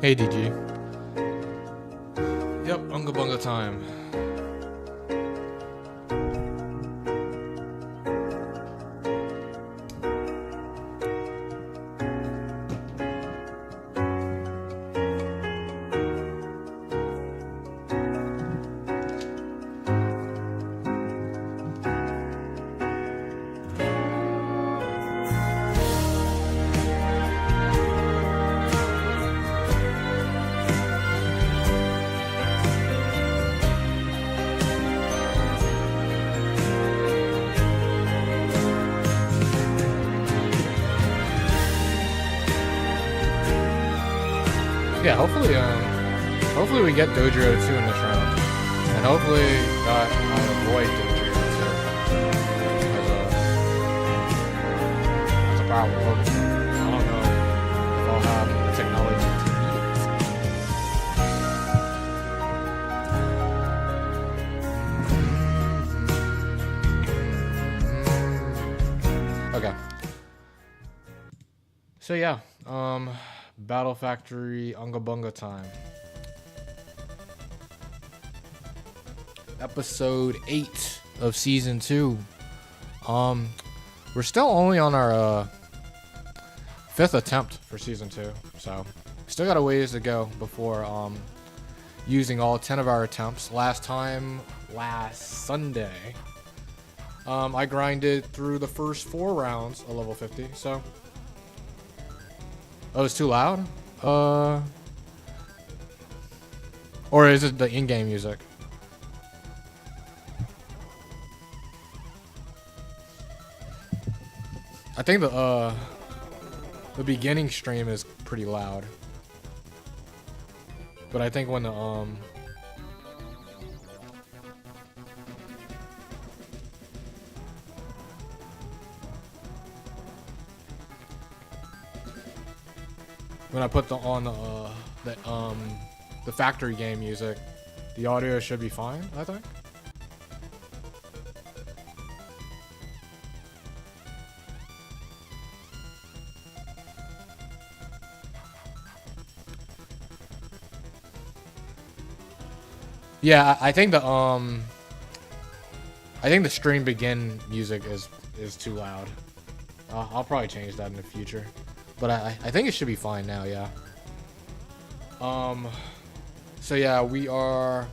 Hey DG. Yep, Unga Bunga time. Yeah, hopefully we get Dojiro 2 in this round. And hopefully I avoid Dojiro 2 as a power Pokemon. I don't know if I'll have the technology to beat it. Okay. So yeah, Battle Factory Unga Bunga time. Episode 8 of season 2. We're still only on our 5th attempt for season 2, so still got a ways to go before using all 10 of our attempts. Last Sunday, I grinded through the first 4 rounds of level 50, so. Oh, it's too loud? Or is it the in-game music? I think the beginning stream is pretty loud. But I think when the when I put on the factory game music, the audio should be fine, I think. Yeah, I think the stream begin music is too loud. I'll probably change that in the future. But I think it should be fine now, yeah. So yeah, we are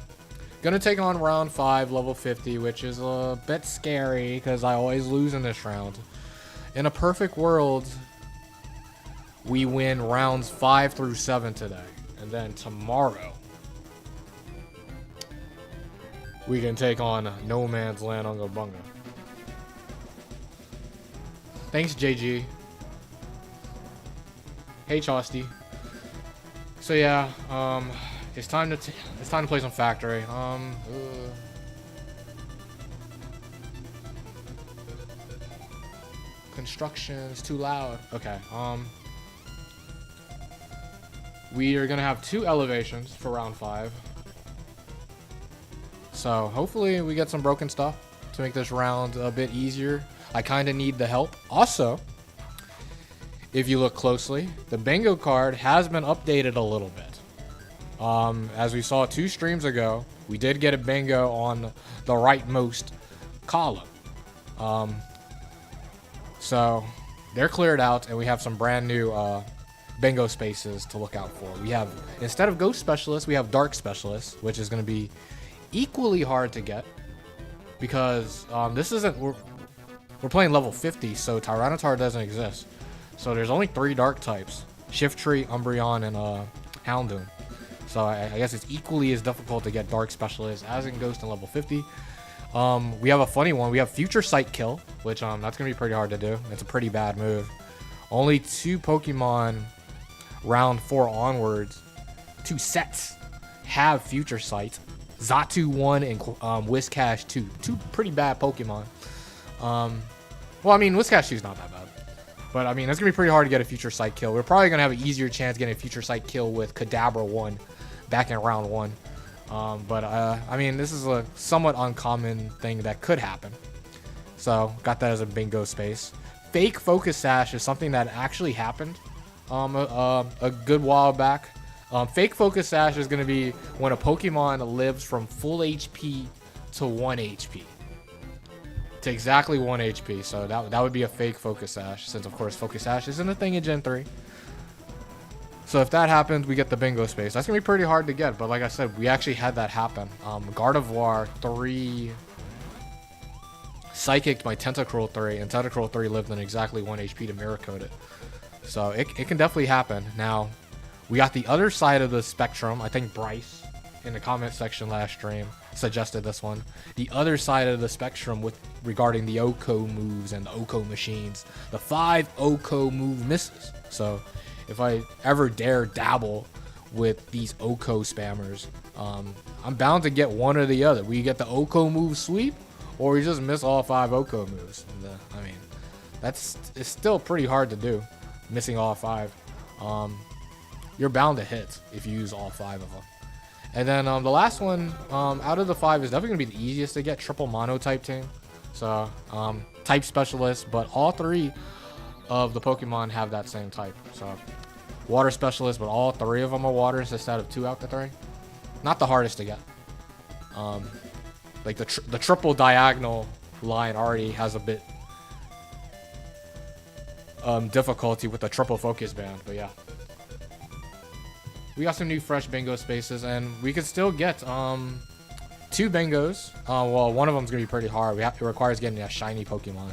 gonna take on round 5, level 50, which is a bit scary because I always lose in this round. In a perfect world, we win rounds 5 through 7 today. And then tomorrow, we can take on No Man's Land Unga Bunga. Thanks, JG. Hey, Chosty. So yeah, it's time to play some factory. Construction is too loud. Okay. We are gonna have 2 elevations for round 5. So hopefully we get some broken stuff to make this round a bit easier. I kind of need the help. Also, if you look closely, the bingo card has been updated a little bit. As we saw 2 streams ago, we did get a bingo on the rightmost column. So they're cleared out, and we have some brand new bingo spaces to look out for. We have, instead of Ghost Specialist, we have Dark Specialist, which is going to be equally hard to get because we're playing level 50, so Tyranitar doesn't exist. So there's only 3 dark types: Shiftry, Umbreon, and Houndoom. So I guess it's equally as difficult to get Dark Specialist as in Ghost in level 50. We have a funny one. We have Future Sight Kill, which that's gonna be pretty hard to do. It's a pretty bad move. Only 2 Pokemon round 4 onwards, 2 sets have Future Sight. Xatu 1 and Whiscash 2. 2 pretty bad Pokemon. Well, I mean, Whiscash 2 is not that bad. But, I mean, it's going to be pretty hard to get a Future Sight kill. We're probably going to have an easier chance getting a Future Sight kill with Kadabra 1 back in round 1. But, I mean, this is a somewhat uncommon thing that could happen. So, got that as a bingo space. Fake Focus Sash is something that actually happened a good while back. Fake Focus Sash is going to be when a Pokemon lives from full HP to 1 HP. To exactly 1 HP. So that would be a fake Focus Sash, since of course Focus Sash isn't a thing in Gen 3. So if that happens, we get the bingo space. That's going to be pretty hard to get, but like I said, we actually had that happen. Gardevoir 3 Psychic my Tentacruel 3, and Tentacruel 3 lived in exactly 1 HP to Mirror Coat it. So it can definitely happen. Now, we got the other side of the spectrum. I think Bryce, in the comment section last stream, suggested this one. The other side of the spectrum regarding the OHKO moves and the OHKO machines. The 5 OHKO move misses. So if I ever dare dabble with these OHKO spammers, I'm bound to get one or the other. We get the OHKO move sweep, or we just miss all 5 OHKO moves. I mean, it's still pretty hard to do, missing all 5. You're bound to hit if you use all 5 of them. And then the last one out of the 5 is definitely going to be the easiest to get, triple mono type team. So type specialist, but all 3 of the Pokemon have that same type. So water specialist, but all 3 of them are waters instead of 2 out the 3. Not the hardest to get. Like the triple diagonal line already has a bit difficulty with the triple focus band, but yeah. We got some new fresh bingo spaces, and we could still get 2 bingos. Well, one of them's gonna be pretty hard. It requires getting a shiny Pokemon.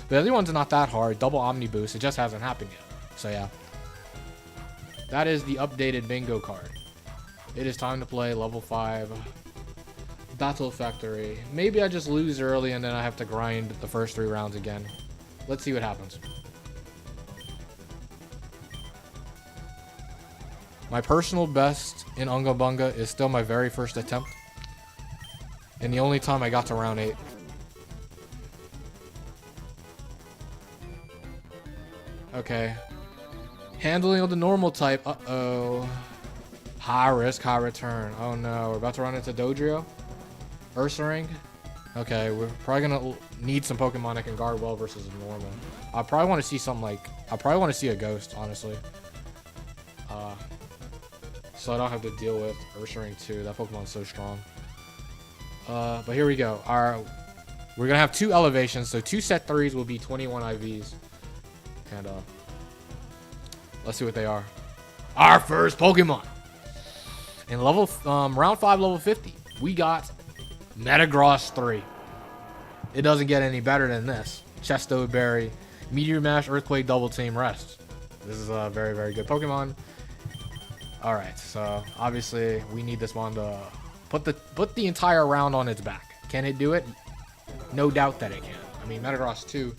The other one's not that hard. Double Omni Boost. It just hasn't happened yet. So yeah. That is the updated bingo card. It is time to play level 5 Battle Factory. Maybe I just lose early and then I have to grind the first 3 rounds again. Let's see what happens. My personal best in Unga Bunga is still my very first attempt. And the only time I got to round 8. Okay. Handling of the normal type. Uh-oh. High risk, high return. Oh no, we're about to run into Dodrio. Ursaring. Okay, we're probably gonna need some Pokemon that can guard well versus normal. I probably want to see something like... I probably want to see a ghost, honestly. So I don't have to deal with Ursaring 2. That Pokemon's so strong. But here we go. We're gonna have 2 elevations, so 2 set 3s will be 21 IVs. And let's see what they are. Our first Pokemon! In round 5, level 50, we got Metagross 3. It doesn't get any better than this. Chesto Berry, Meteor Mash, Earthquake, Double Team, Rest. This is a very, very good Pokemon. Alright, so obviously we need this one to put the entire round on its back. Can it do it? No doubt that it can. I mean, Metagross 2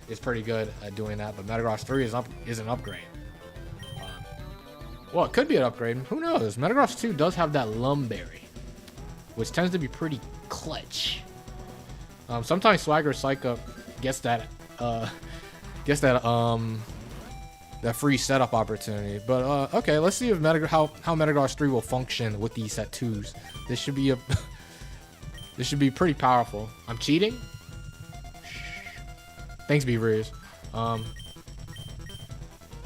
is pretty good at doing that, but Metagross 3 is an upgrade. Well, it could be an upgrade. Who knows? Metagross 2 does have that Lumberry, which tends to be pretty clutch. Sometimes Swagger Psych-Up gets that free setup opportunity. But okay, let's see if how Metagross 3 will function with these set 2s. This should be this should be pretty powerful. I'm cheating. Thanks, Beavers.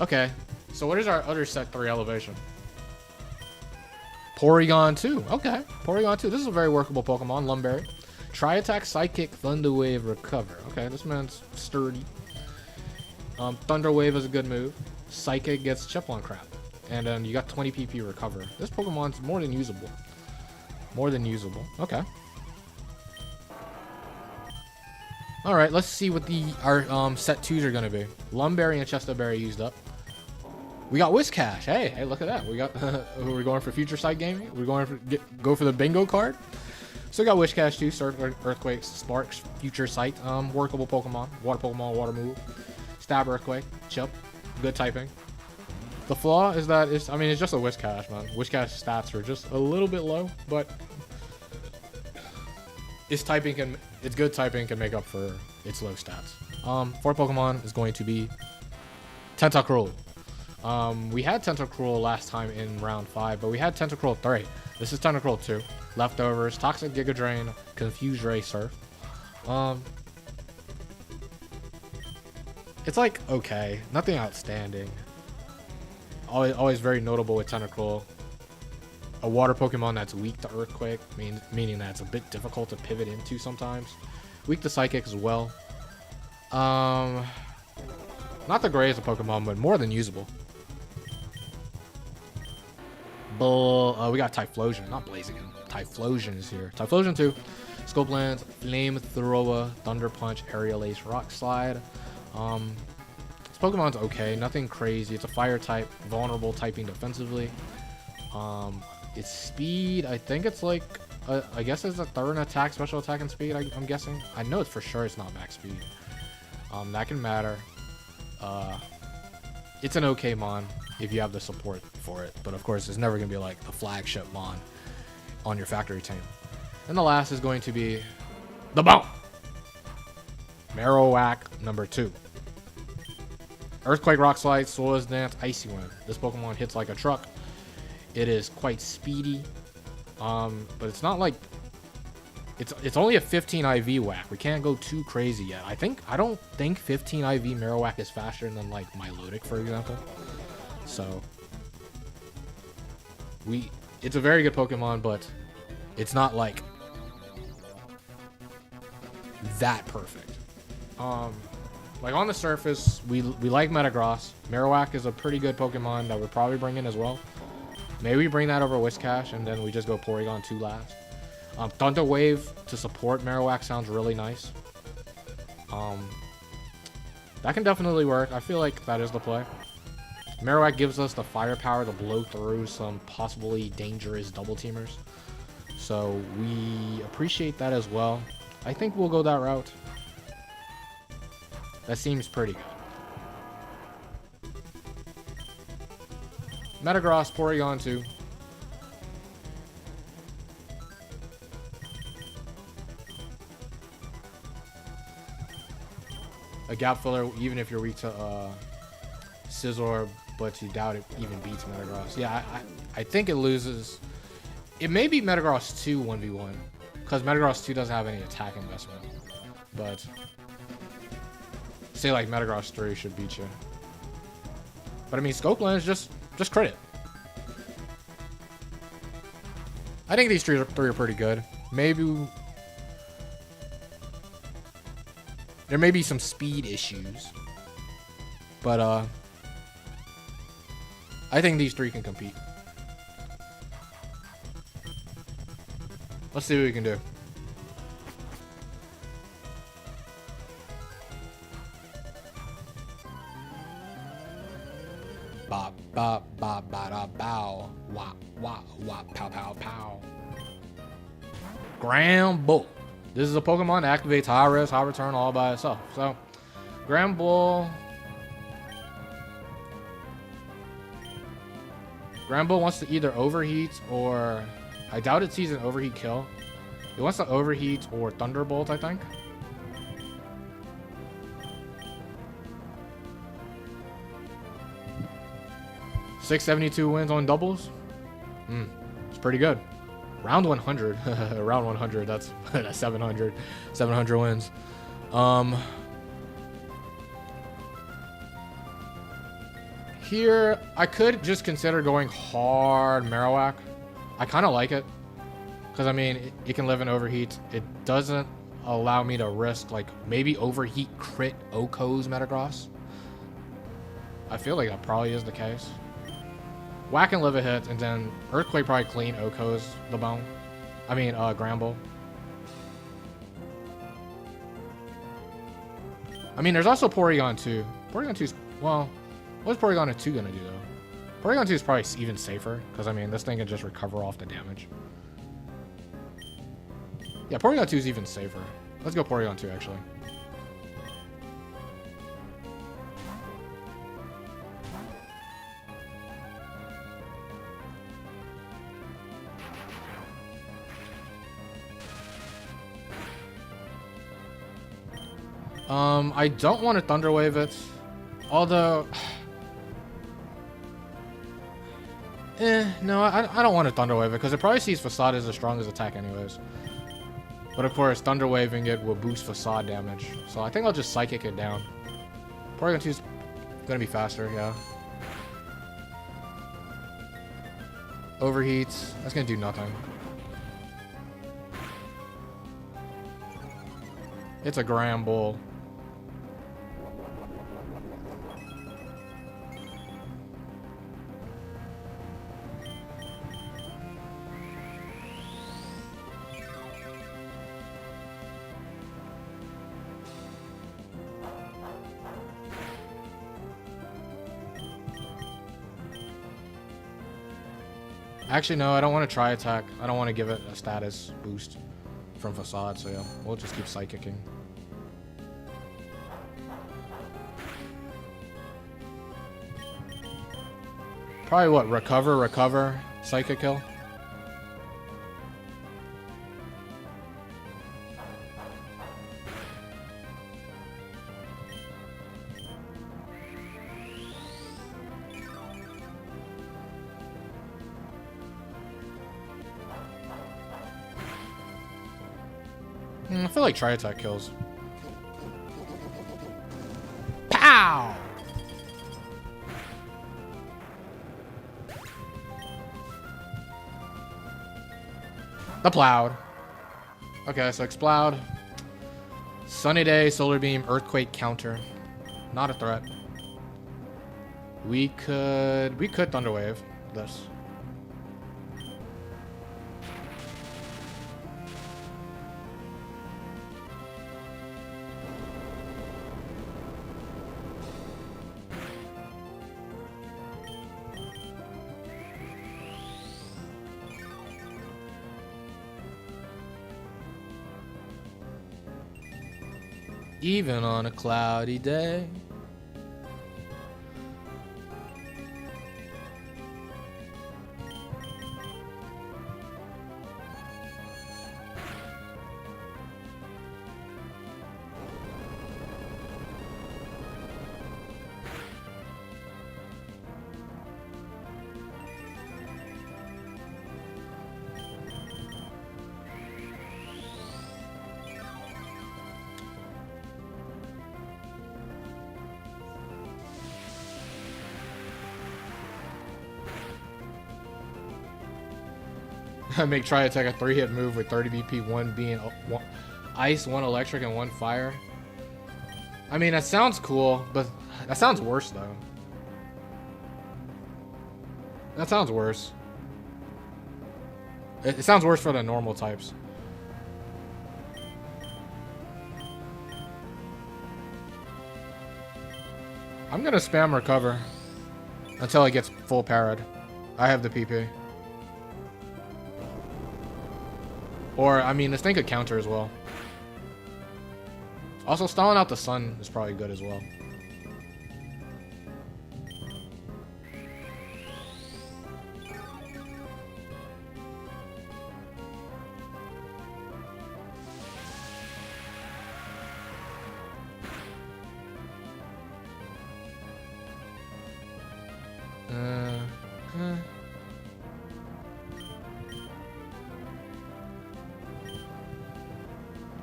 Okay. So what is our other set 3 elevation? Porygon 2. Okay. Porygon 2. This is a very workable Pokemon. Lumberry. Tri-Attack, Psychic, Thunder Wave, Recover. Okay, this man's sturdy. Thunder Wave is a good move. Psychic gets Chipmunk Crap. And then you got 20 PP Recover. This Pokemon's more than usable. More than usable. Okay. Alright, let's see what our set 2s are going to be. Lumberry and Chesto Berry used up. We got Whiscash. Hey, look at that. We got. We're going for Future Sight Gaming. We're going for go for the bingo card. So we got Whiscash 2, Surf, Earthquake, Sparks, Future Sight, workable Pokemon, Water Pokemon, Water Move, Stab, Earthquake, Chip, good typing. The flaw is that it's just a Whiscash, man. Whiscash stats are just a little bit low, but its good typing can make up for its low stats. Fourth Pokemon is going to be Tentacruel. We had Tentacruel last time in round 5, but we had Tentacruel 3. This is Tentacruel 2. Leftovers, Toxic Giga Drain, Confused Ray Surf. It's like, okay, nothing outstanding. Always very notable with Tentacruel. a water Pokemon that's weak to Earthquake, meaning that it's a bit difficult to pivot into sometimes. Weak to Psychic as well. Not the greatest of Pokemon, but more than usable. We got Typhlosion, not Blaziken. Typhlosion is here. Typhlosion 2. Scope Lands, Flamethrower, Thunder Punch, Aerial Ace, Rock Slide. This Pokemon's okay, nothing crazy. It's a fire type, vulnerable typing defensively. Its speed, I think it's like, I guess it's a third attack, special attack and speed, I'm guessing. I know it's for sure it's not max speed. That can matter. It's an okay Mon if you have the support for it, but of course it's never gonna be like the flagship Mon on your factory team. And the last is going to be the Bone. Marowak number 2. Earthquake, Rock Slide, Soil's Dance, Icy Wind. This Pokemon hits like a truck. It is quite speedy, but it's not like it's only a 15 IV whack. We can't go too crazy yet. I don't think 15 IV Marowak is faster than like Milotic, for example. So it's a very good Pokemon, but it's not like that perfect. Like on the surface, we like Metagross. Marowak is a pretty good Pokemon that we'd probably bring in as well. Maybe we bring that over Whiscash, and then we just go Porygon 2 last. Thunder Wave to support Marowak sounds really nice. That can definitely work. I feel like that is the play. Marowak gives us the firepower to blow through some possibly dangerous double teamers. So we appreciate that as well. I think we'll go that route. That seems pretty good. Metagross, Porygon 2. A gap filler, even if you're weak to Scizor, but you doubt it even beats Metagross. Yeah, I think it loses. It may be Metagross 2 1v1, because Metagross 2 doesn't have any attack investment. But say like Metagross 3 should beat you. But I mean, Scope Lands just crit it. I think these three are pretty good. Maybe there may be some speed issues, but I think these three can compete. Let's see what we can do. Ba ba ba ba da bow. Wah wah wah pow pow pow. Gramble. This is a Pokemon that activates high res, high return all by itself. So, Gramble. Gramble wants to either overheat or I doubt it sees an overheat kill. It wants to overheat or Thunderbolt, I think. $672 wins on doubles. It's pretty good. Round 100. Round 100. That's 700. 700 wins. Here, I could just consider going hard Marowak. I kind of like it. Because, I mean, it can live in overheat. It doesn't allow me to risk, like, maybe overheat crit Oko's Metagross. I feel like that probably is the case. Whack and live a hit, and then Earthquake probably clean Oko's the bone. I mean, Gramble. I mean, there's also Porygon 2. Porygon 2's, well, what's Porygon 2 gonna do, though? Porygon 2 is probably even safer, because, I mean, this thing can just recover off the damage. Yeah, Porygon 2 is even safer. Let's go Porygon 2, actually. I don't want to Thunder Wave it, although, no, I don't want to Thunder Wave it because it probably sees Facade as the strongest attack anyways. But of course, Thunder Waving it will boost Facade damage, so I think I'll just Psychic it down. Porygon 2's gonna be faster, yeah. Overheats. That's gonna do nothing. It's a grand bull. Actually, no, I don't want to try attack. I don't want to give it a status boost from facade, so yeah, we'll just keep psychicking. Probably what? Recover, psychic kill? I feel like tri-attack kills. Pow! The Plowed. Okay, so Explode. Sunny Day, Solar Beam, Earthquake counter. Not a threat. We could Thunderwave this. Even on a cloudy day. Make try attack a 3-hit move with 30 BP, 1 being one ice, 1 electric, and 1 fire. I mean, that sounds cool, but that sounds worse though. That sounds worse. It sounds worse for the normal types. I'm gonna spam recover until it gets full parried. I have the PP. Or, I mean, this thing could counter as well. Also, stalling out the sun is probably good as well.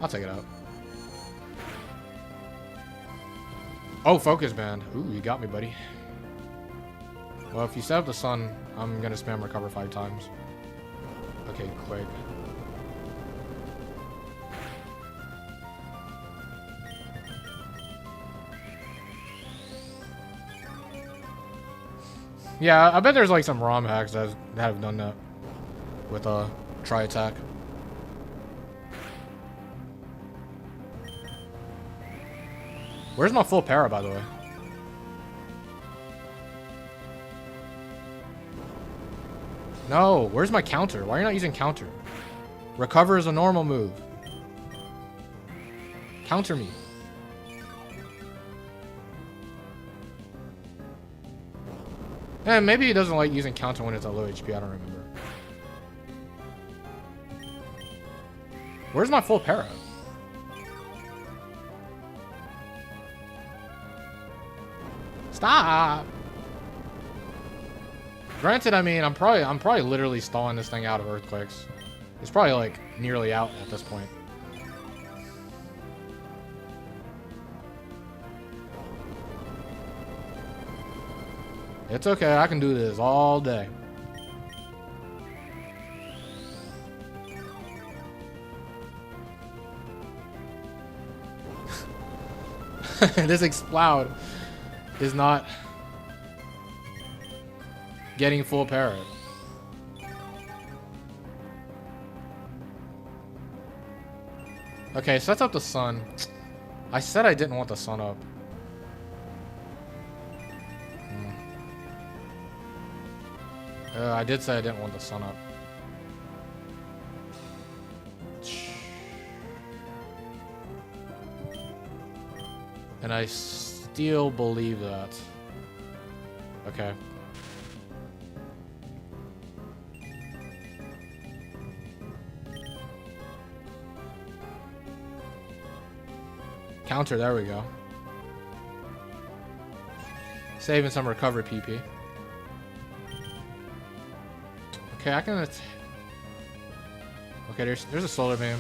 I'll take it out. Oh, focus band. Ooh, you got me, buddy. Well, if you set up the sun, I'm gonna spam recover 5 times. Okay, quick. Yeah, I bet there's like some ROM hacks that have done that with a tri-attack. Where's my full para, by the way? No, where's my counter? Why are you not using counter? Recover is a normal move. Counter me. And maybe he doesn't like using counter when it's at low HP, I don't remember. Where's my full para? Stop. Granted, I mean, I'm probably literally stalling this thing out of earthquakes. It's probably like nearly out at this point. It's okay, I can do this all day. This Explode is not getting full parrot. Okay, so that's up the sun. I said I didn't want the sun up. I did say I didn't want the sun up. And I still believe that. Okay. Counter, there we go. Saving some recovery PP. Okay, I can... Okay, there's a solar beam.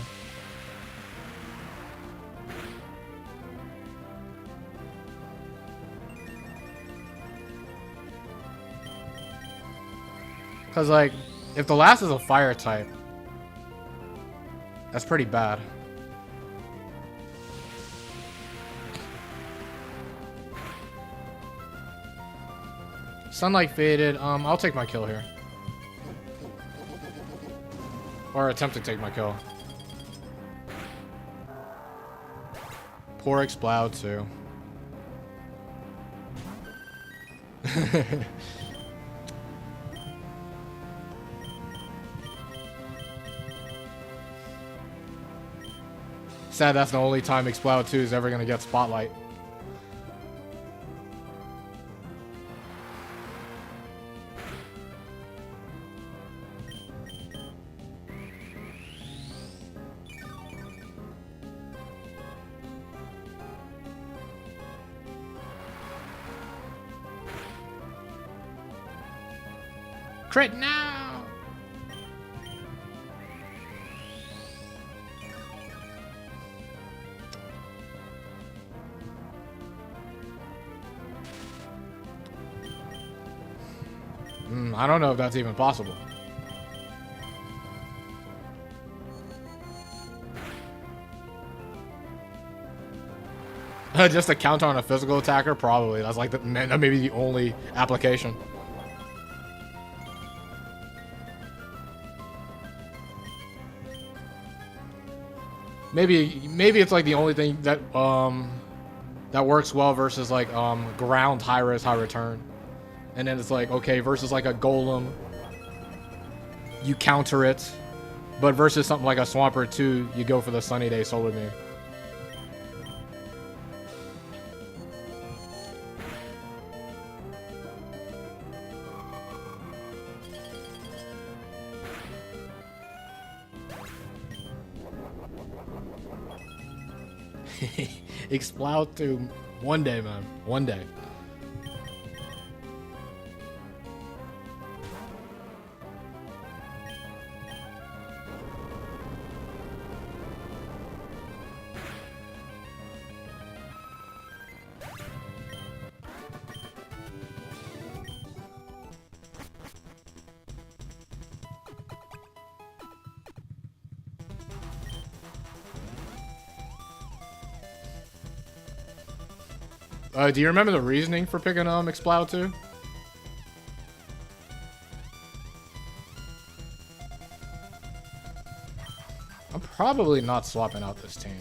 Because, like, if the last is a fire type, that's pretty bad. Sunlight faded. I'll take my kill here. Or attempt to take my kill. Poor Explode too. Sad that's the only time Explode 2 is ever gonna get Spotlight. Crit now! I don't know if that's even possible. Just a counter on a physical attacker? Probably. That's like that may be the only application. Maybe it's like the only thing that that works well versus like ground high risk high return. And then it's like, okay, versus like a golem, you counter it. But versus something like a Swampert 2, you go for the Sunny Day Solar Beam. Explode to one day, man. One day. Do you remember the reasoning for picking Explode 2? I'm probably not swapping out this team.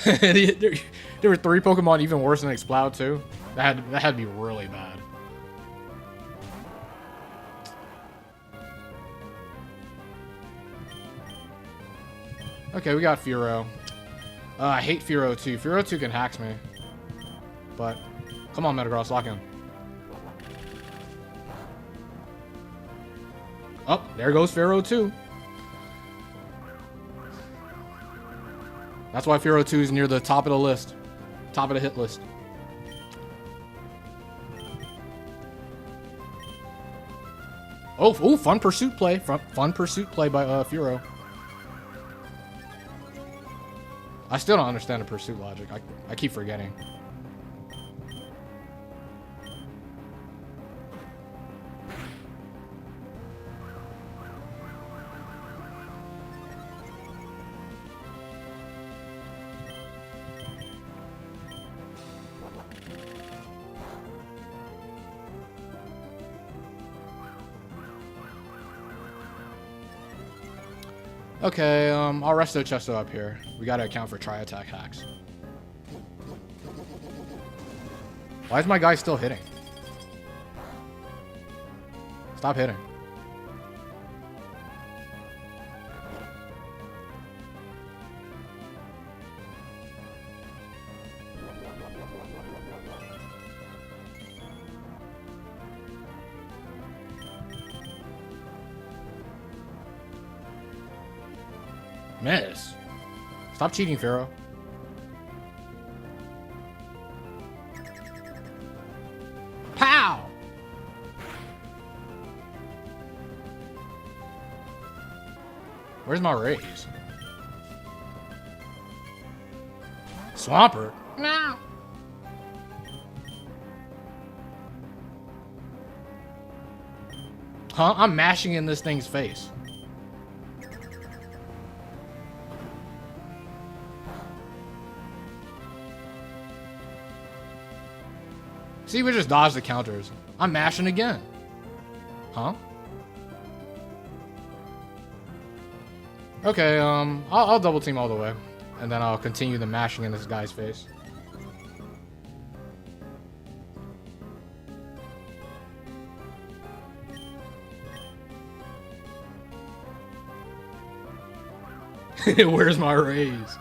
There were 3 Pokemon even worse than Explode 2. That had to be really bad. Okay, we got Furo. I hate Furo 2. Furo 2 can hacks me. But come on, Metagross, lock in. Oh, there goes Furo 2. That's why Furo 2 is near the top of the list. Top of the hit list. Oh, fun pursuit play. Fun pursuit play by Furo. I still don't understand the pursuit logic. I keep forgetting. Okay, I'll resto Chesto up here. We gotta account for tri-attack hacks. Why is my guy still hitting? Stop hitting. Miss. Stop cheating, Pharaoh. Pow! Where's my raise? Swampert? No. Huh? I'm mashing in this thing's face. See, we just dodged the counters. I'm mashing again. Huh? Okay, I'll double team all the way. And then I'll continue the mashing in this guy's face. Where's my raise?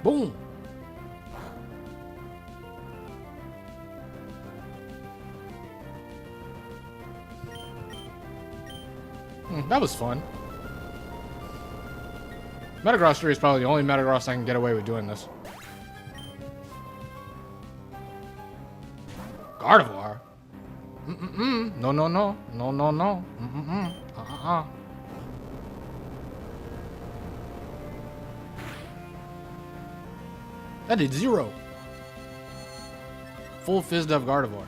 Boom. That was fun. Metagross 3 is probably the only Metagross I can get away with doing this. Gardevoir? No, no, no. No, no, no. That did 0. Full fizzed up Gardevoir.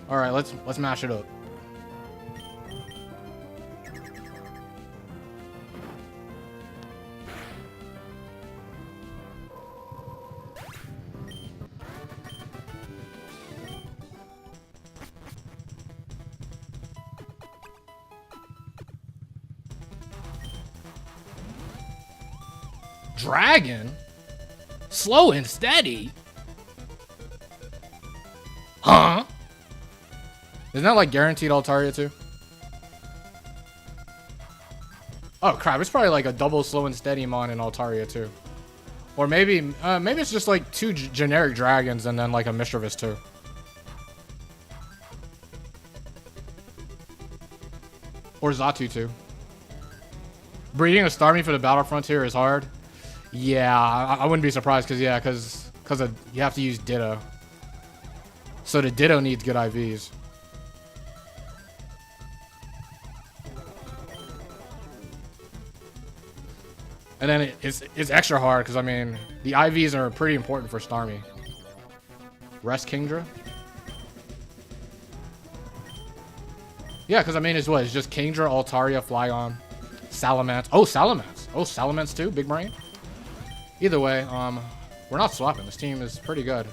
Alright, let's mash it up. Dragon? Slow and steady? Huh? Isn't that like guaranteed Altaria too? Oh crap, it's probably like a double slow and steady mon in Altaria too. Or maybe it's just like 2 generic dragons and then like a Mischievous too. Or Xatu too. Breeding a Starmie for the Battle Frontier is hard. Yeah, I wouldn't be surprised because you have to use Ditto. So the Ditto needs good IVs. And then it's extra hard because I mean the IVs are pretty important for Starmie. Rest Kingdra? Yeah, because I mean it's just Kingdra, Altaria, Flygon, Salamence. Oh, Salamence. Oh, Salamence too, big brain. Either way, we're not swapping. This team is pretty good.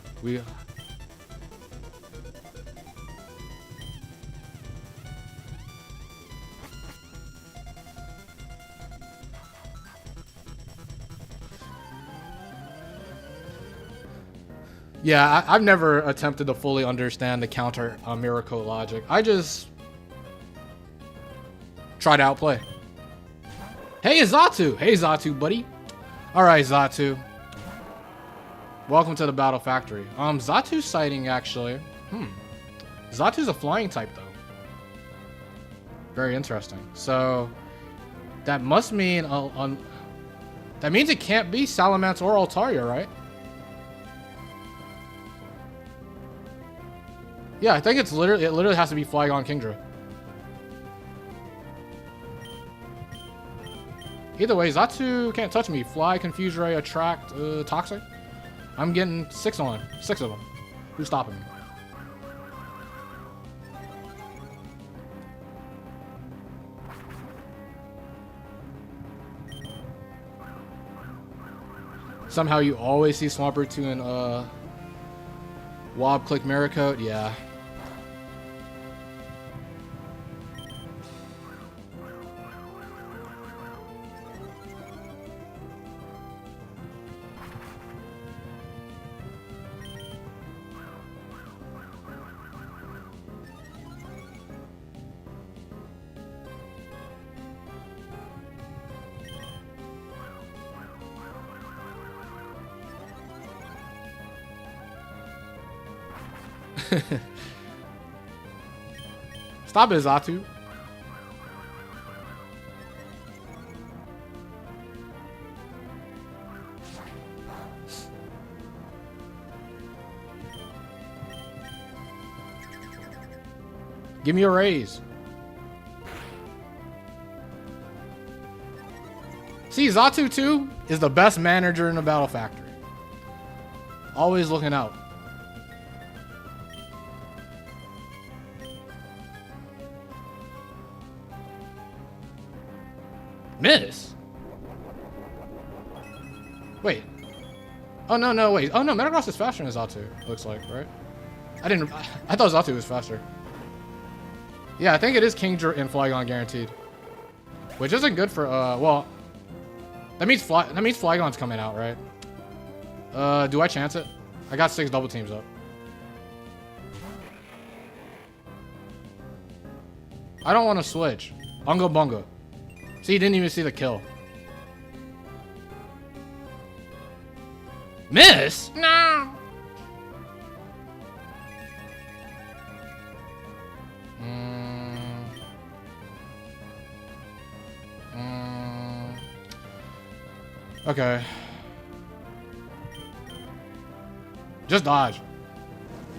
Yeah, I've never attempted to fully understand the counter Miracle logic. I just try to outplay. Hey, Xatu! Hey, Xatu, buddy. Alright, Xatu. Welcome to the Battle Factory. Xatu's sighting, actually. Zatu's a flying type, though. Very interesting. So that must mean that means it can't be Salamence or Altaria, right? Yeah, I think it literally has to be Flygon Kingdra. Either way, Zatu can't touch me. Fly, Confuse Ray, Attract, Toxic. I'm getting 6 of them. Who's stopping me? Somehow you always see Swampert 2 in Wob Click Mirror Coat. Yeah. Stop it, Zatu. Give me a raise. See, Zatu 2 is the best manager in the Battle Factory. Always looking out. Miss? Wait. Oh, no, wait. Oh, no, Metagross is faster than Zatu, looks like, right? I thought Zatu was faster. Yeah, I think it is Kingdra and Flygon guaranteed. Which isn't good for, well... That means Flygon's coming out, right? Do I chance it? I got 6 double teams up. I don't want to switch. Unga Bunga. See, he didn't even see the kill. Miss? No. Okay. Just dodge.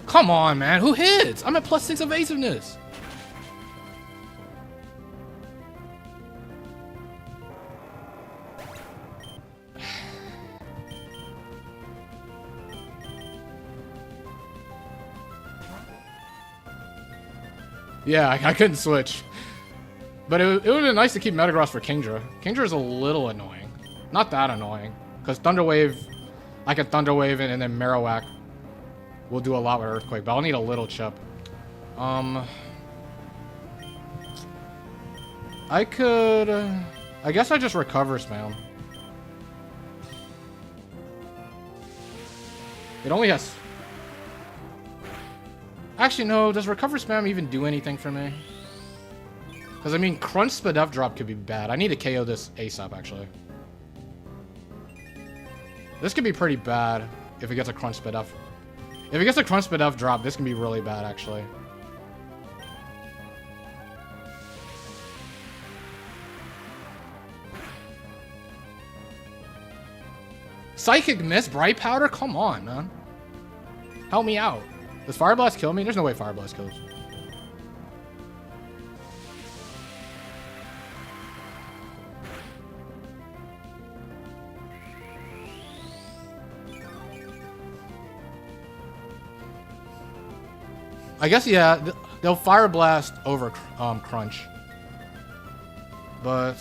Come on, man. Who hits? I'm at +6 evasiveness. Yeah, I couldn't switch. But it would have been nice to keep Metagross for Kingdra. Kingdra is a little annoying. Not that annoying. Because Thunder Wave, I can Thunder Wave it, and then Marowak will do a lot with Earthquake. But I'll need a little chip. I could... I guess I just Recover Spam. It only has... Actually, no. Does Recover Spam even do anything for me? Because, I mean, Crunch Speedup drop could be bad. I need to KO this ASAP, actually. This could be pretty bad if it gets a Crunch Speedup. If it gets a Crunch Speedup drop, this can be really bad, actually. Psychic Miss? Bright Powder? Come on, man. Help me out. Does Fire Blast kill me? There's no way Fire Blast kills. I guess, yeah, they'll Fire Blast over Crunch. But,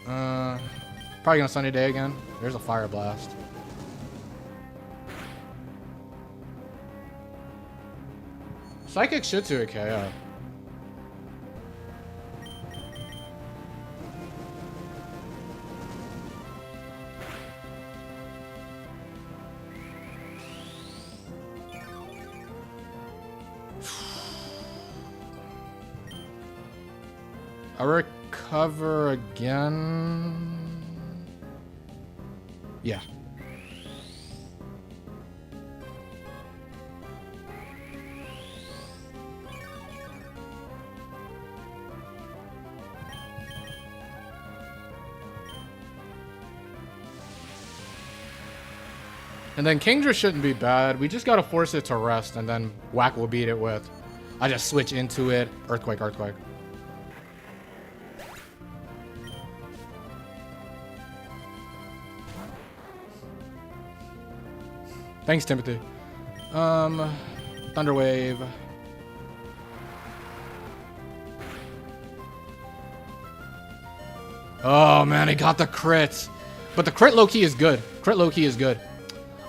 probably gonna Sunny Day again. There's a Fire Blast. Psychic should do a KO. I recover again. Yeah. And then Kingdra shouldn't be bad. We just gotta force it to rest, and then Whack will beat it with. I just switch into it. Earthquake, Earthquake. Thanks, Timothy. Thunderwave. Oh man, he got the crit. But the crit low-key is good. Crit low-key is good.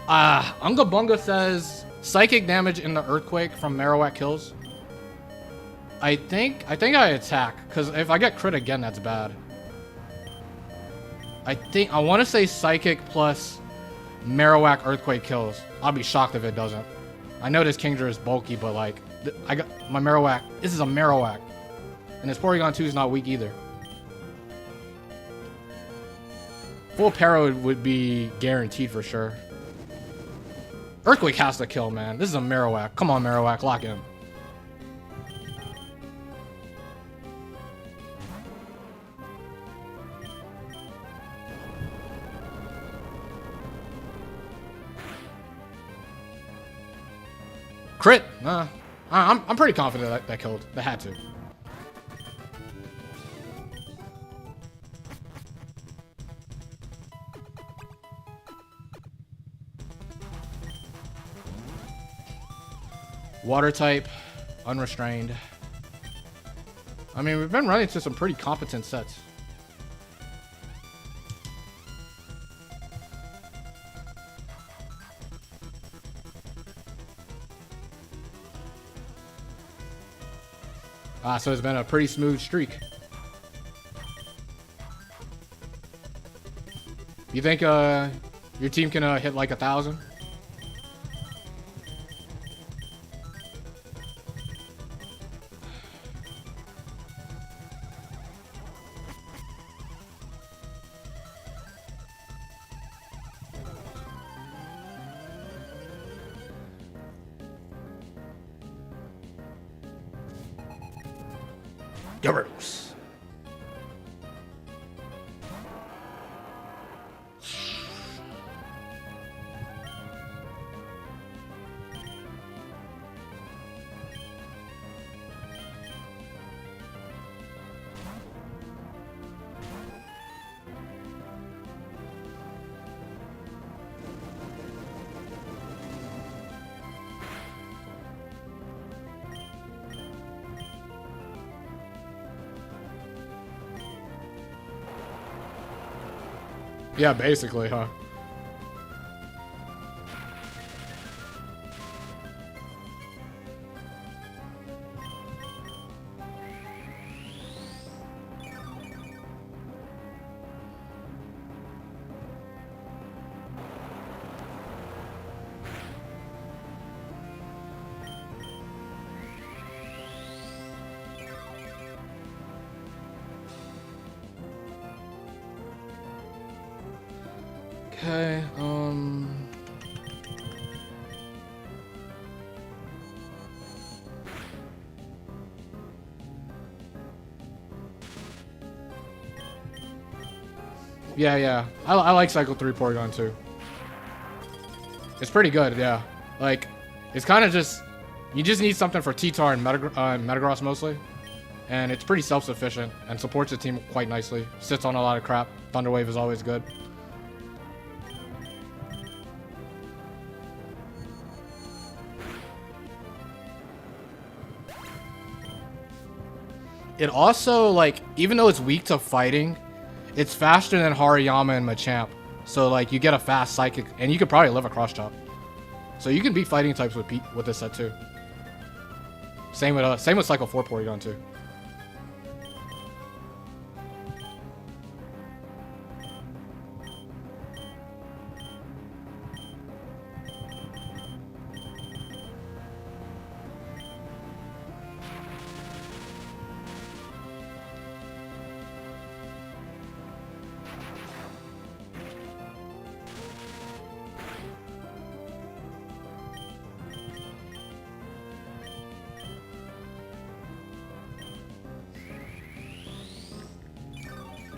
Unga Bunga says psychic damage in the earthquake from Marowak kills. I think I attack, because if I get crit again, that's bad. I want to say psychic plus Marowak earthquake kills. I'll be shocked if it doesn't. I know this Kingdra is bulky, but like, I got my Marowak. This is a Marowak. And this Porygon 2 is not weak either. Full Para would be guaranteed for sure. Earthquake has to kill, man. This is a Marowak. Come on, Marowak, lock in. Crit! I'm pretty confident that killed. That had to. Water type, unrestrained. I mean, we've been running to some pretty competent sets. So it's been a pretty smooth streak. You think your team can hit like 1,000? Gyarados. Yeah, basically, huh? Okay, yeah. I like Cycle 3 Porygon too. It's pretty good, yeah. Like, it's kind of just, you just need something for T-Tar and Metagross mostly. And it's pretty self-sufficient and supports the team quite nicely. Sits on a lot of crap. Thunder Wave is always good. It also, like, even though it's weak to fighting, it's faster than Hariyama and Machamp. So, like, you get a fast Psychic, and you could probably live a Cross Chop. So you can beat fighting types with this set too. Same with Cycle 4 Porygon too.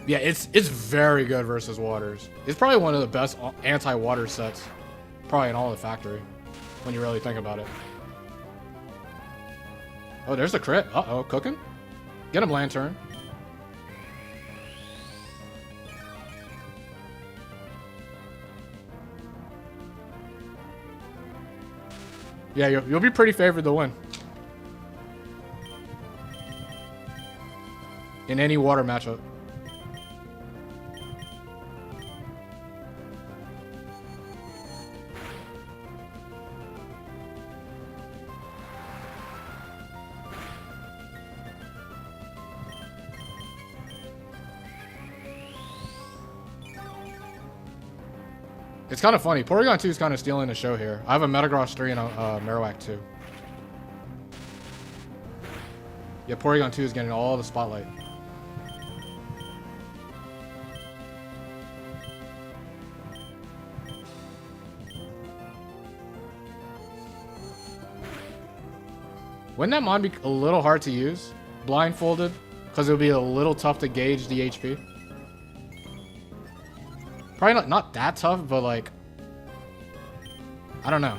Yeah, it's very good versus waters. It's probably one of the best anti-water sets. Probably in all the factory, when you really think about it. Oh, there's the crit. Uh-oh, cooking? Get him, Lantern. Yeah, you'll be pretty favored to win. In any water matchup. It's kind of funny. Porygon 2 is kind of stealing the show here. I have a Metagross 3 and a Marowak 2. Yeah, Porygon 2 is getting all the spotlight. Wouldn't that mod be a little hard to use? Blindfolded? Because it would be a little tough to gauge the HP. Probably not that tough, but like, I don't know.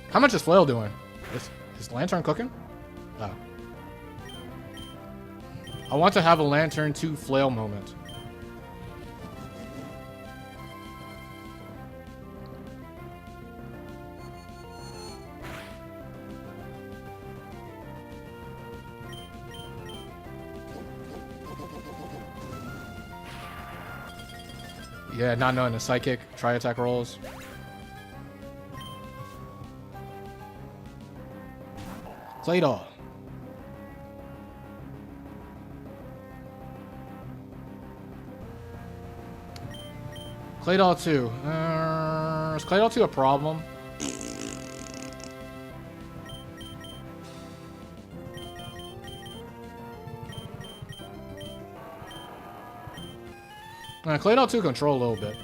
How much is Flail doing? Is Lantern cooking? Oh. I want to have a Lantern 2 Flail moment. Yeah, not knowing the psychic tri-attack rolls. Claydol. Claydol 2. Is Claydol 2 a problem? Claydol 2 control a little bit.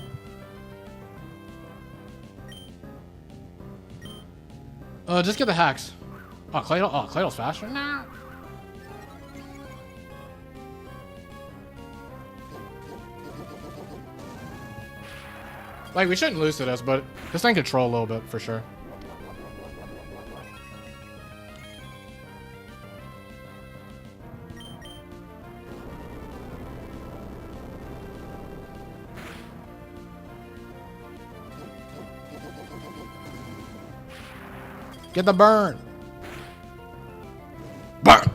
Just get the hacks. Oh, Claydol's faster? Nah. Like, we shouldn't lose to this, but this thing control a little bit, for sure. Get the burn. Burn.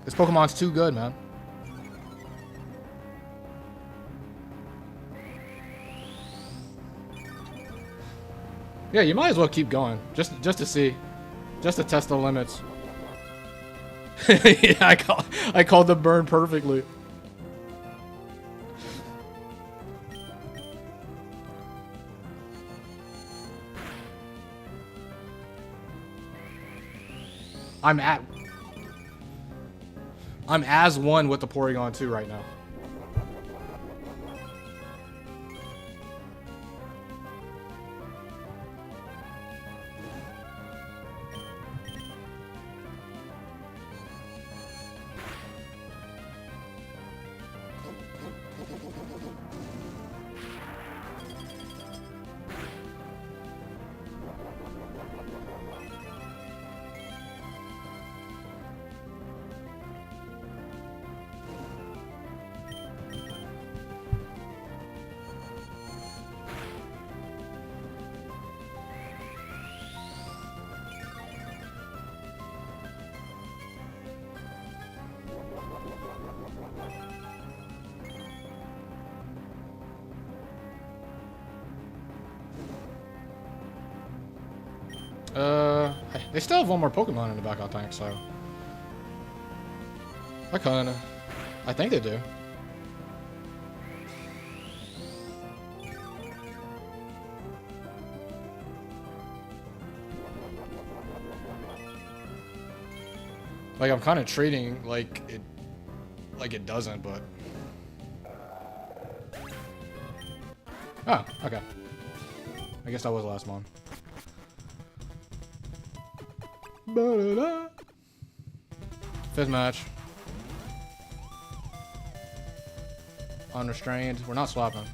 This Pokemon's too good, man. Yeah, you might as well keep going, just to see. Just to test the limits. Yeah, I called the burn perfectly. I'm as one with the Porygon 2 right now. They still have one more Pokemon in the back, I think, so. I think they do. Like, I'm kind of treating like it doesn't, but... Oh, okay. I guess that was the last one. Fifth match. Unrestrained. We're not swapping.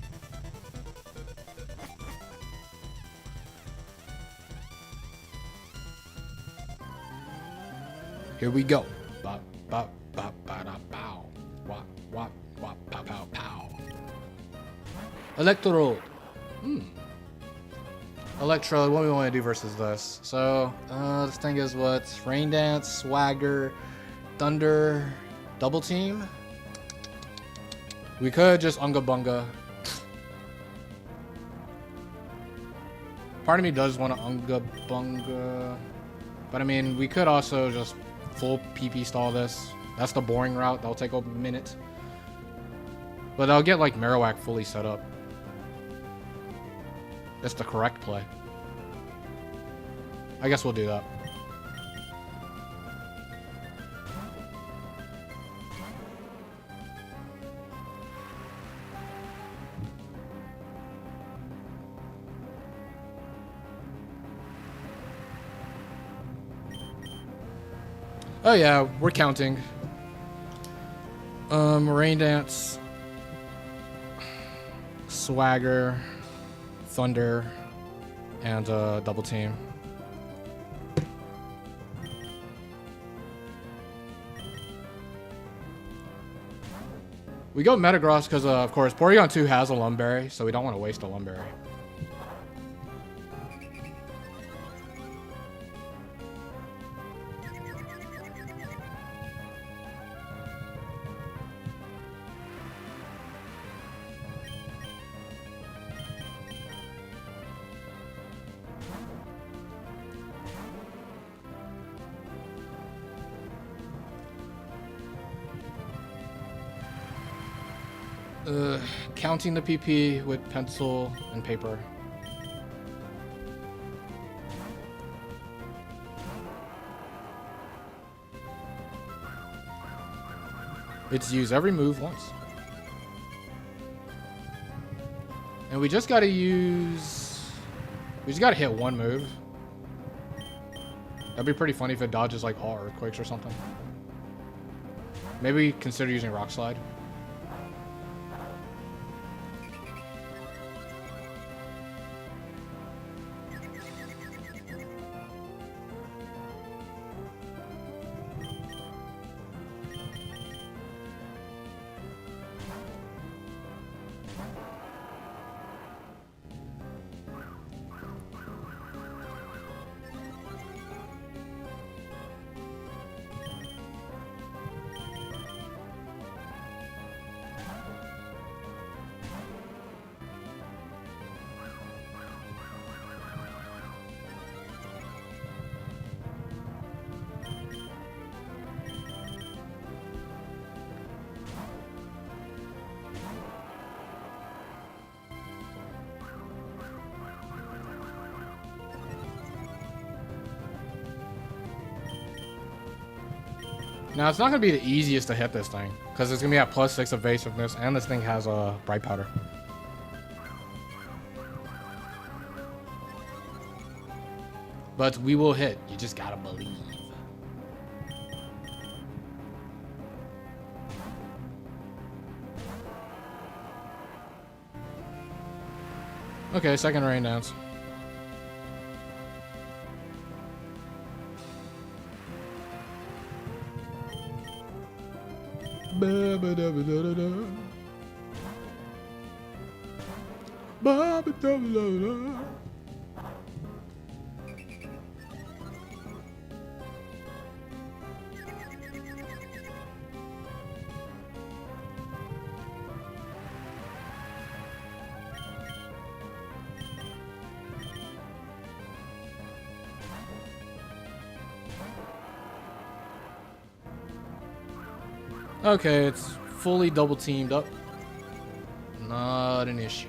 Here we go. Bop, bop, bop, ba, da, pow. Wop, wop, wop, pow, pow, pow. Electrode. Electrode, what do we want to do versus this? So, this thing is what? Rain Dance, Swagger, Thunder, Double Team? We could just Unga Bunga. Part of me does want to Unga Bunga. But I mean, we could also just full PP stall this. That's the boring route. That'll take a minute. But I'll get like Marowak fully set up. That's the correct play. I guess we'll do that. Oh yeah, we're counting. Rain Dance, Swagger, Thunder, and Double Team. We go Metagross because, of course, Porygon 2 has a Lumberry, so we don't want to waste a Lumberry. Counting the PP with pencil and paper. It's use every move once. And we just gotta use... We just gotta hit one move. That'd be pretty funny if it dodges like all Earthquakes or something. Maybe consider using Rock Slide. Now, it's not going to be the easiest to hit this thing, because it's going to be at +6 evasiveness, and this thing has a Bright Powder. But we will hit. You just gotta believe. Okay, second Rain Dance. Ba ba da ba da da da. Ba ba da ba da da. Okay, it's fully double teamed up. Not an issue.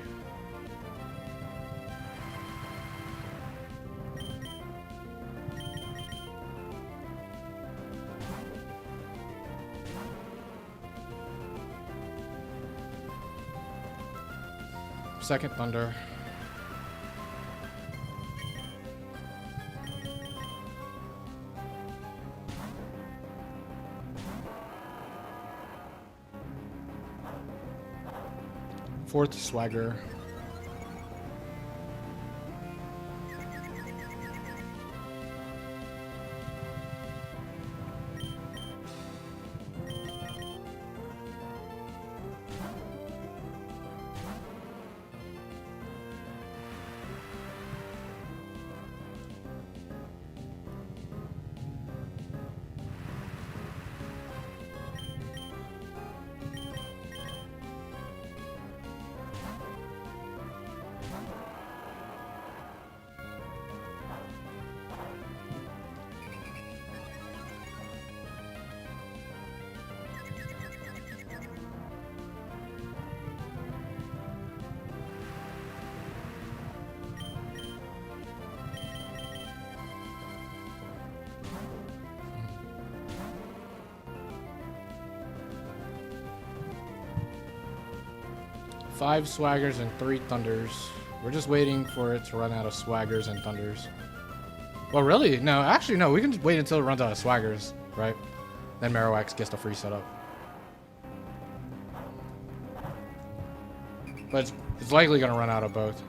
Second thunder. Fourth swagger. Five swaggers and 3 thunders. We're just waiting for it to run out of swaggers and thunders. Well, really? No, actually, no. We can just wait until it runs out of swaggers, right? Then Marowak gets the free setup. But it's likely going to run out of both.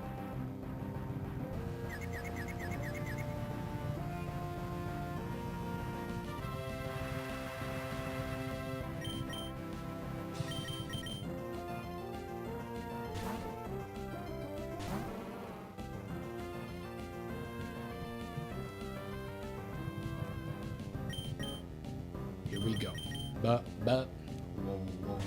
Here we go. Whoa, whoa.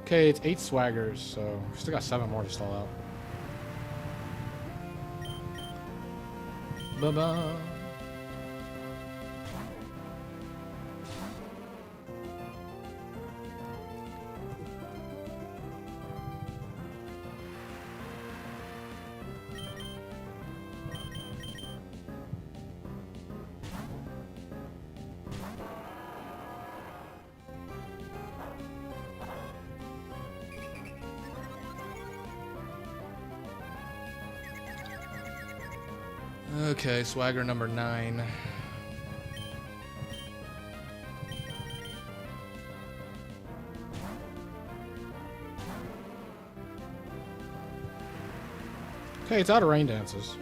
Okay, it's 8 swaggers, so we still got 7 more to stall out. Ba-ba. Okay, swagger number 9. Okay, it's out of rain dances.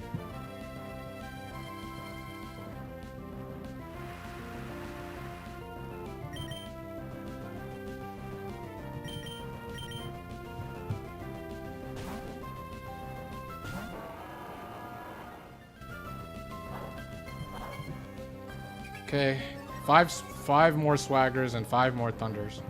Okay, five more swaggers and 5 more thunders.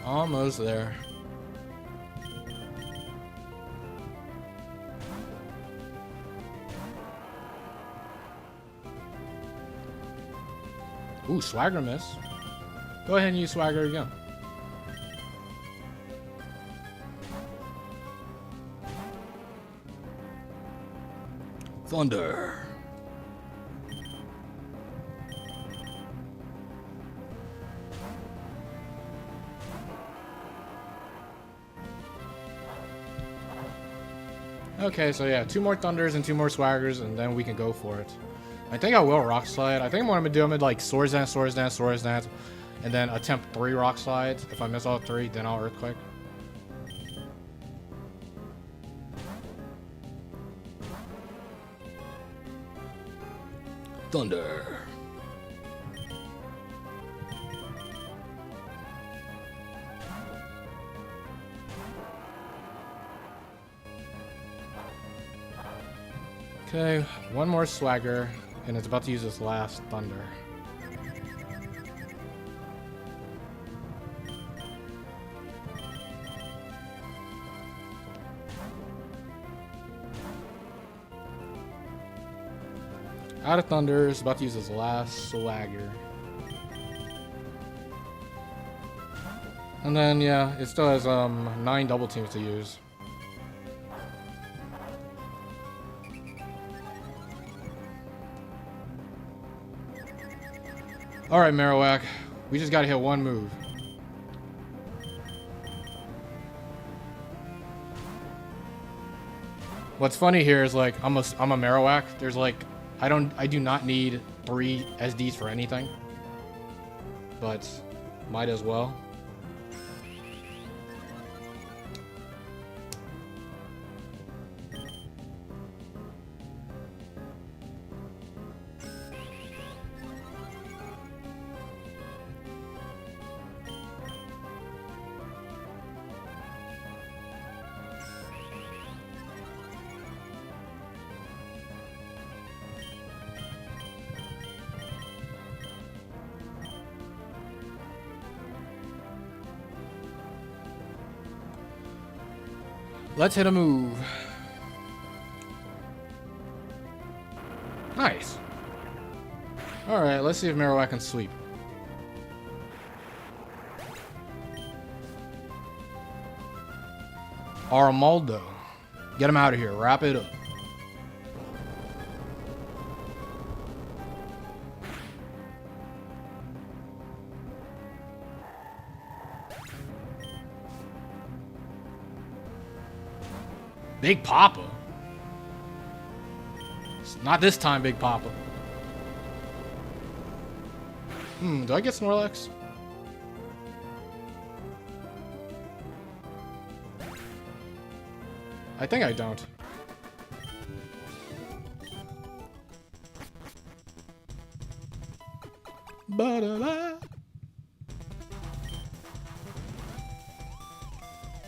Almost there. Ooh, swagger miss. Go ahead and use swagger again. Thunder. Okay, so yeah, 2 more thunders and 2 more swaggers, and then we can go for it. I think I will rock slide. I think what I'm gonna do, I'm gonna like swords dance, swords dance, swords dance, and then attempt 3 rock slides. If I miss all 3, then I'll earthquake. Thunder. Okay, 1 more swagger, and it's about to use this last thunder. Out of thunder, it's about to use his last swagger. And then, yeah, it still has 9 double teams to use. Alright, Marowak. We just gotta hit 1 move. What's funny here is like I'm a Marowak. There's like I do not need 3 SDs for anything. But might as well. Let's hit a move. Nice. Alright, let's see if Marowak can sweep. Armaldo. Get him out of here. Wrap it up. Big Papa. Not this time, Big Papa. Do I get Snorlax? I think I don't. Ba-da-da.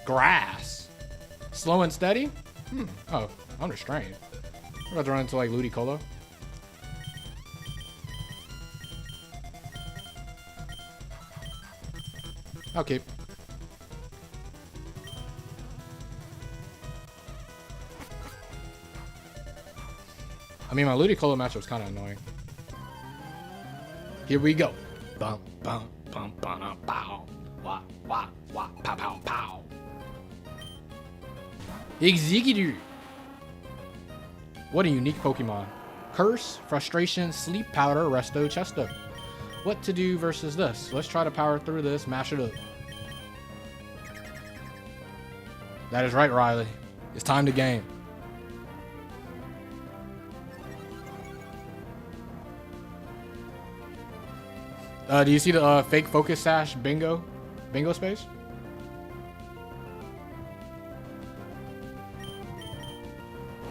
Grass. Slow and steady? Oh, unrestrained. I'm about to run into like Ludicolo. I'll keep. I mean, my Ludicolo matchup was kind of annoying. Here we go. Bum, bum, bum, bum, pow. Wah, wah, wah, pow, pow, pow. Executor. What a unique Pokemon. Curse, Frustration, Sleep Powder, Resto, Chesto. What to do versus this? Let's try to power through this, mash it up. That is right, Riley. It's time to game. Do you see the fake focus sash bingo space?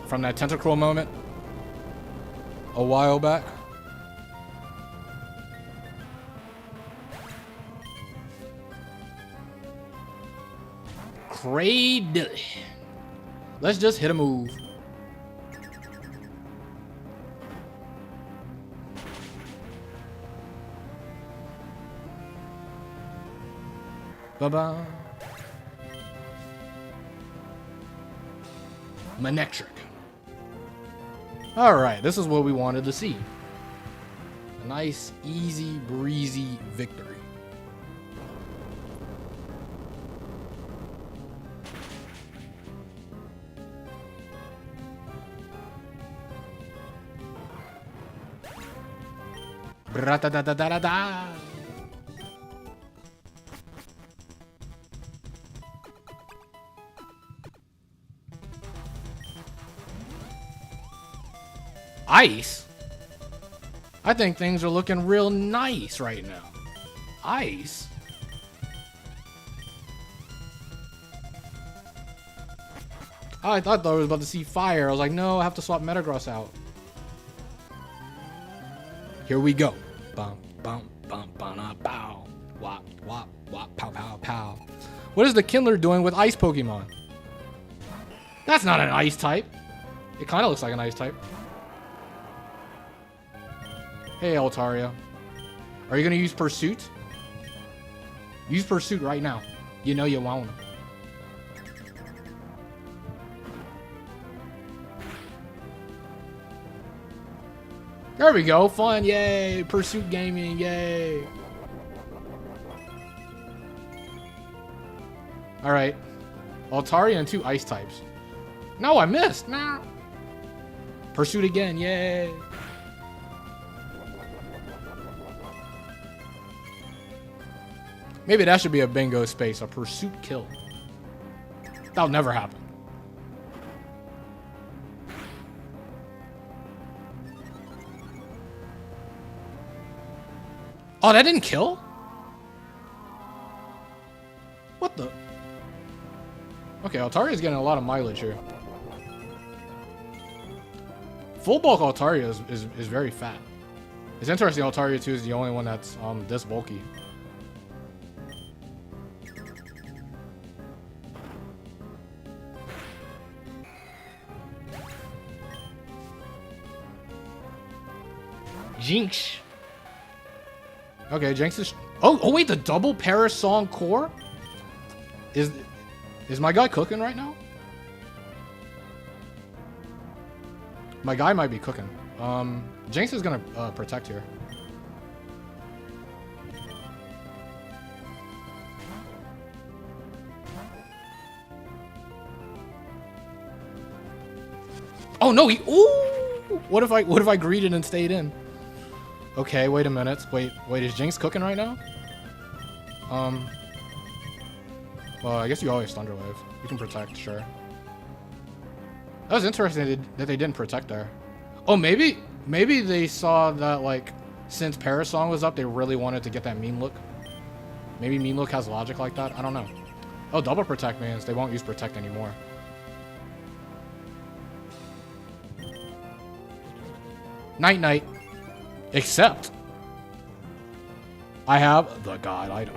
From that Tentacruel moment a while back. Cradle. Let's just hit a move. Bye-bye. Manectric. Alright, this is what we wanted to see. A nice, easy, breezy victory. Bra-da-da-da-da-da-da. Ice? I think things are looking real nice right now. Ice? Oh, I thought I was about to see fire. I was like, no, I have to swap Metagross out. Here we go. Bum, bum, bum, bum, pow. Wop, wop, wop, pow, pow, pow. What is the Kindler doing with ice Pokemon? That's not an ice type. It kind of looks like an ice type. Hey, Altaria. Are you going to use Pursuit? Use Pursuit right now. You know you won't. There we go. Fun. Yay. Pursuit gaming. Yay. All right. Altaria and 2 ice types. No, I missed. Nah. Pursuit again. Yay. Maybe that should be a bingo space. A pursuit kill. That'll never happen. Oh, that didn't kill? What the? Okay, Altaria's getting a lot of mileage here. Full bulk Altaria is very fat. It's interesting Altaria 2 is the only one that's this bulky. Jinx. Okay, Jinx is... Oh wait, the double Parasong core? Is my guy cooking right now? My guy might be cooking. Jinx is gonna protect here. Oh no, he... Ooh! What if I greeted and stayed in? Okay, wait a minute. Wait, is Jinx cooking right now? Well, I guess you always Thunder Wave. You can protect, sure. That was interesting that they didn't protect there. Oh, maybe they saw that, like, since Parasong was up, they really wanted to get that mean look. Maybe mean look has logic like that. I don't know. Oh, double protect means they won't use protect anymore. Night. Except I have the God item.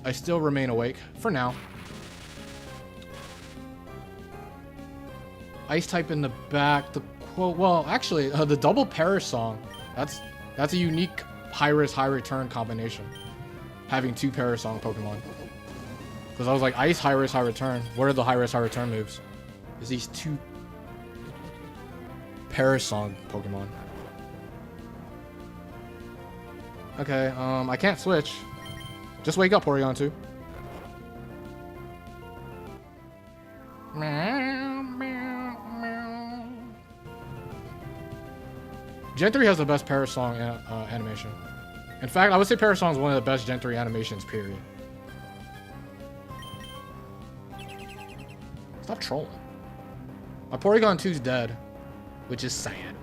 I still remain awake for now. Ice type in the back. The quote. Well, actually, the double Parasong. That's a unique high risk, high return combination. Having 2 Parasong Pokemon. Because I was like, ice high risk, high return. What are the high risk, high return moves? Is these 2 Parasong Pokemon. Okay, I can't switch. Just wake up, Porygon 2. Gen 3 has the best Parasong animation. In fact, I would say Parasong is one of the best Gen 3 animations, period. Stop trolling. My Porygon 2's dead, which is sad.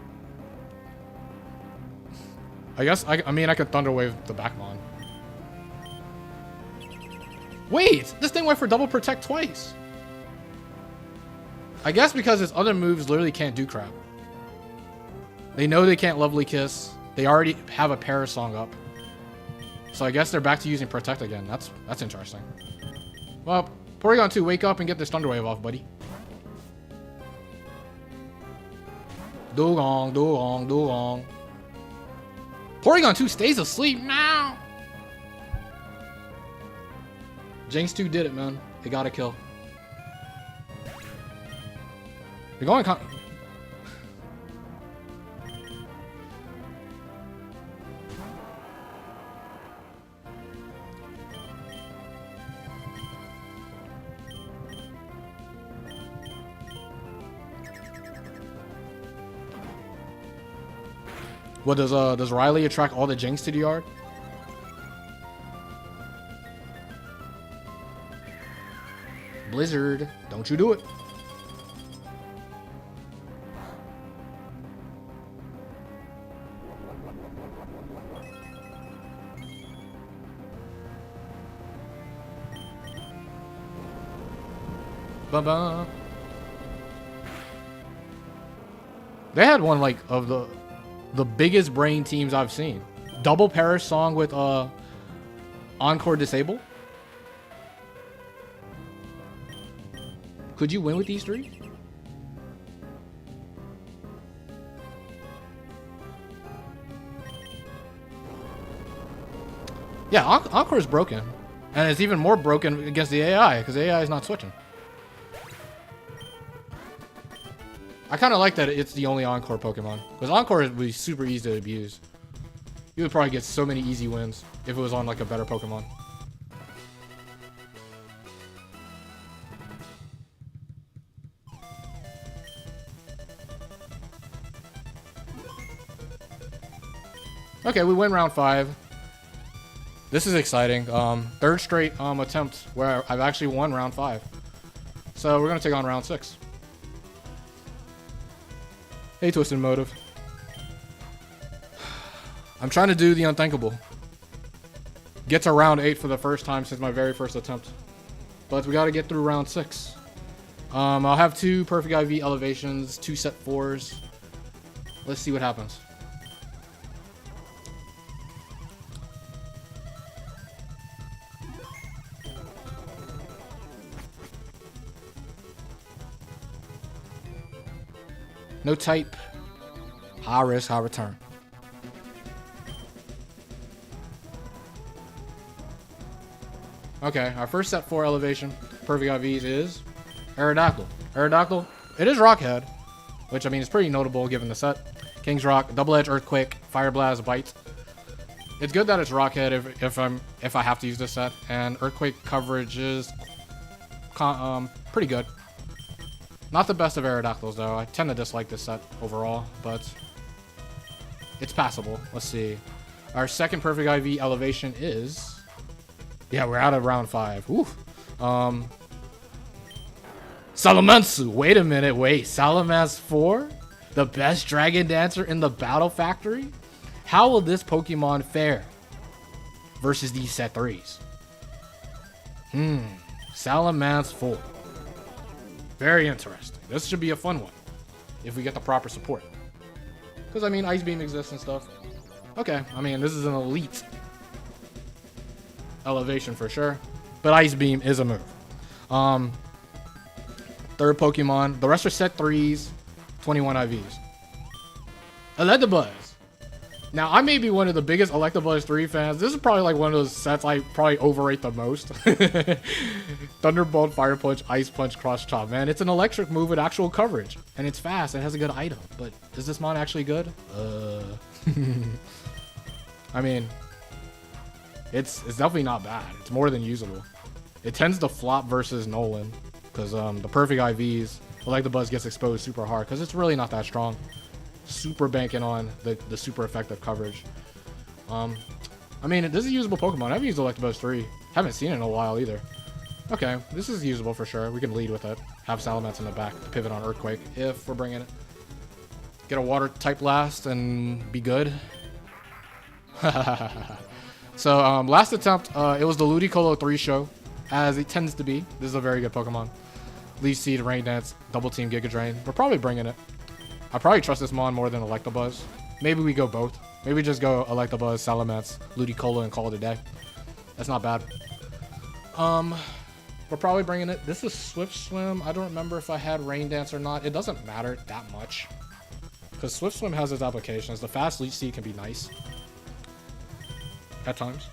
I guess, I mean, I could Thunder Wave the Backmon. Wait! This thing went for double protect twice! I guess because its other moves literally can't do crap. They know they can't Lovely Kiss. They already have a Parasong up. So I guess they're back to using Protect again. That's interesting. Well, Porygon 2, wake up and get this Thunder Wave off, buddy. Dugong. Porygon 2 stays asleep now. Jinx 2 did it, man. They got a kill. They're going What does Riley attract all the Jinx to the yard? Blizzard, don't you do it. Ba-ba. They had one like of the biggest brain teams I've seen. Double Parish song with Encore Disable. Could you win with these three? Yeah, Encore is broken. And it's even more broken against the AI because the AI is not switching. I kind of like that it's the only Encore Pokemon. Because Encore would be super easy to abuse. You would probably get so many easy wins if it was on like a better Pokemon. Okay, we win round 5. This is exciting. Third straight attempt where I've actually won round 5. So we're going to take on round 6. Hey, Twisted Motive. I'm trying to do the unthinkable. Get to round 8 for the first time since my very first attempt. But we got to get through round 6. I'll have 2 Perfect IV elevations, 2 set 4s. Let's see what happens. No type. High risk, high return. Okay, our first set 4 elevation, Perfect IVs is Aerodactyl. Aerodactyl, it is Rockhead, which I mean is pretty notable given the set. King's Rock, Double Edge, Earthquake, Fire Blast, Bite. It's good that it's Rockhead if I have to use this set, and Earthquake coverage is pretty good. Not the best of Aerodactyls though. I tend to dislike this set overall, but it's passable. Let's see. Our second Perfect IV elevation is... Yeah, we're out of round 5. Oof. Salamansu. Wait a minute. Wait. Salamence 4? The best Dragon Dancer in the Battle Factory? How will this Pokemon fare versus these set 3s? Salamence 4. Very interesting. This should be a fun one if we get the proper support. Because, I mean, Ice Beam exists and stuff. Okay, I mean, this is an elite elevation for sure. But Ice Beam is a move. Third Pokemon. The rest are set 3s, 21 IVs. Electabuzz. Now, I may be one of the biggest Electabuzz 3 fans. This is probably like one of those sets I probably overrate the most. Thunderbolt, Fire Punch, Ice Punch, Cross Chop. Man, it's an electric move with actual coverage. And it's fast. It has a good item. But is this mon actually good? I mean, it's definitely not bad. It's more than usable. It tends to flop versus Nolan. Because the Perfect IVs, Electabuzz gets exposed super hard. Because it's really not that strong. Super banking on the super effective coverage. I mean, this is a usable Pokemon. I haven't used Electabuzz 3. Haven't seen it in a while either. Okay, this is usable for sure. We can lead with it. Have Salamence in the back to pivot on Earthquake if we're bringing it. Get a water type last and be good. So, last attempt, it was the Ludicolo 3 show, as it tends to be. This is a very good Pokemon. Leaf Seed, Rain Dance, Double Team, Giga Drain. We're probably bringing it. I probably trust this mon more than Electabuzz. Maybe we go both. Maybe we just go Electabuzz, Salamence, Ludicolo, and call it a day. That's not bad. We're probably bringing it. This is Swift Swim. I don't remember if I had Rain Dance or not. It doesn't matter that much. Because Swift Swim has its applications. The fast Leech Seed can be nice. At times.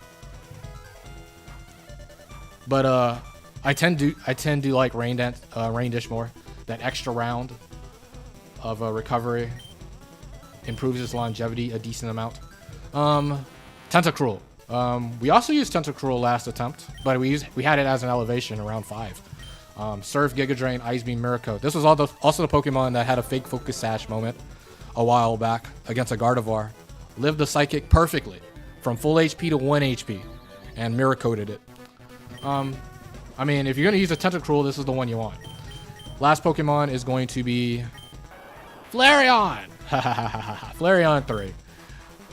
But I tend to like Rain Dance, Rain Dish more. That extra round of recovery improves its longevity a decent amount. Tentacruel. We also used Tentacruel last attempt, but we had it as an elevation around 5. Surf, Giga Drain, Ice Beam, Miracle. This was also the Pokemon that had a fake Focus Sash moment a while back against a Gardevoir. lived the Psychic perfectly from full HP to 1 HP and mirror coated it. I mean, if you're going to use a Tentacruel, this is the one you want. Last Pokemon is going to be Flareon. Flareon 3.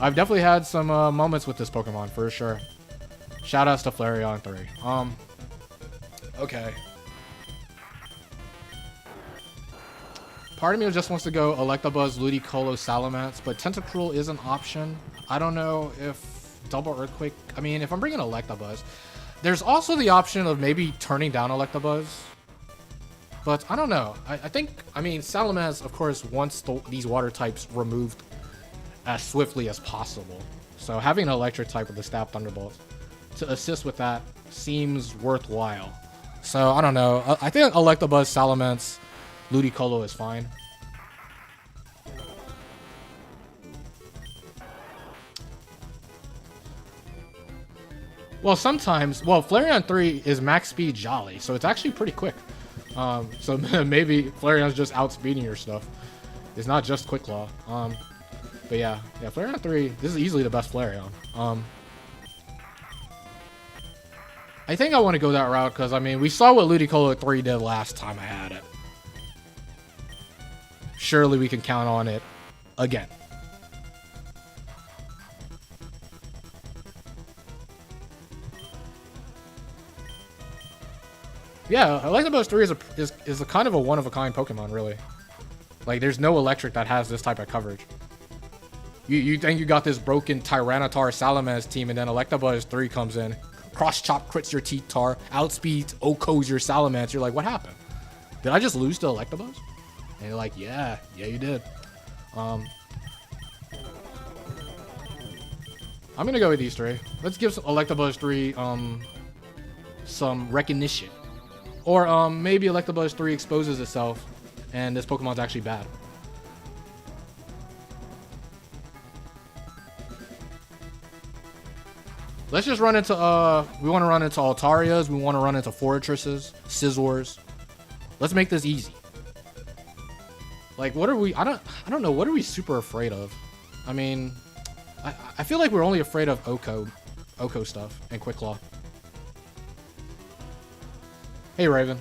I've definitely had some moments with this Pokemon for sure. Shoutouts to Flareon 3. Okay. Part of me just wants to go Electabuzz, Ludicolo, Salamence, but Tentacruel is an option. I don't know if Double Earthquake... I mean, if I'm bringing Electabuzz, there's also the option of maybe turning down Electabuzz. But I don't know. I mean, Salamence, of course, wants these water types removed as swiftly as possible. So having an electric type with the Stab Thunderbolt to assist with that seems worthwhile. So I don't know. I think Electabuzz, Salamence, Ludicolo is fine. Well, sometimes... Well, Flareon 3 is max speed Jolly, so it's actually pretty quick. So maybe Flareon's just outspeeding your stuff. It's not just Quick Claw. But yeah, Flareon 3, this is easily the best Flareon. I think I want to go that route because, I mean, we saw what Ludicolo 3 did last time I had it. Surely we can count on it again. Yeah, Electabuzz 3 is a kind of a one-of-a-kind Pokemon, really. Like, there's no electric that has this type of coverage. You think you got this broken Tyranitar Salamence team, and then Electabuzz 3 comes in, cross-chop crits your T-Tar, outspeeds OHKOs your Salamence. You're like, what happened? Did I just lose to Electabuzz? And you're like, yeah, you did. I'm gonna go with these three. Let's give Electabuzz 3 some recognition. Or maybe Electabuzz 3 exposes itself and this Pokemon's actually bad. Let's just run into we want to run into Altarias, we want to run into Fortresses, Scizors. Let's make this easy. Like, what are we... I don't know. What are we super afraid of? I mean, I feel like we're only afraid of OHKO stuff and Quick Claw. Hey, Raven.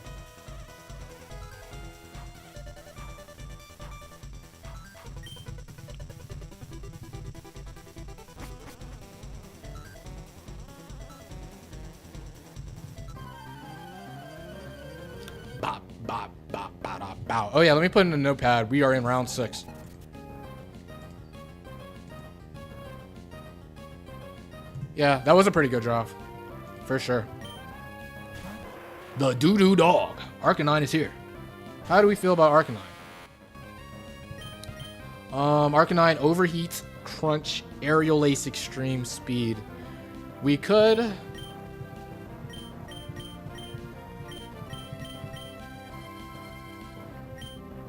Oh yeah, let me put in a notepad. We are in round 6. Yeah, that was a pretty good draw. For sure. The doo-doo dog. Arcanine is here. How do we feel about Arcanine? Arcanine Overheat, Crunch, Aerial Ace Extreme Speed. We could...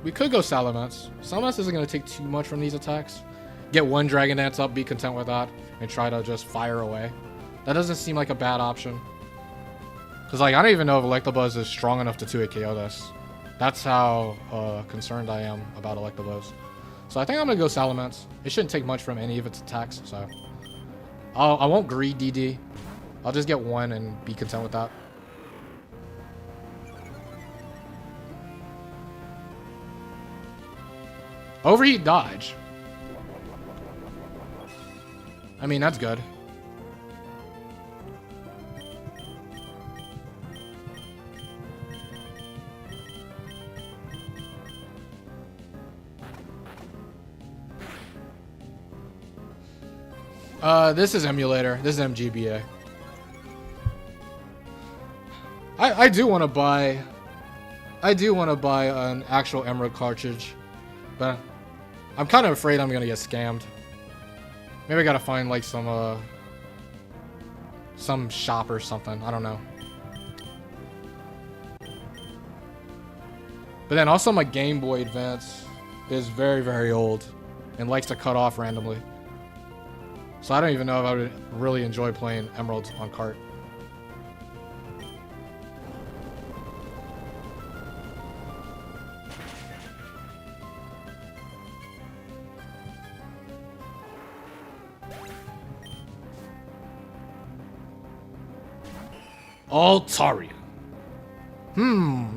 We could go Salamence. Salamence isn't going to take too much from these attacks. Get one Dragon Dance up, be content with that, and try to just fire away. That doesn't seem like a bad option. Because, like, I don't even know if Electabuzz is strong enough to 2-hit KO this. That's how concerned I am about Electabuzz. So I think I'm going to go Salamence. It shouldn't take much from any of its attacks, so... I won't greed DD. I'll just get one and be content with that. Overheat dodge. I mean, that's good. This is emulator. This is MGBA. I do want to buy... I do want to buy an actual Emerald cartridge, but I'm kind of afraid I'm gonna get scammed. Maybe I gotta find like some shop or something. I don't know. But then also my Game Boy Advance is very, very old and likes to cut off randomly. So I don't even know if I would really enjoy playing Emeralds on cart. Altaria.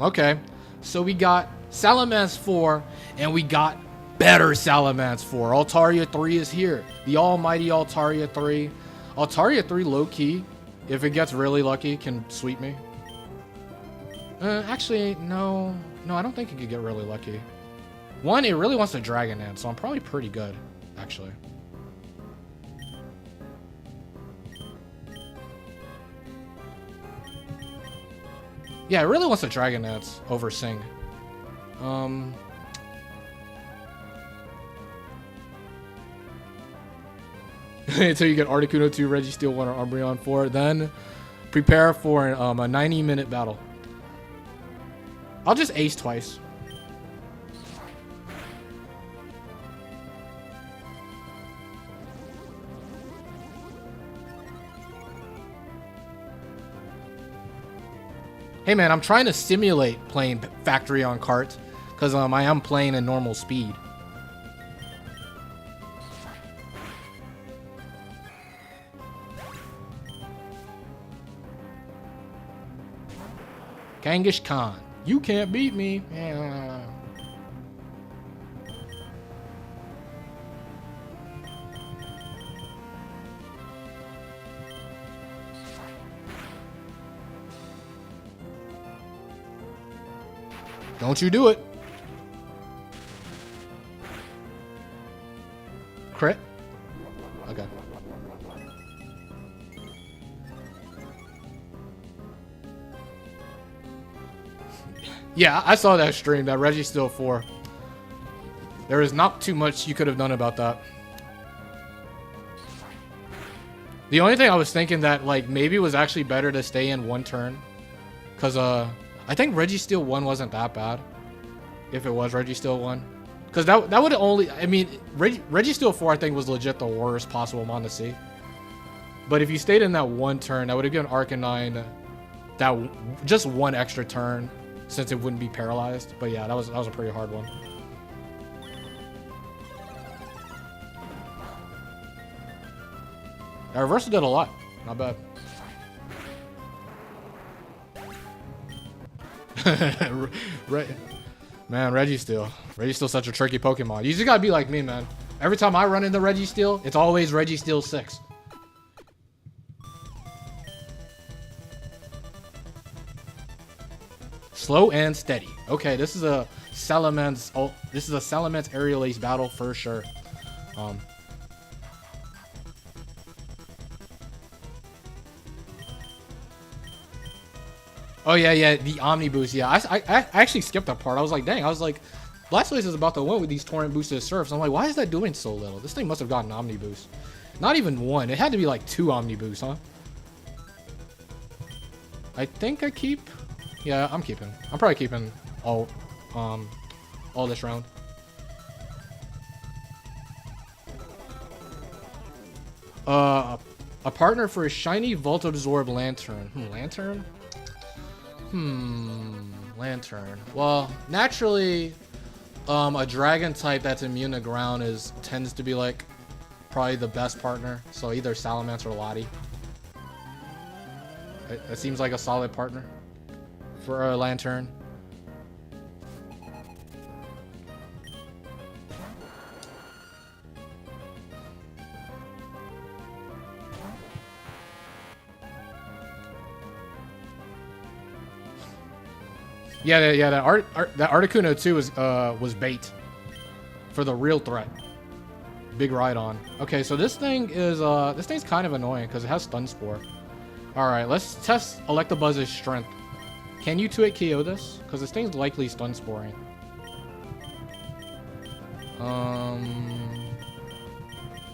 Okay. So we got Salamence 4, and we got better Salamence 4. Altaria 3 is here. The almighty Altaria 3. Altaria 3 low-key, if it gets really lucky, can sweep me. Actually, no. No, I don't think it could get really lucky. One, it really wants to Dragon Dance, so I'm probably pretty good, actually. Yeah, it really wants to Dragon Dance over Sing. Until you get Articuno 2, Registeel 1, or Umbreon 4, then prepare for a 90-minute battle. I'll just ace twice. Hey man, I'm trying to simulate playing Factory on Cart, because I am playing in normal speed. Kangaskhan Khan, you can't beat me. Yeah. Don't you do it. Crit? Okay. Yeah, I saw that stream, that Registeel 4. There is not too much you could have done about that. The only thing I was thinking that, like, maybe it was actually better to stay in one turn. Because, I think Registeel 1 wasn't that bad. If it was Registeel 1. Because that would only... I mean, Registeel 4, I think, was legit the worst possible mon to see. But if you stayed in that one turn, that would have given Arcanine that just one extra turn, since it wouldn't be paralyzed. But yeah, that was a pretty hard one. That reversal did a lot. Not bad. Man, Registeel. Registeel's such a tricky Pokemon. You just gotta be like me, man. Every time I run into Registeel, it's always Registeel 6. Slow and steady. Okay, this is a Salamence. Oh, this is a Salamence Aerial Ace battle for sure. Oh yeah, the Omni Boost. Yeah, I actually skipped that part. I was like, dang. I was like, Blastoise is about to win with these Torrent boosted Surfs. I'm like, why is that doing so little? This thing must have gotten Omni Boost. Not even one. It had to be like 2 Omni Boosts, huh? I think I keep. Yeah, I'm keeping. I'm probably keeping all this round. A partner for a shiny Volt Absorb Lantern. Lantern? Lantern. Well, naturally, a dragon type that's immune to ground tends to be like probably the best partner. So either Salamence or Lottie. It seems like a solid partner for a Lantern. Yeah, that Articuno 2 was bait for the real threat. Big Rhydon. Okay, so this thing's kind of annoying because it has Stun Spore. All right, let's test Electabuzz's strength. Can you 2-hit KO this? Because this thing's likely Stun Sporing.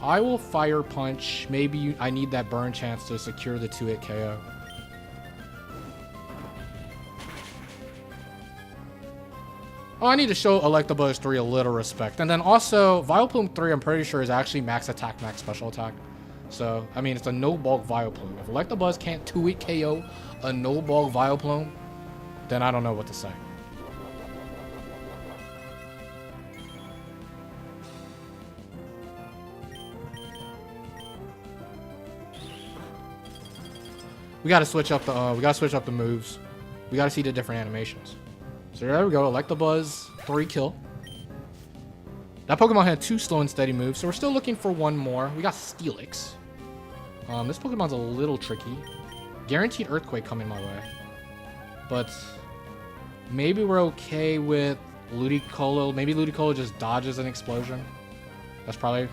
I will Fire Punch. Maybe I need that burn chance to secure the 2-hit KO. Oh, I need to show Electabuzz 3 a little respect. And then also, Vileplume 3, I'm pretty sure, is actually max attack, max special attack. So, I mean, it's a no-bulk Vileplume. If Electabuzz can't 2-hit KO a no-bulk Vileplume, then I don't know what to say. We gotta switch up the moves. We gotta see the different animations. So there we go. Electabuzz, 3 kill. That Pokemon had 2 slow and steady moves, so we're still looking for 1 more. We got Steelix. This Pokemon's a little tricky. Guaranteed Earthquake coming my way. But maybe we're okay with Ludicolo. Maybe Ludicolo just dodges an explosion. That's probably...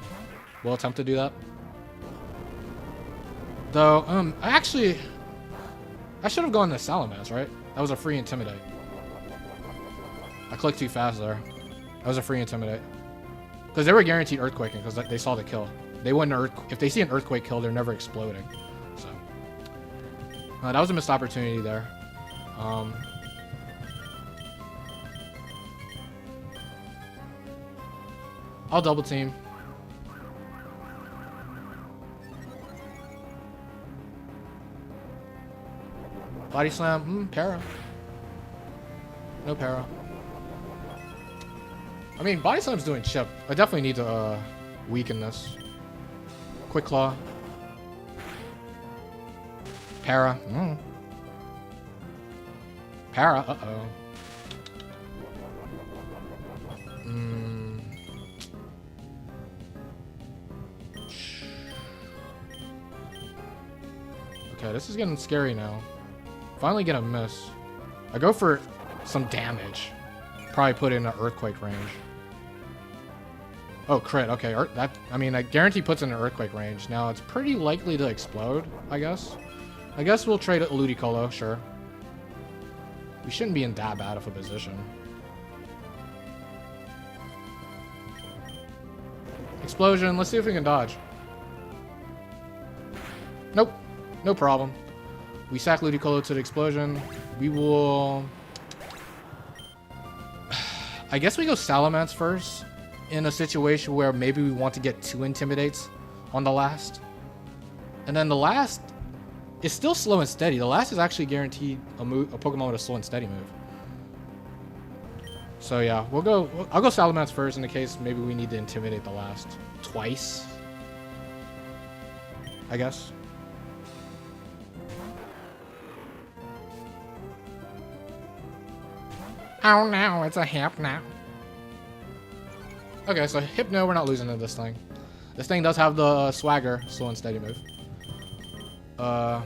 We'll attempt to do that. Though, I should have gone to Salamence, right? That was a free Intimidate. I clicked too fast there. That was a free Intimidate. Because they were guaranteed Earthquaking because they saw the kill. They wouldn't if they see an Earthquake kill, they're never exploding. So that was a missed opportunity there. I'll double team. Body slam, para. No para. I mean, Body Slam's doing chip. I definitely need to weaken this. Quick Claw. Para. Para, uh-oh. Okay, this is getting scary now. Finally get a miss. I go for some damage. Probably put in an Earthquake range. Oh, crit. Okay, I guarantee puts in an Earthquake range. Now, it's pretty likely to explode, I guess. I guess we'll trade it Ludicolo, sure. We shouldn't be in that bad of a position. Explosion. Let's see if we can dodge. Nope. No problem. We sack Ludicolo to the explosion. We will... I guess we go Salamence first in a situation where maybe we want to get 2 Intimidates on the last. And then the last is still slow and steady. The last is actually guaranteed a Pokemon with a slow and steady move. So yeah, I'll go Salamence first in the case maybe we need to intimidate the last twice. I guess. Oh no, it's a Hypno. Okay, so Hypno, we're not losing to this thing. This thing does have the Swagger, slow and steady move. I'll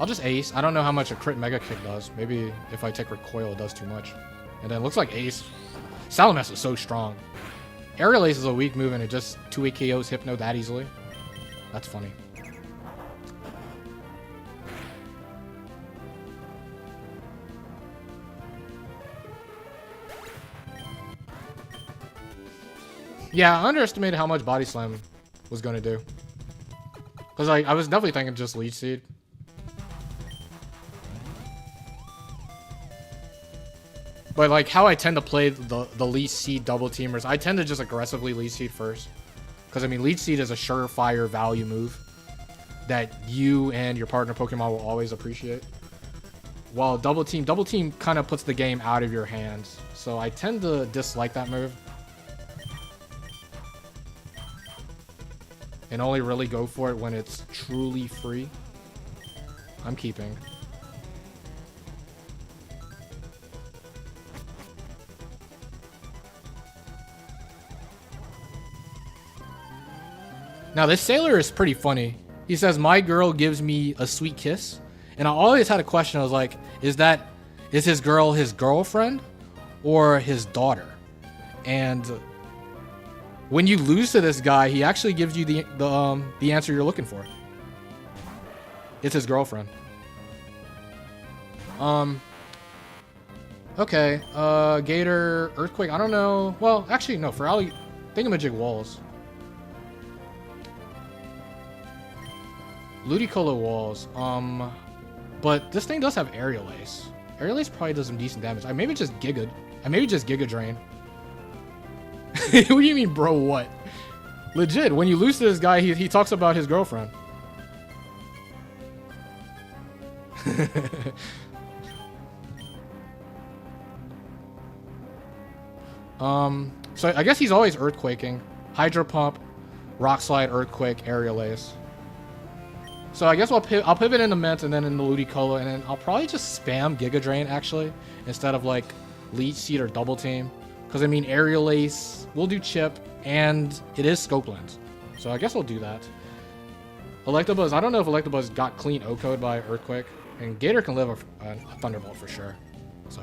just Ace. I don't know how much a crit Mega Kick does. Maybe if I take Recoil, it does too much. And then it looks like Ace. Salamence is so strong. Aerial Ace is a weak move and it just 2-hit KOs Hypno that easily. That's funny. Yeah, I underestimated how much Body Slam was going to do. Because I was definitely thinking just Leech Seed. But like how I tend to play the Leech Seed double teamers, I tend to just aggressively Leech Seed first. Because I mean, Leech Seed is a surefire value move that you and your partner Pokemon will always appreciate. While double team kind of puts the game out of your hands. So I tend to dislike that move. And only really go for it when it's truly free. I'm keeping. Now this sailor is pretty funny. He says, "My girl gives me a sweet kiss." And I always had a question. I was like, is his girl his girlfriend or his daughter? And when you lose to this guy, he actually gives you the answer you're looking for. It's his girlfriend. Okay. Gator, Earthquake. I don't know. Well, actually, no. For Ali, Thingamajig Walls. Ludicolo Walls. But this thing does have Aerial Ace. Aerial Ace probably does some decent damage. I maybe just Giga Drain. What do you mean, bro? What? Legit, when you lose to this guy, he talks about his girlfriend. So I guess he's always Earthquaking. Hydro Pump. Rock Slide, Earthquake, Aerial Ace. So I guess I'll pivot into Mint and then into Ludicolo, and then I'll probably just spam Giga Drain, actually, instead of, like, Leech Seed or Double Team. Because, I mean, Aerial Ace, we'll do Chip, and it is Scopeland. So I guess we'll do that. Electabuzz, I don't know if Electabuzz got clean O-Code by Earthquake. And Gator can live a Thunderbolt for sure. So.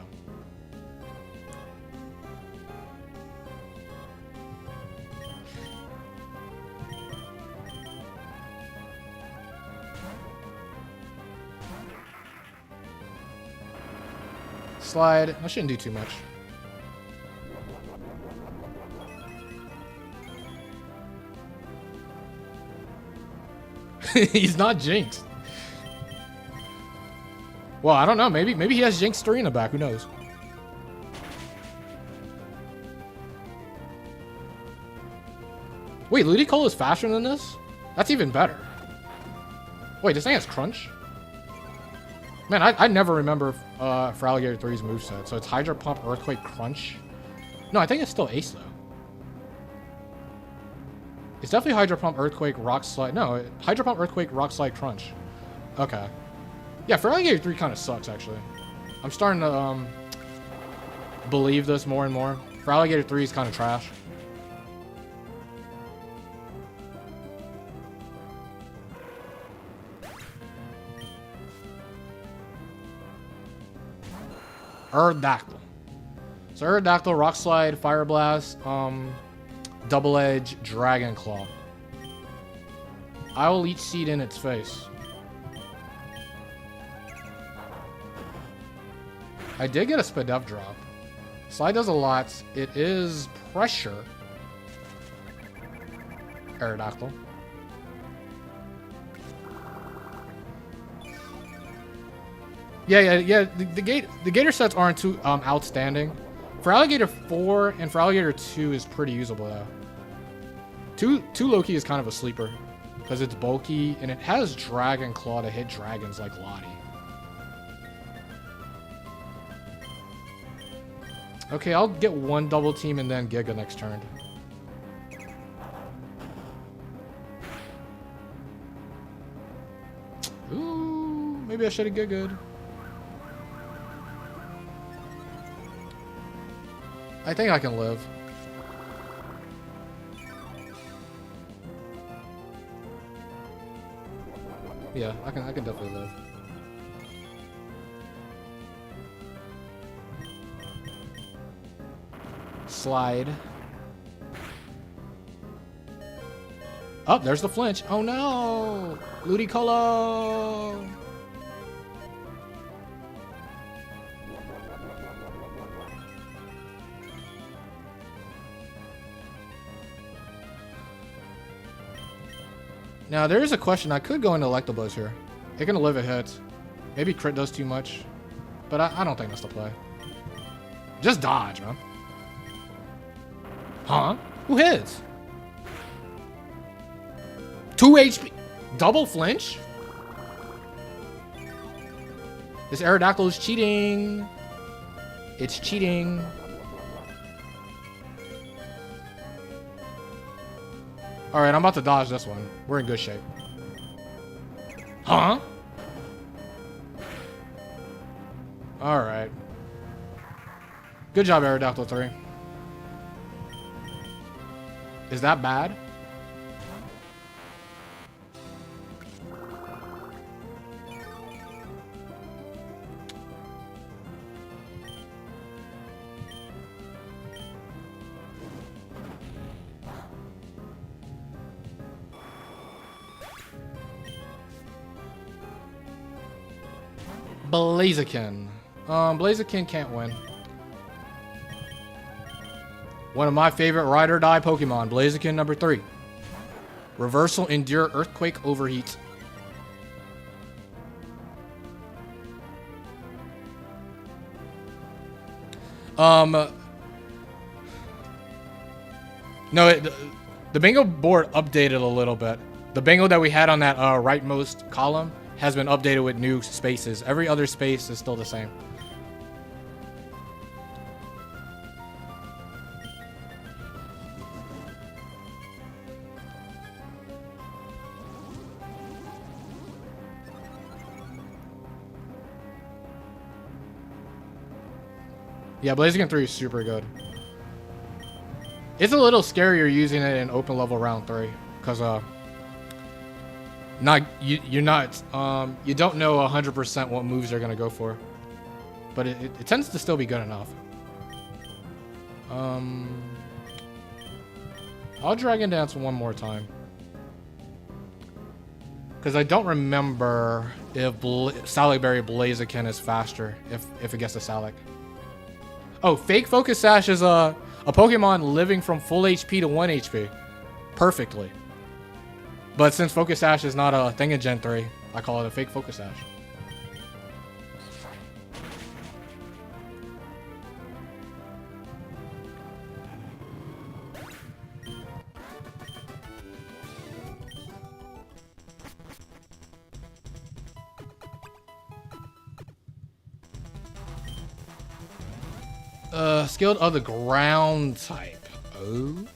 Slide. I shouldn't do too much. He's not Jinxed. Well, I don't know. Maybe he has Jinx 3 in the back. Who knows? Wait, Ludicolo is faster than this? That's even better. Wait, this thing has Crunch? Man, I never remember Feraligatr 3's moveset. So it's Hydro Pump, Earthquake, Crunch. No, I think it's still Ace, though. It's definitely Hydro Pump, Earthquake, Rock Slide. No, Hydro Pump, Earthquake, Rock Slide, Crunch. Okay. Yeah, Feraligatr 3 kind of sucks, actually. I'm starting to believe this more and more. Feraligatr 3 is kind of trash. Aerodactyl. So Aerodactyl, Rock Slide, Fire Blast, Double Edge, Dragon Claw. I will Leech Seed in its face. I did get a speedup drop. Slide does a lot. It is Pressure. Aerodactyl. Yeah. The Gator sets aren't too outstanding. Feraligatr 4 and Feraligatr 2 is pretty usable though. 2 Loki is kind of a sleeper because it's bulky and it has Dragon Claw to hit dragons like Lottie. Okay, I'll get one Double Team and then Giga next turn. Ooh, maybe I should have Giga'd. I think I can live. Yeah, I can definitely live. Slide. Oh, there's the flinch. Oh no! Ludicolo! Now, there is a question. I could go into Electabuzz here. It can live a hit. Maybe crit does too much. But I don't think that's the play. Just dodge, man. Huh? Who hits? 2 HP. Double flinch? This Aerodactyl is cheating. It's cheating. Alright, I'm about to dodge this one. We're in good shape. Huh? Alright. Good job, Aerodactyl 3. Is that bad? Blaziken. Blaziken can't win. One of my favorite ride or die Pokemon, Blaziken number 3. Reversal, Endure, Earthquake, Overheat. No, the bingo board updated a little bit. The bingo that we had on that rightmost column has been updated with new spaces. Every other space is still the same. Yeah, Blaziken 3 is super good. It's a little scarier using it in open level round 3 because you don't know 100% what moves they're gonna go for, but it tends to still be good enough. I'll Dragon Dance one more time because I don't remember if Sallyberry Blaziken is faster if it gets to Salic. Oh, Fake Focus Sash is a Pokemon living from full HP to 1 HP. Perfectly. But since Focus Sash is not a thing in Gen 3, I call it a Fake Focus Sash. Skilled of the ground type. Oh.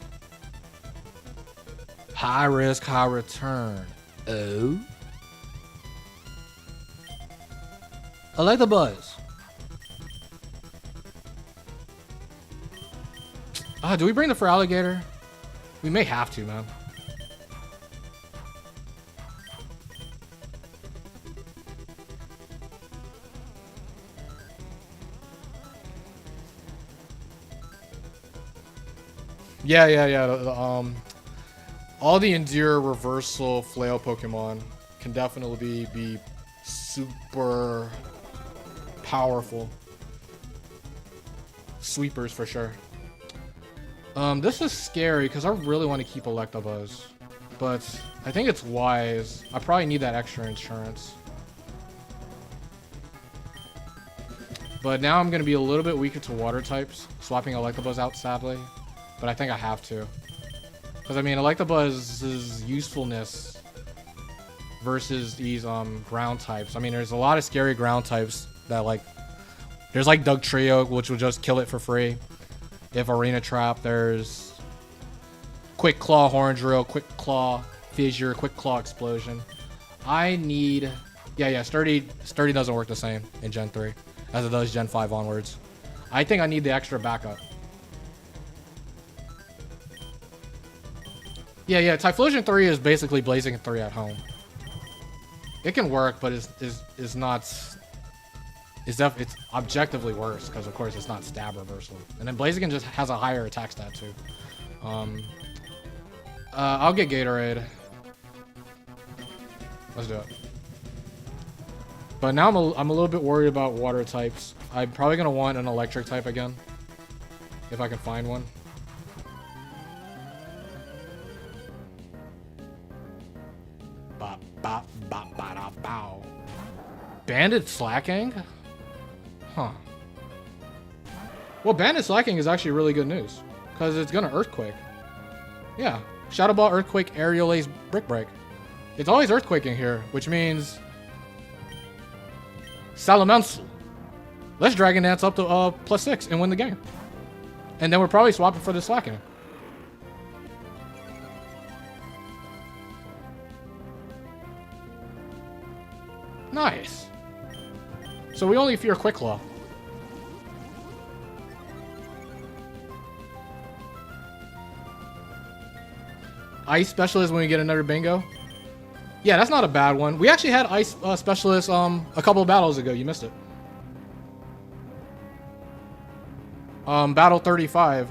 High risk, high return. Oh. I like the buzz. Do we bring the Feraligatr? We may have to, man. Yeah. All the Endure Reversal Flail Pokemon can definitely be super powerful. Sweepers for sure. This is scary because I really want to keep Electabuzz, but I think it's wise. I probably need that extra insurance. But now I'm going to be a little bit weaker to water types, swapping Electabuzz out sadly. But I think I have to. Because, I mean, Electabuzz's usefulness versus these ground types. I mean, there's a lot of scary ground types that, like... There's, like, Dugtrio, which will just kill it for free. If Arena Trap, there's... Quick Claw Horn Drill, Quick Claw Fissure, Quick Claw Explosion. I need... Yeah, Sturdy doesn't work the same in Gen 3 as it does Gen 5 onwards. I think I need the extra backup. Yeah, Typhlosion 3 is basically Blaziken 3 at home. It can work, but it's not... It's objectively worse, because of course it's not stab reversal. And then Blaziken just has a higher attack stat too. I'll get Gatorade. Let's do it. But now I'm a little bit worried about water types. I'm probably going to want an electric type again. If I can find one. Banded Slacking? Huh. Well, Banded Slacking is actually really good news. Because it's going to Earthquake. Yeah. Shadow Ball, Earthquake, Aerial Ace, Brick Break. It's always Earthquaking here, which means... Salamental. Let's Dragon Dance up to +6 and win the game. And then we're probably swapping for the Slacking. Nice. So we only fear Quick Claw. Ice Specialist when we get another bingo. Yeah, that's not a bad one. We actually had Ice Specialist a couple of battles ago. You missed it. Battle 35.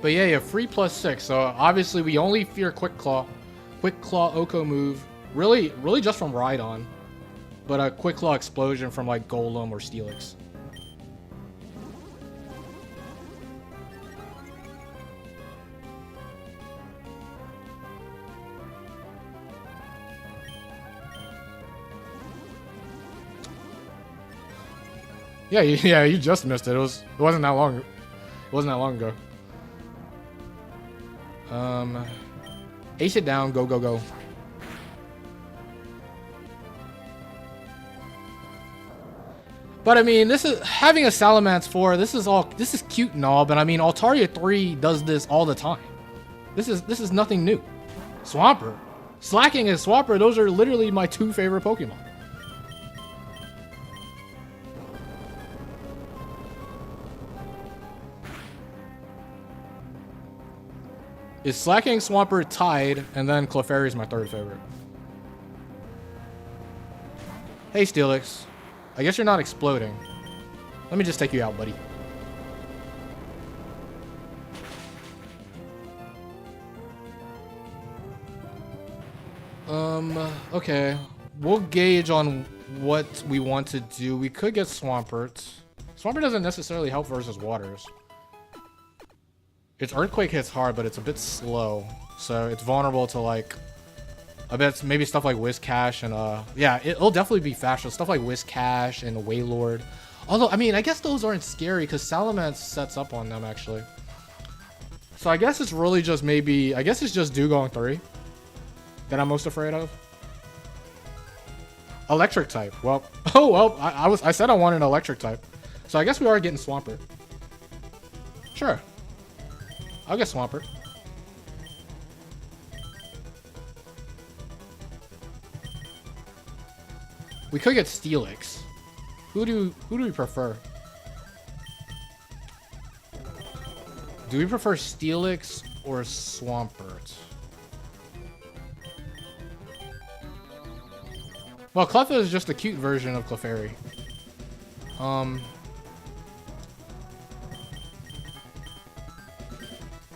But yeah, free +6. So obviously we only fear Quick Claw. Quick Claw Oko move. Really just from Rhydon. But a Quick Claw Explosion from like Golem or Steelix. Yeah, you just missed it. It wasn't that long. It wasn't that long ago. Ace it down. Go, go, go. But I mean, this is having a Salamence 4. This is cute and all, but I mean, Altaria 3 does this all the time. This is nothing new. Swampert, Slacking and Swampert, those are literally my 2 favorite Pokemon. Is Slacking Swampert tied, and then Clefairy is my 3rd favorite. Hey, Steelix. I guess you're not exploding. Let me just take you out, buddy. Okay. We'll gauge on what we want to do. We could get Swampert. Swampert doesn't necessarily help versus waters. Its Earthquake hits hard, but it's a bit slow. So it's vulnerable to, like, I bet maybe stuff like Whiscash and, yeah, it'll definitely be faster. Stuff like Whiscash and Wailord. Although, I mean, I guess those aren't scary because Salamence sets up on them, actually. So I guess it's really just maybe, I guess it's just Dugong 3 that I'm most afraid of. Electric type. Well, oh, well, I said I wanted an electric type. So I guess we are getting Swampert. Sure. I'll get Swampert. We could get Steelix. Who do we prefer? Do we prefer Steelix or Swampert? Well, Cleffa is just a cute version of Clefairy.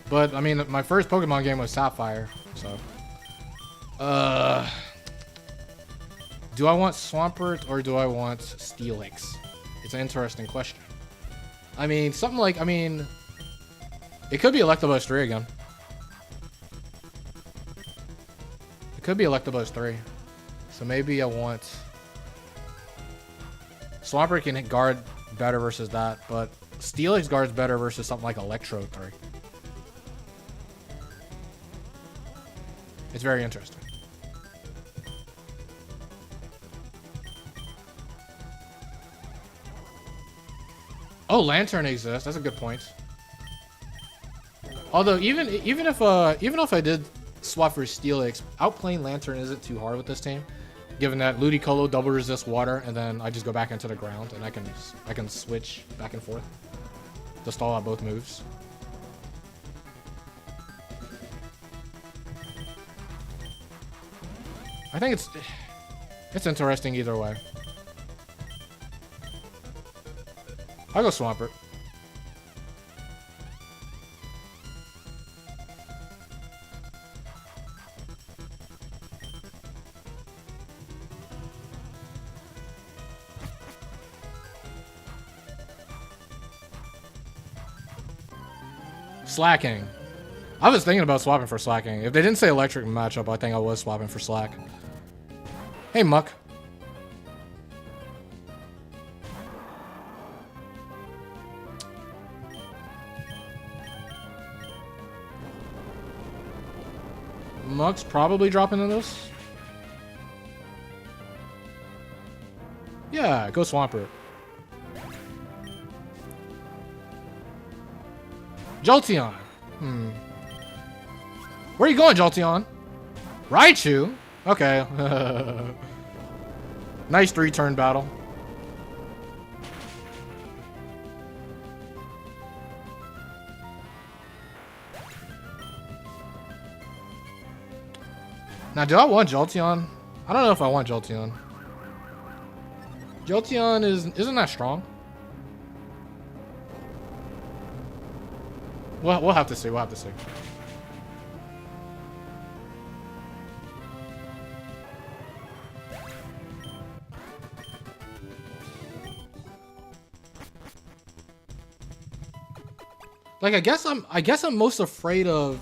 But I mean, my first Pokemon game was Sapphire, so. Do I want Swampert or do I want Steelix? It's an interesting question. I mean, something like, I mean, it could be Electabuzz 3 again. It could be Electabuzz 3. So maybe I want... Swampert can guard better versus that, but Steelix guards better versus something like Electro 3. It's very interesting. Oh, Lantern exists. That's a good point. Although even if I did swap for Steelix, outplaying Lantern isn't too hard with this team, given that Ludicolo double resist water, and then I just go back into the ground, and I can switch back and forth to stall out both moves. I think it's interesting either way. I'll go Swampert. Slacking. I was thinking about swapping for Slacking. If they didn't say electric matchup, I think I was swapping for Slack. Hey, Muck. Muck's probably dropping in this. Yeah, go Swampert. Jolteon. Where are you going, Jolteon? Raichu? Okay. Nice 3-turn battle. Now, do I want Jolteon? I don't know if I want Jolteon. Jolteon isn't that strong? We'll have to see. We'll have to see. Like, I guess I'm most afraid of.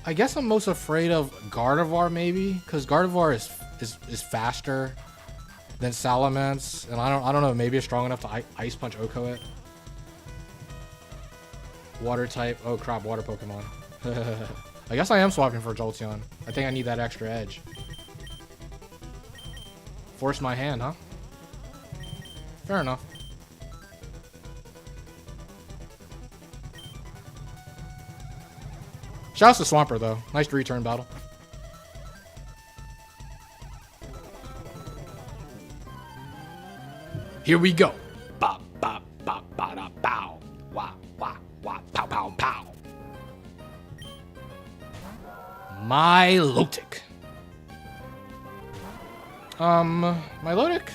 I guess I'm most afraid of Gardevoir, maybe, because Gardevoir is faster than Salamence, and I don't know, maybe it's strong enough to Ice Punch Oko it. Water type. Oh crap, water Pokemon. I guess I am swapping for Jolteon. I think I need that extra edge. Force my hand, huh? Fair enough. Shouts to Swampert, though. Nice return battle. Here we go. Ba ba ba ba da bow. Wah wah wah pow pow pow. Milotic. Milotic.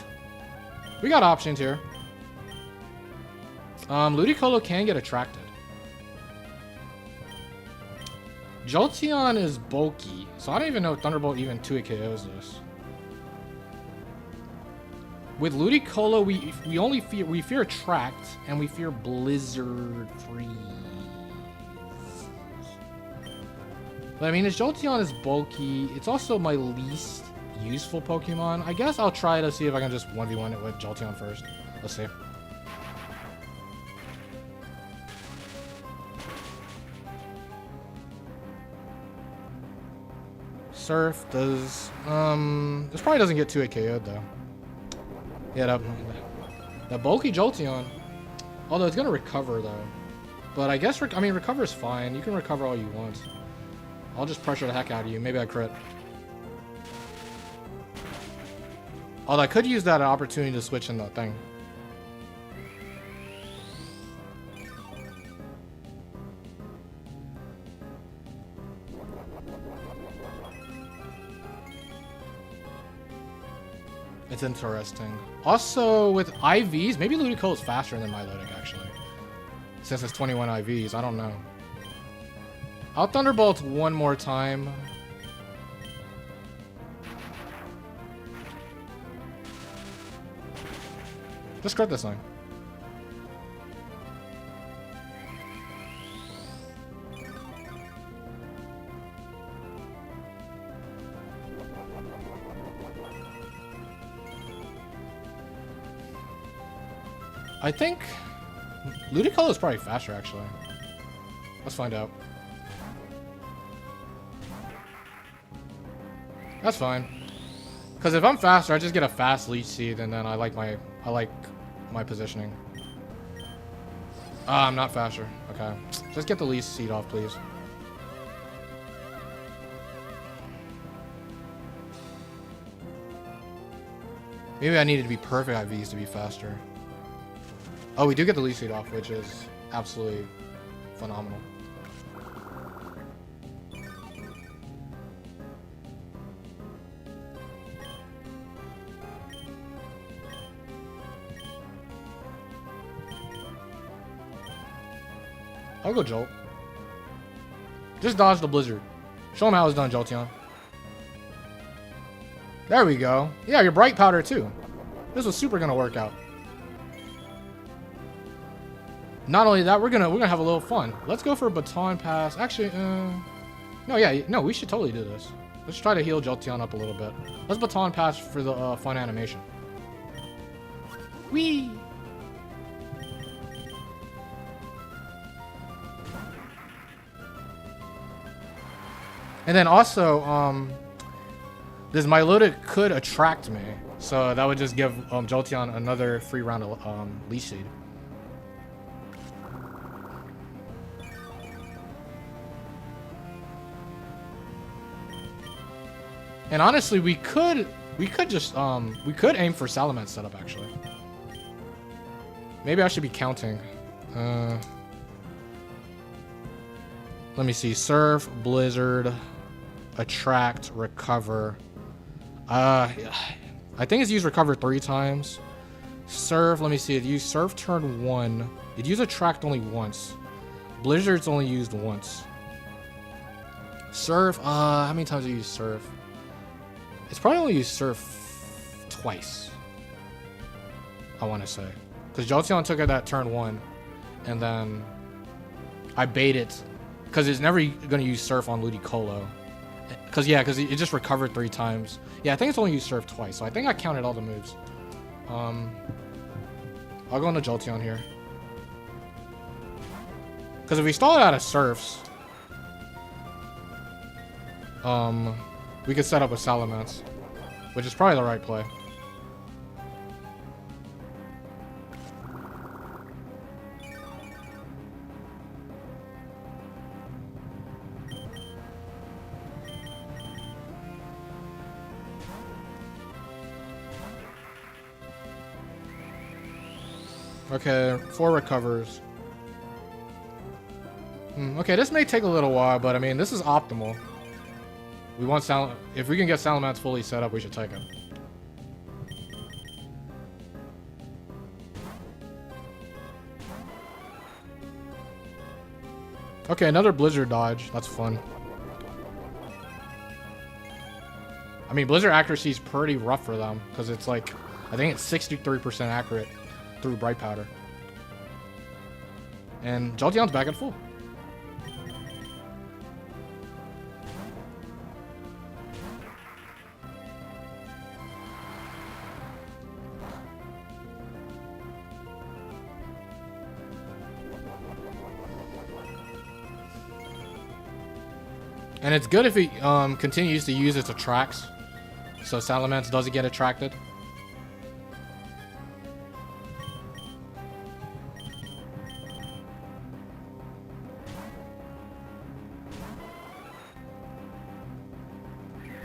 We got options here. Ludicolo can get attracted. Jolteon is bulky, so I don't even know if Thunderbolt even 2 KOs this. With Ludicolo, we only fear Attract and we fear Blizzard Freeze. But I mean, as Jolteon is bulky, it's also my least useful Pokemon. I guess I'll try to see if I can just 1v1 it with Jolteon first. Let's see. Surf does this probably doesn't get 2 KO'd though. Yeah, that bulky Jolteon. Although it's gonna recover though. But I guess recover is fine. You can recover all you want. I'll just pressure the heck out of you. Maybe I crit. Although I could use that opportunity to switch in the thing. It's interesting. Also, with IVs, maybe Ludicolo is faster than Milotic, actually. Since it's 21 IVs, I don't know. I'll Thunderbolt one more time. Just crit this thing. I think Ludicolo is probably faster, actually. Let's find out. That's fine. Because if I'm faster, I just get a fast Leech Seed, and then I like my positioning. Ah, I'm not faster. Okay. Just get the Leech Seed off, please. Maybe I needed to be perfect IVs to be faster. Oh, we do get the Leech Seed off, which is absolutely phenomenal. I'll go Jolt. Just dodge the Blizzard. Show him how it's done, Jolteon. There we go. Yeah, your Bright Powder too. This was super gonna work out. Not only that, we're gonna have a little fun. Let's go for a Baton Pass. Actually, no, we should totally do this. Let's try to heal Jolteon up a little bit. Let's Baton Pass for the fun animation. Whee! And then also, this Milotic could attract me, so that would just give Jolteon another free round of Leech Seed. And honestly, we could just aim for Salamence setup actually. Maybe I should be counting. Let me see. Surf, Blizzard, Attract, Recover. I think it's used Recover 3 times. Surf, let me see. It used Surf turn 1. It used Attract only once. Blizzard's only used once. Surf, how many times do you use Surf? It's probably only used Surf twice, I want to say. Because Jolteon took it that turn 1, and then I baited, because it's never going to use Surf on Ludicolo. Because it just recovered 3 times. Yeah, I think it's only used Surf twice, so I think I counted all the moves. I'll go into Jolteon here. Because if we stall it out of Surfs, we could set up with Salamence, which is probably the right play. Okay, 4 recovers. Okay, this may take a little while, but I mean, this is optimal. We want if we can get Salamence fully set up, we should take it. Okay, another Blizzard dodge. That's fun. I mean, Blizzard accuracy is pretty rough for them, because it's like, I think it's 63% accurate through Bright Powder. And Jolteon's back at full. And it's good if he continues to use its attracts, so Salamence doesn't get attracted.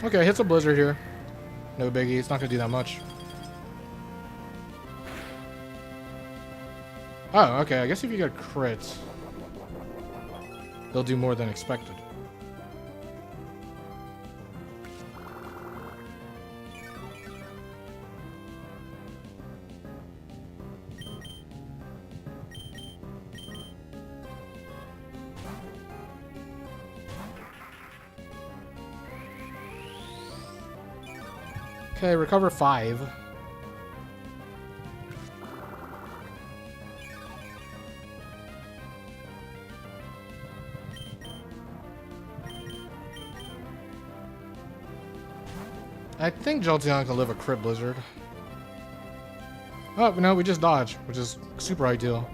Okay, hits a Blizzard here. No biggie, it's not gonna do that much. Oh, okay, I guess if you get crits, they'll do more than expected. Okay, recover 5. I think Jolteon can live a crit Blizzard. Oh, no, we just dodge, which is super ideal.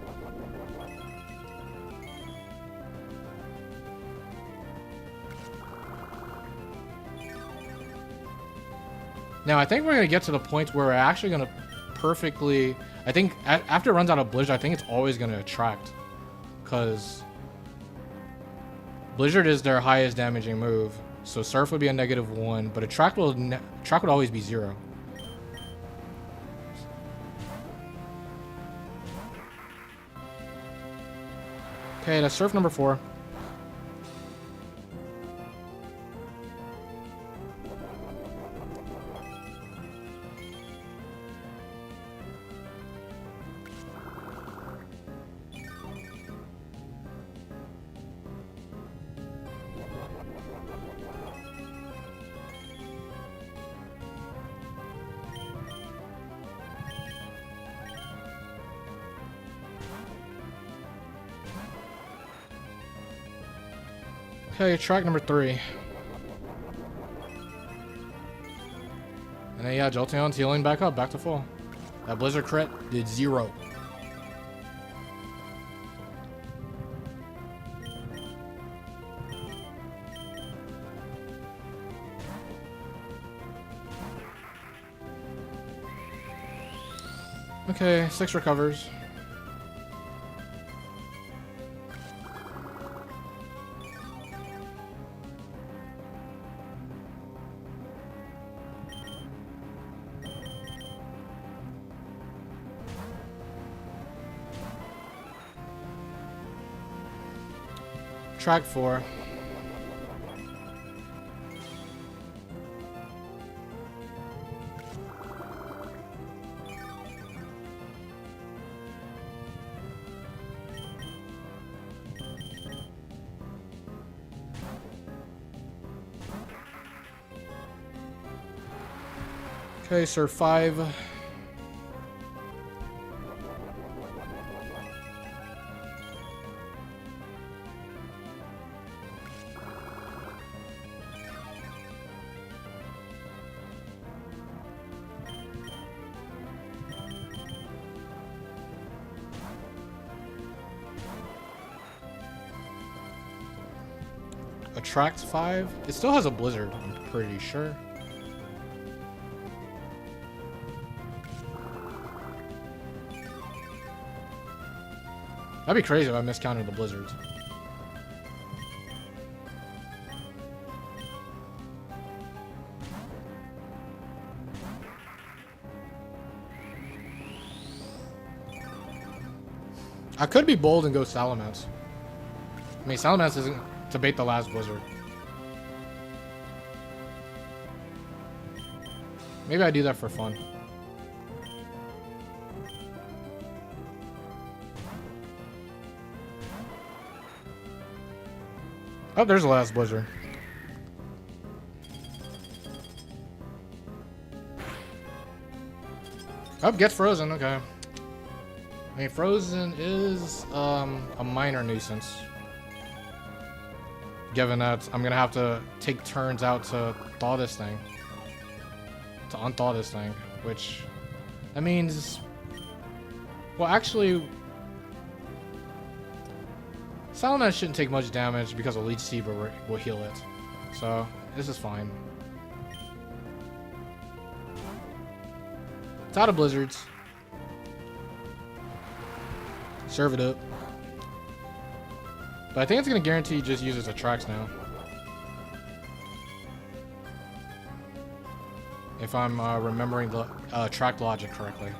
Now, I think we're going to get to the point where we're actually going to perfectly... I think after it runs out of Blizzard, I think it's always going to attract. Because Blizzard is their highest damaging move. So Surf would be a -1, but Attract would always be 0. Okay, that's Surf number 4. Okay, track number 3. And then, yeah, Jolteon's healing back up, back to full. That Blizzard crit did 0. Okay, 6 recovers. Track 4. Okay, sir, 5. attract 5. It still has a blizzard, I'm pretty sure. That'd be crazy if I miscounted the blizzards. I could be bold and go Salamence. I mean, Salamence isn't to bait the last blizzard. Maybe I do that for fun. Oh, there's the last blizzard. Oh, gets frozen. Okay. I mean, frozen is a minor nuisance. Given that I'm gonna have to take turns out to thaw this thing. To unthaw this thing. Which, that means... Well, actually... Salamence shouldn't take much damage because a Leech Seed will heal it. So, this is fine. It's out of blizzards. Serve it up. But I think it's going to guarantee just use its attracts now. If I'm remembering the attract logic correctly.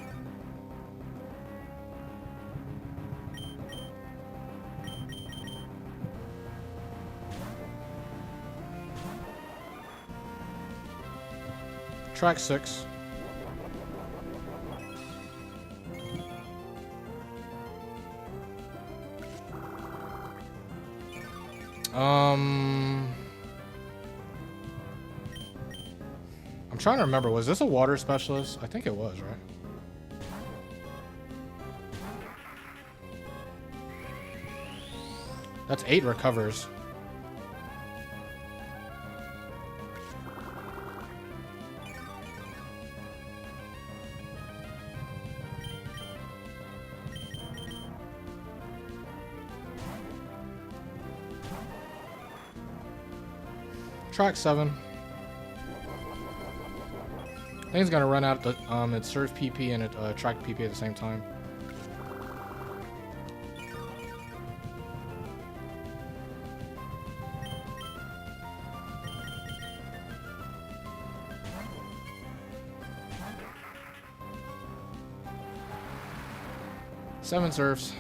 Track 6. I'm trying to remember, was this a water specialist? I think it was, right? That's 8 recovers. Track 7. I think it's gonna run out the it serves PP and it attract PP at the same time. Seven serves.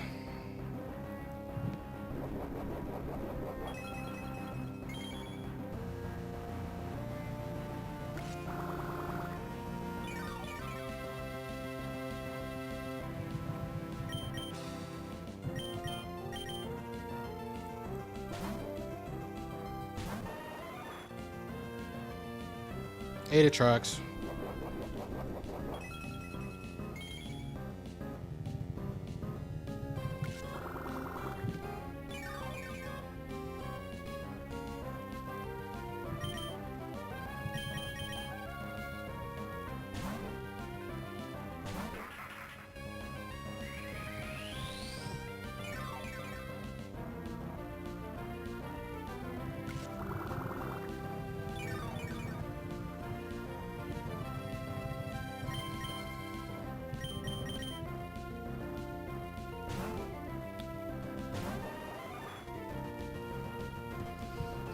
Eight attracts.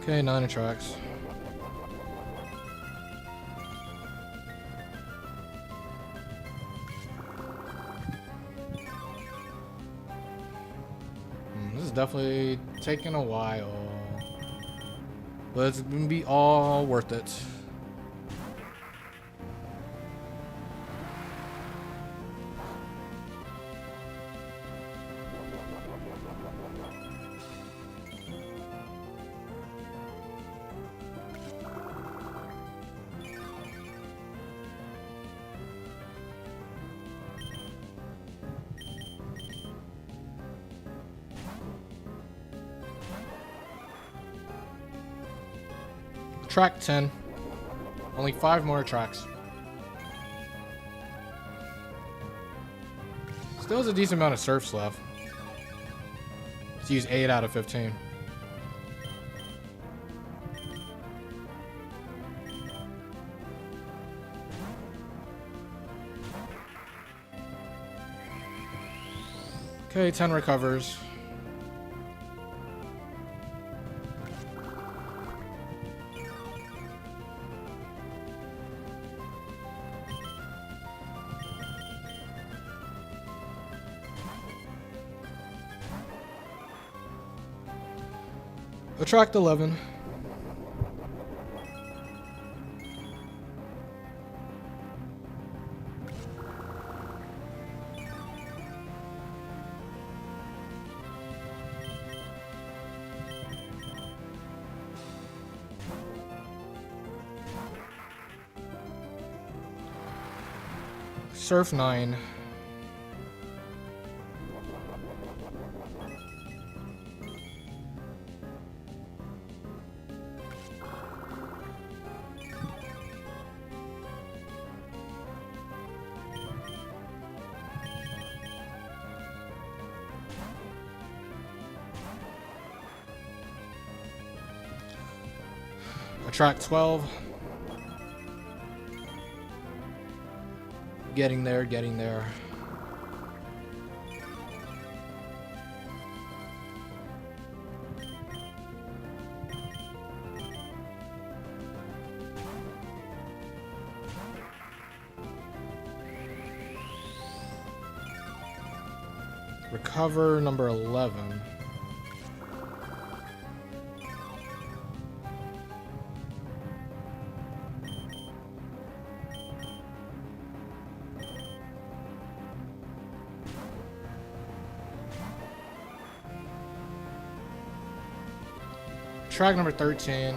Okay, 9 attracts. This is definitely taking a while, but it's gonna be all worth it. Track 10. Only 5 more tracks. Still has a decent amount of surfs left. Let's use 8 out of 15. Okay, 10 recovers. Attract 11. Surf 9. Attract 12. Getting there, getting there. Recover number 11. Track number 13.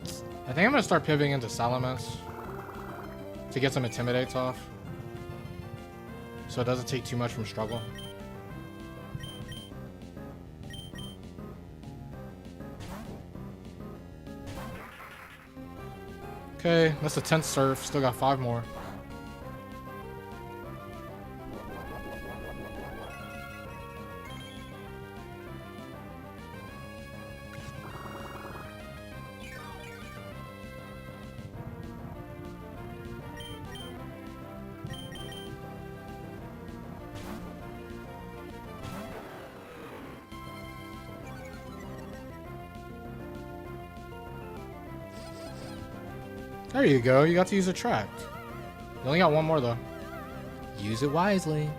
I think I'm gonna start pivoting into Salamence to get some Intimidates off, so it doesn't take too much from Struggle. Okay, that's the 10th Surf. Still got 5 more. There you go. You got to use Attract. You only got 1 more though. Use it wisely.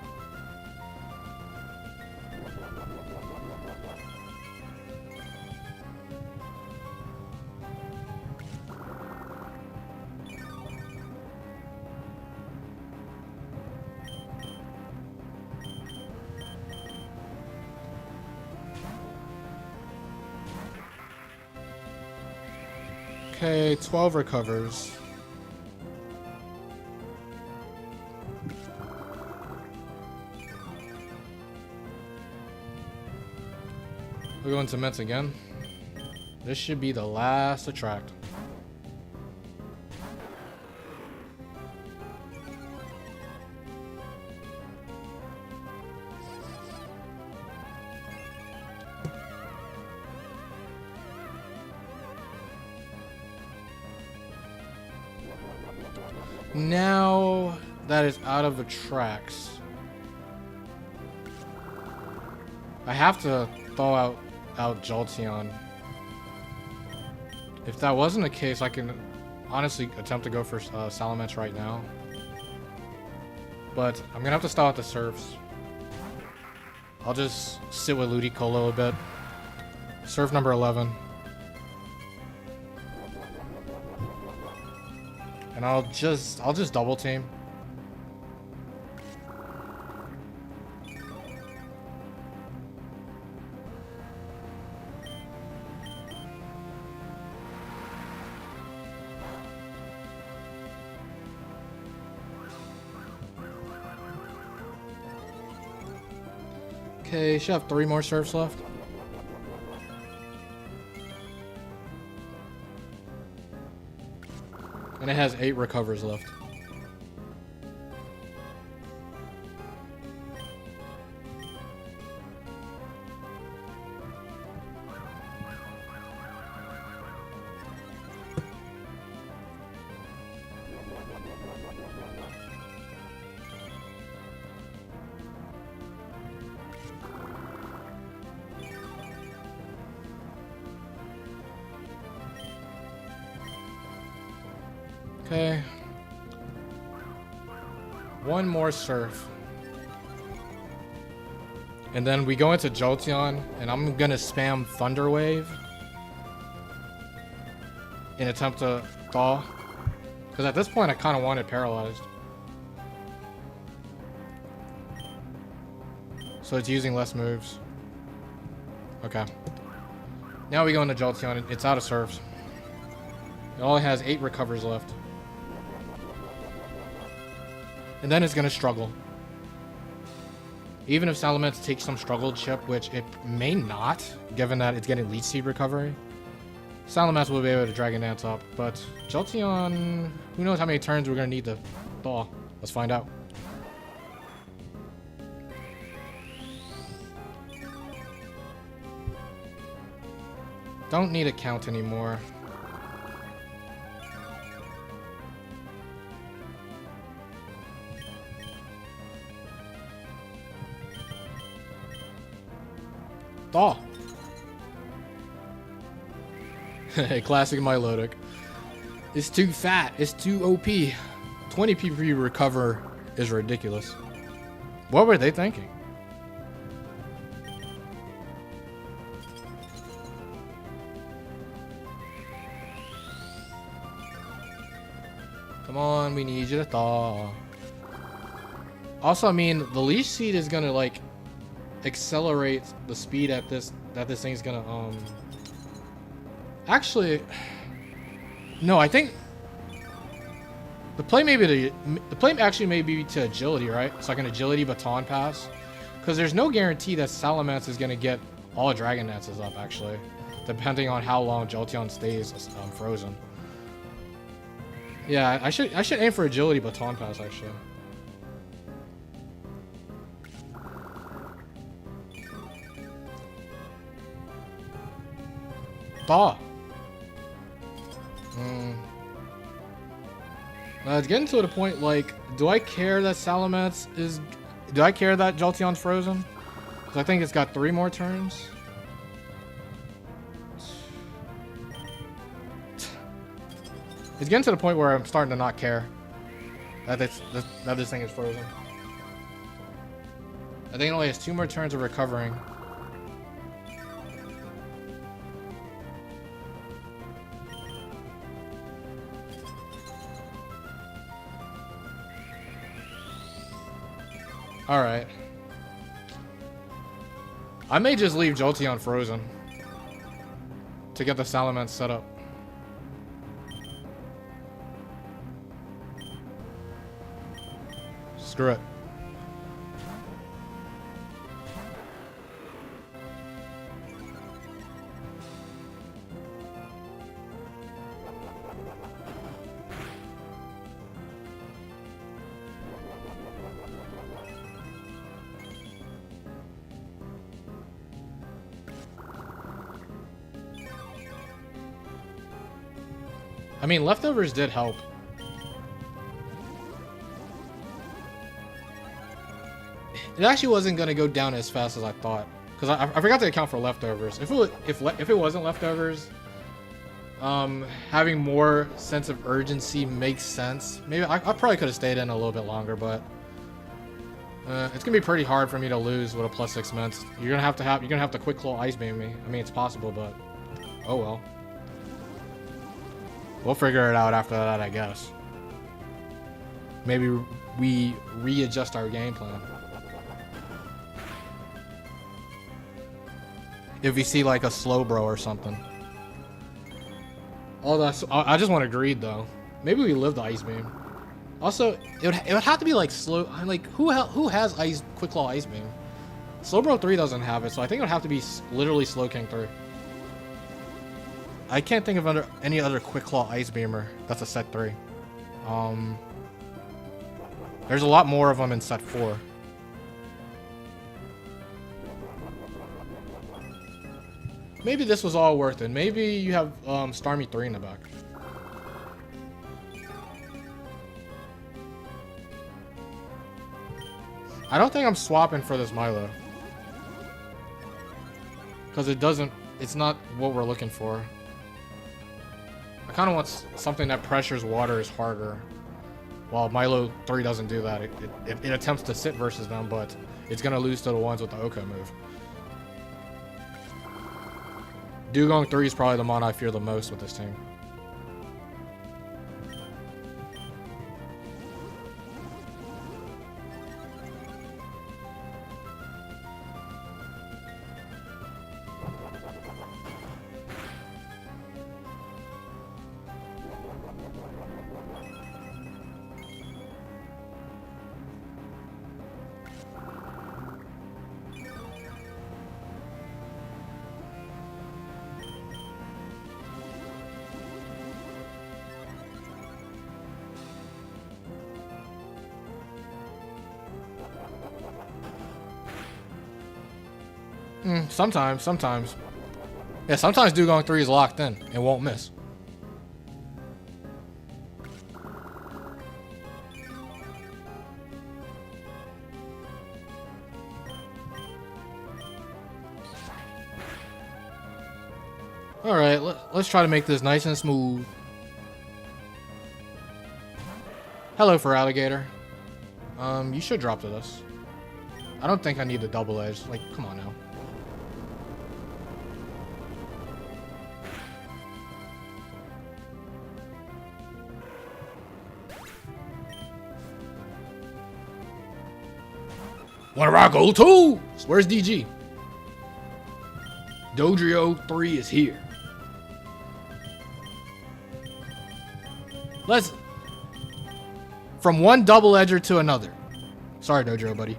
Okay, 12 recovers. We're going to Mets again. This should be the last Attract. Now that is out of the tracks, I have to thaw out Jolteon. If that wasn't the case, I can honestly attempt to go for Salamence right now. But I'm gonna have to stall out the Surfs. I'll just sit with Ludicolo a bit. Surf number 11. And I'll just double team. Okay, should have 3 more Surfs left. And it has 8 recovers left. Okay. One more surf. And then we go into Jolteon, and I'm gonna spam Thunder Wave in attempt to thaw. Because at this point, I kind of want it paralyzed. So it's using less moves. Okay. Now we go into Jolteon. It's out of surfs. It only has 8 recovers left. And then it's going to struggle. Even if Salamence takes some struggle chip, which it may not, given that it's getting Leech Seed recovery, Salamence will be able to Dragon Dance up. But Jolteon, who knows how many turns we're going to need to thaw. Let's find out. Don't need a count anymore. Thaw. Classic Milotic. It's too fat. It's too OP. 20 PP recover is ridiculous. What were they thinking? Come on, we need you to thaw. Also, I mean, the Leech Seed is gonna like accelerate the speed at this thing's gonna actually no, I think the play actually may be to agility, right? So like an agility baton pass, because there's no guarantee that Salamence is gonna get all Dragon Dances up actually, depending on how long Jolteon stays frozen. Yeah, I should aim for agility baton pass actually. Thaw. Now it's getting to the point like, do I care that Salamence is? Do I care that Jolteon's frozen? Because I think it's got 3 more turns. It's getting to the point where I'm starting to not care that this thing is frozen. I think it only has 2 more turns of recovering. Alright. I may just leave Jolteon frozen to get the Salamence set up. Screw it. I mean, leftovers did help. It actually wasn't going to go down as fast as I thought, because I forgot to account for leftovers. If it wasn't leftovers, having more sense of urgency makes sense. Maybe I probably could have stayed in a little bit longer, but it's gonna be pretty hard for me to lose with a +6 mints. You're gonna have to quick claw ice beam me. I mean, it's possible, but oh well. We'll figure it out after that, I guess. Maybe we readjust our game plan. If we see like a slow bro or something. Oh, I just want to greed though. Maybe we live the ice beam. Also, it would have to be like slow. Like who has ice quick claw ice beam? Slowbro 3 doesn't have it, so I think it would have to be literally Slow King 3. I can't think of any other quick claw ice beamer that's a set 3. There's a lot more of them in set 4. Maybe this was all worth it. Maybe you have Starmie 3 in the back. I don't think I'm swapping for this Milo. Because it's not what we're looking for. I kind of want something that pressures waters harder. While Milo 3 doesn't do that. It attempts to sit versus them, but it's going to lose to the ones with the Oko move. Dugong 3 is probably the mon I fear the most with this team. Sometimes. Yeah, sometimes Dugong 3 is locked in and won't miss. Alright, let's try to make this nice and smooth. Hello, for alligator. You should drop to this. I don't think I need the double edge. Like, come on now. Wanna rock gold too? Where's DG? Dodrio 3 is here. Let's... From one double edger to another. Sorry, Dodrio, buddy.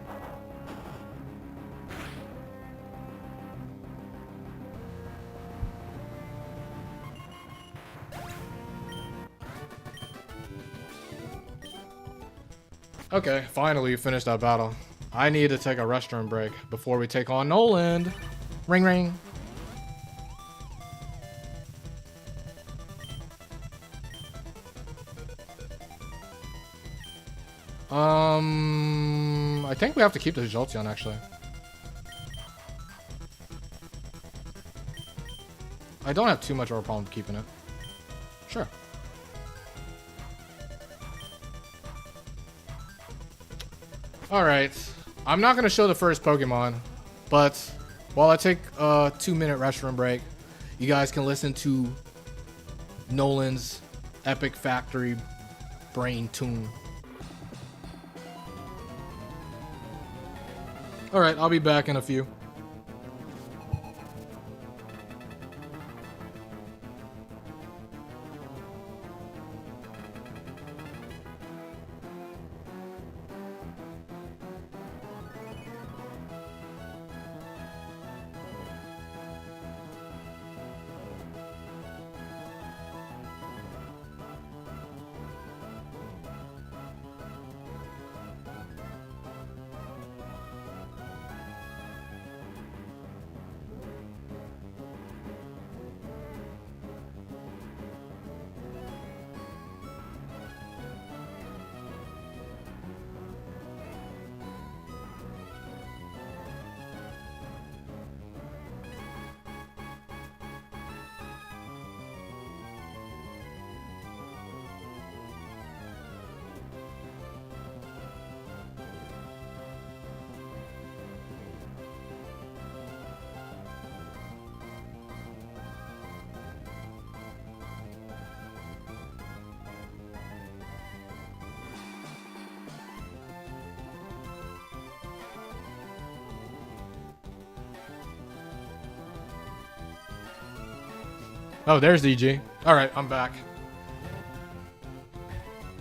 Okay, finally we finished that battle. I need to take a restroom break before we take on Noland. Ring ring. I think we have to keep the Jolteon actually. I don't have too much of a problem keeping it. Sure. Alright. I'm not going to show the first Pokemon, but while I take a 2-minute restroom break, you guys can listen to Nolan's epic factory brain tune. Alright, I'll be back in a few. Oh, there's DG. Alright, I'm back.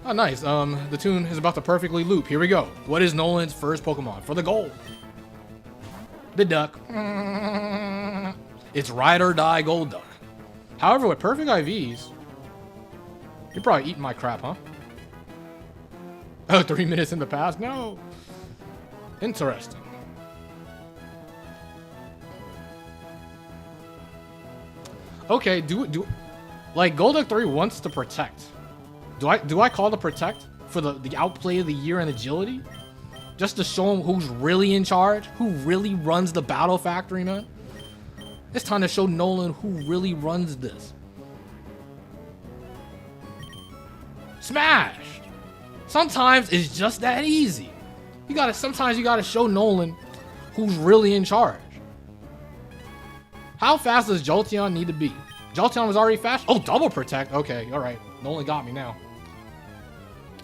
Oh, nice. The tune is about to perfectly loop. Here we go. What is Nolan's first Pokemon for the gold? The duck. It's Ride or Die Gold Duck. However, with perfect IVs, you're probably eating my crap, huh? Oh, 3 minutes in the past? No. Interesting. Okay, like Golduck 3 wants to protect. Do I call to protect for the outplay of the year in agility? Just to show him who's really in charge? Who really runs the battle factory, man? It's time to show Nolan who really runs this. Smash! Sometimes it's just that easy. Sometimes you gotta show Nolan who's really in charge. How fast does Jolteon need to be? Jolteon was already fast. Oh, double protect. Okay, all right. Nolan got me now.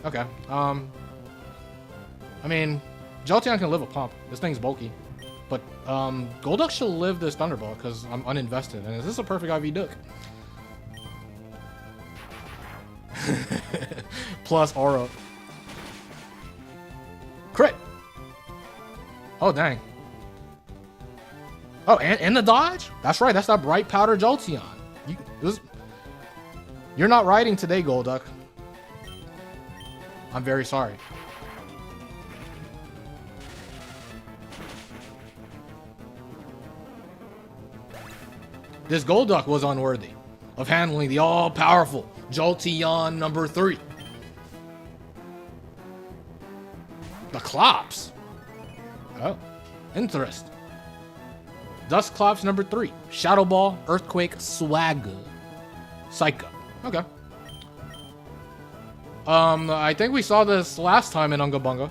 Okay. I mean, Jolteon can live a pump. This thing's bulky. But Golduck should live this Thunderbolt because I'm uninvested. And is this a perfect IV Duck? Plus Aura. Crit! Oh, dang. Oh, and the dodge? That's right. That's that bright powder Jolteon. You're not riding today, Golduck. I'm very sorry. This Golduck was unworthy of handling the all-powerful Jolteon number 3. The Clops. Oh, interest. Dusclops number 3. Shadow Ball, Earthquake, Swagger, Psycho. Okay. I think we saw this last time in Unga Bunga.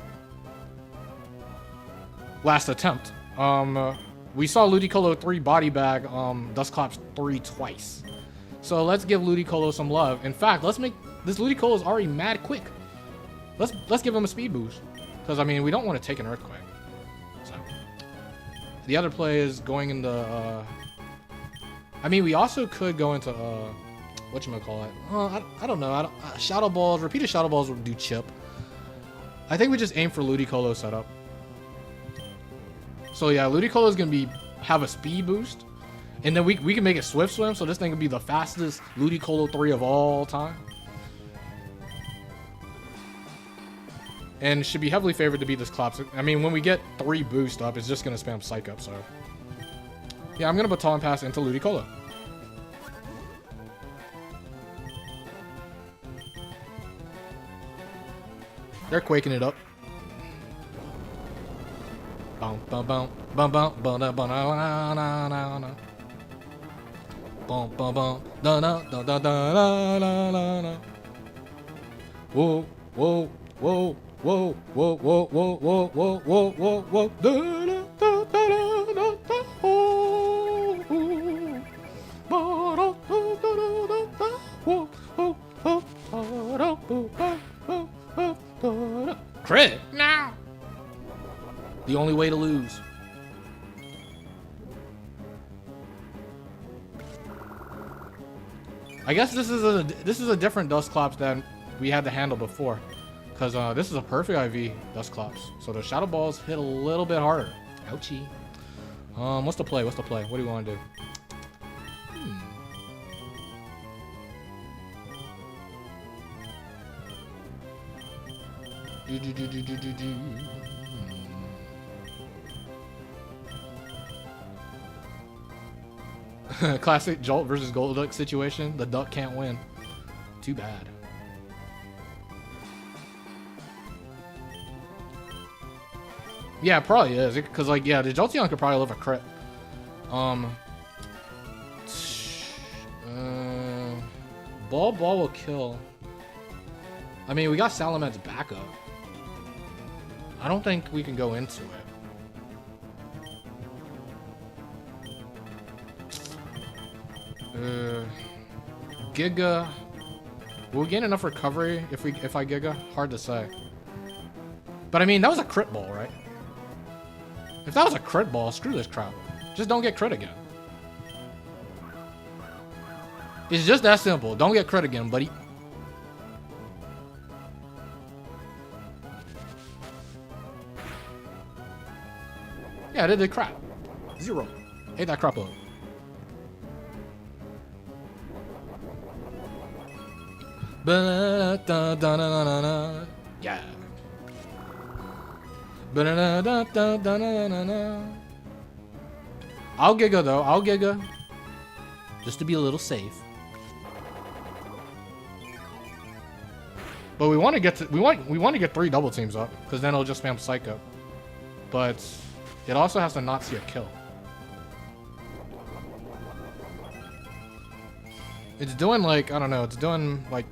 Last attempt. We saw Ludicolo 3 body bag Dusclops 3 twice. So let's give Ludicolo some love. In fact, let's make this Ludicolo is already mad quick. Let's give him a speed boost. Because I mean we don't want to take an earthquake. So the other play is going into I mean we also could go into whatchamacallit? I don't know. Shadow Balls, repeated Shadow Balls will do chip. I think we just aim for Ludicolo setup. So yeah, Ludicolo is gonna have a speed boost, and then we can make it Swift Swim, so this thing can be the fastest Ludicolo 3 of all time, and should be heavily favored to beat this Clops. I mean, when we get 3 boost up, it's just gonna spam Psych Up. So yeah, I'm gonna Baton Pass into Ludicolo. They're quaking it up. Bum bum bum bum bum bum bum bum bum bum bum da da da da da da da. Whoa whoa whoa whoa whoa whoa whoa whoa whoa whoa whoa whoa da da da da da da whoa. Crit now. The only way to lose. I guess this is a different Dusclops than we had to handle before, because this is a perfect IV Dusclops. So the Shadow Balls hit a little bit harder. Ouchie. What's the play? What do you want to do? Classic Jolt versus Golduck situation. The duck can't win. Too bad. Yeah, it probably is. Because, like, yeah, the Jolteon could probably live a crit. Ball will kill. I mean, we got Salamet's backup. I don't think we can go into it. Giga. Will we gain enough recovery if I Giga? Hard to say. But I mean, that was a crit ball, right? If that was a crit ball, screw this crap. Just don't get crit again. It's just that simple. Don't get crit again, buddy. Yeah, they did crap. 0. Ate that crap up. Yeah. I'll Giga though. I'll Giga. Just to be a little safe. But we want to get to we want to get 3 double teams up, because then it'll just spam Psycho. But it also has to not see a kill. It's doing like, I don't know, it's doing like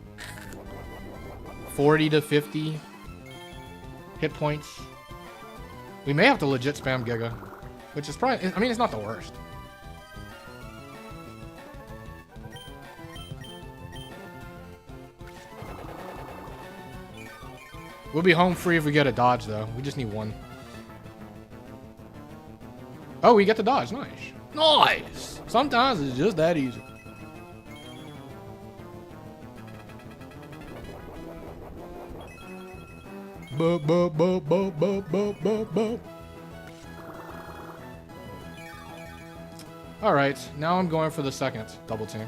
40 to 50 hit points. We may have to legit spam Giga, which is probably, I mean, it's not the worst. We'll be home free if we get a dodge, though. We just need one. Oh, we get the dodge. Nice. Nice! Sometimes it's just that easy. Alright, now I'm going for the second double team.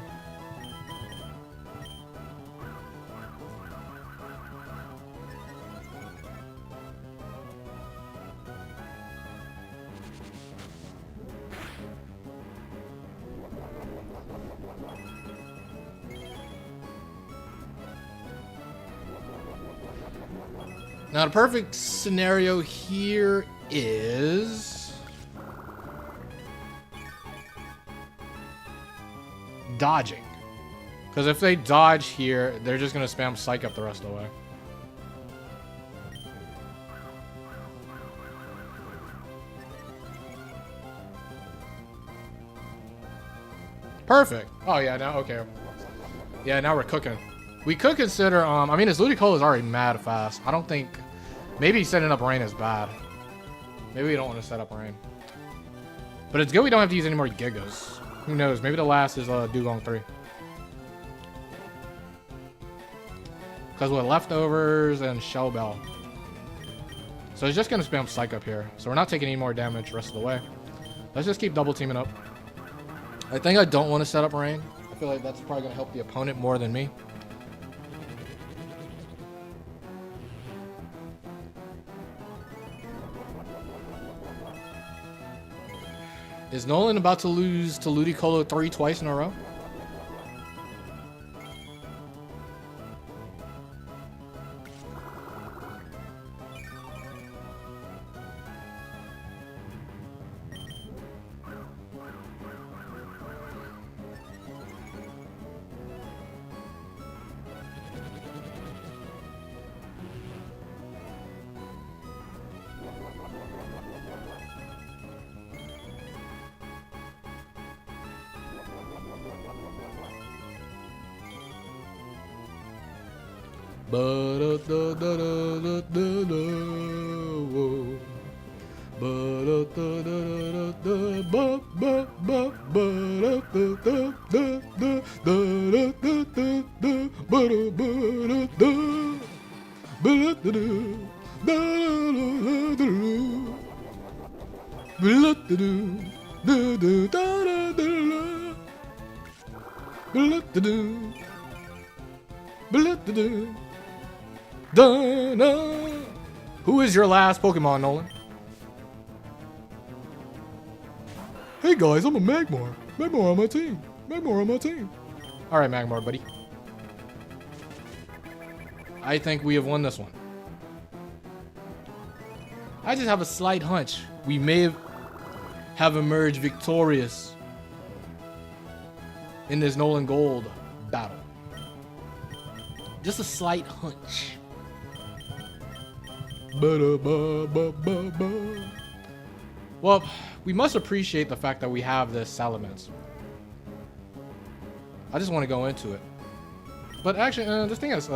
Now, the perfect scenario here is dodging. Because if they dodge here, they're just going to spam Psych Up the rest of the way. Perfect. Oh, yeah, now, okay. Yeah, now we're cooking. We could consider, I mean, his Ludicolo is already mad fast. I don't think, maybe setting up Rain is bad. Maybe we don't want to set up Rain. But it's good we don't have to use any more Gigas. Who knows, maybe the last is Dugong 3. Because with Leftovers and Shell Bell. So he's just going to spam Psych Up here. So we're not taking any more damage the rest of the way. Let's just keep double teaming up. I think I don't want to set up Rain. I feel like that's probably going to help the opponent more than me. Is Nolan about to lose to Ludicolo 3 twice in a row? Who is your last Pokemon, Nolan? Hey guys, I'm a Magmar. Magmar on my team. Magmar on my team. Alright, Magmar, buddy. I think we have won this one. I just have a slight hunch. We may have emerged victorious in this Nolan Gold battle. Just a slight hunch. Well, we must appreciate the fact that we have this Salamence. I just want to go into it. But actually, this thing is,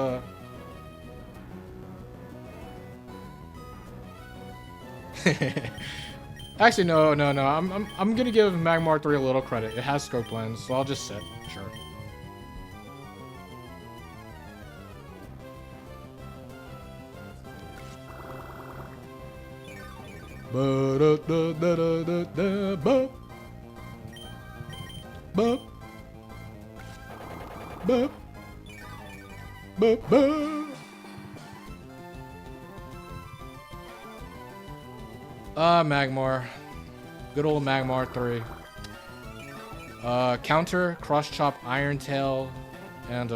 actually, no. I'm gonna give Magmar 3 a little credit. It has scope lens, so I'll just sit. Sure. Magmar. Good old Magmar 3. Counter, Cross Chop, Iron Tail, and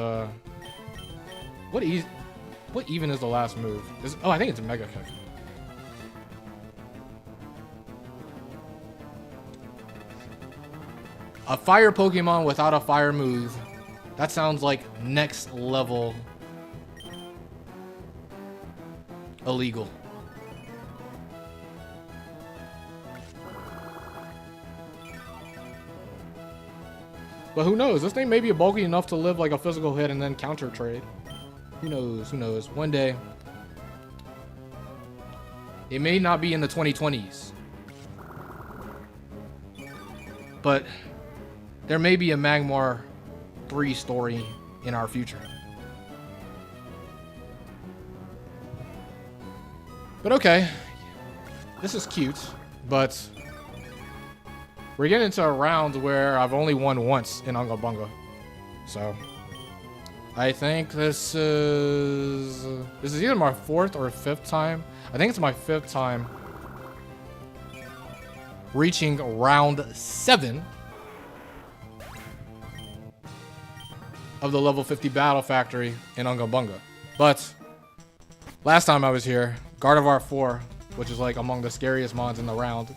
what even is the last move? I think it's a Mega Kick. A fire Pokemon without a fire move. That sounds like next level illegal. But who knows? This thing may be bulky enough to live like a physical hit and then counter trade. Who knows? Who knows? One day. It may not be in the 2020s. But there may be a Magmar 3 story in our future. But okay. This is cute, but we're getting into a round where I've only won once in UNGA BUNGA. So I think this is either my 4th or 5th time. I think it's my 5th time reaching round 7 of the level 50 battle factory in UNGA BUNGA. But last time I was here, Gardevoir 4, which is like among the scariest mons in the round,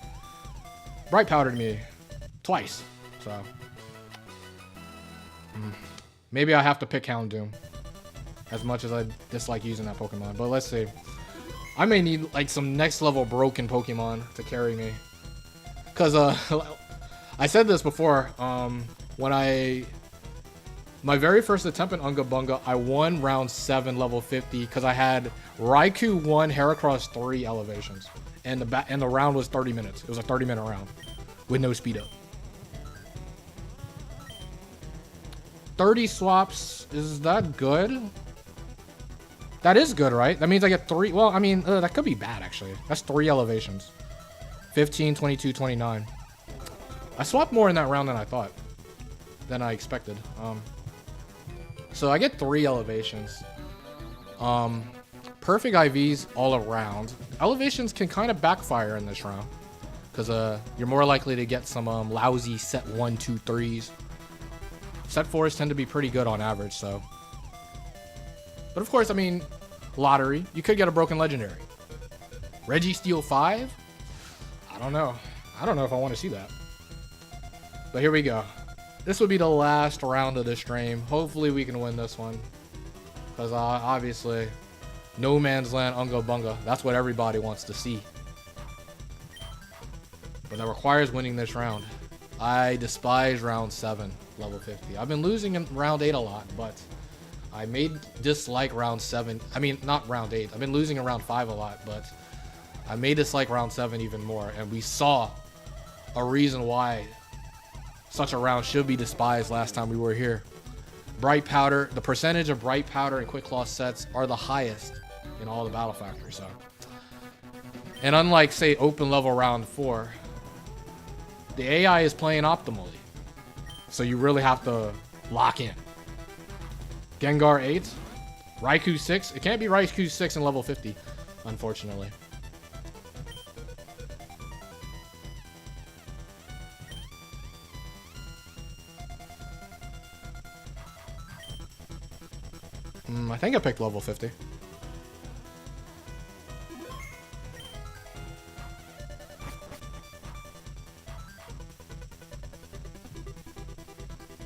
bright powdered me twice. So maybe I have to pick Houndoom, as much as I dislike using that Pokemon. But let's see. I may need like some next level broken Pokemon to carry me. Cause I said this before, when my very first attempt in UNGA BUNGA, I won round 7 level 50 because I had Raikou 1, Heracross 3 elevations. And the round was 30 minutes. It was a 30-minute round with no speed up. 30 swaps, is that good? That is good, right? That means I get 3. Well, I mean, that could be bad, actually. That's 3 elevations. 15, 22, 29. I swapped more in that round than I thought. Than I expected. So I get 3 elevations. Perfect IVs all around. Elevations can kind of backfire in this round. Because you're more likely to get some lousy set 1, 2, 3s. Set 4s tend to be pretty good on average, so. But of course, I mean, lottery. You could get a broken legendary. Registeel 5? I don't know. I don't know if I want to see that. But here we go. This will be the last round of the stream. Hopefully we can win this one. Because obviously, no man's land, UNGA BUNGA. That's what everybody wants to see. But that requires winning this round. I despise round 7, level 50. I've been losing in round 8 a lot, but I may dislike round 7. I mean, not round 8. I've been losing in round 5 a lot, but I may dislike round 7 even more. And we saw a reason why such a round should be despised last time we were here. Bright Powder, the percentage of Bright Powder and Quick Claw sets are the highest in all the battle factories. So, and unlike, say, open level round 4, the AI is playing optimally. So you really have to lock in. Gengar 8, Raikou 6. It can't be Raikou 6 in level 50, unfortunately. I think I picked level 50.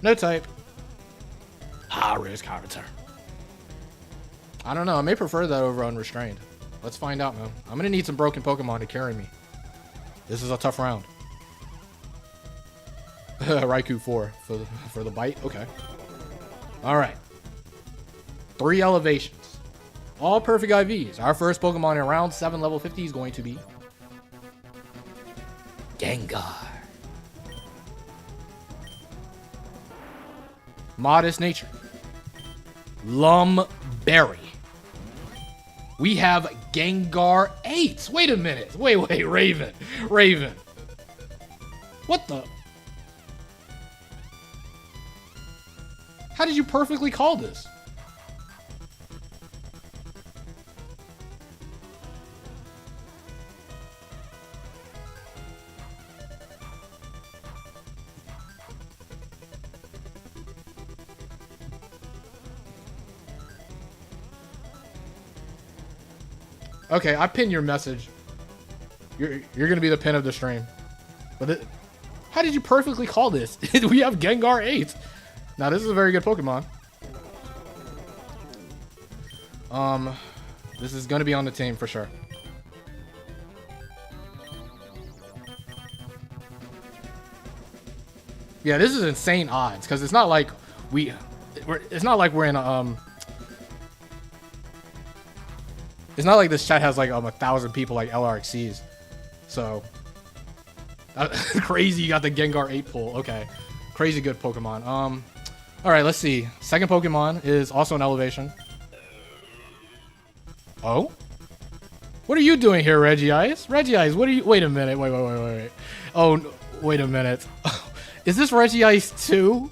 No type. High risk, high return. I don't know. I may prefer that over unrestrained. Let's find out, man. I'm gonna need some broken Pokemon to carry me. This is a tough round. Raikou 4 for the bite. Okay. All right. 3 elevations. All perfect IVs. Our first Pokemon in round 7 level 50 is going to be Gengar. Modest nature. Lumberry. We have Gengar 8. Wait a minute. Wait, Raven. Raven. What the? How did you perfectly call this? Okay, I pinned your message. You're gonna be the pin of the stream. But how did you perfectly call this? We have Gengar 8. Now this is a very good Pokemon. This is going to be on the team for sure. Yeah, this is insane odds because it's not like it's not like we're in a it's not like this chat has like 1,000 people like LRXCs. So crazy, you got the Gengar 8 pull. Okay, crazy good Pokemon. All right, let's see. Second Pokemon is also an elevation. Oh, what are you doing here, Regice? Regice, what are you? Wait a minute. Wait. Oh, wait a minute. Is this Regice 2?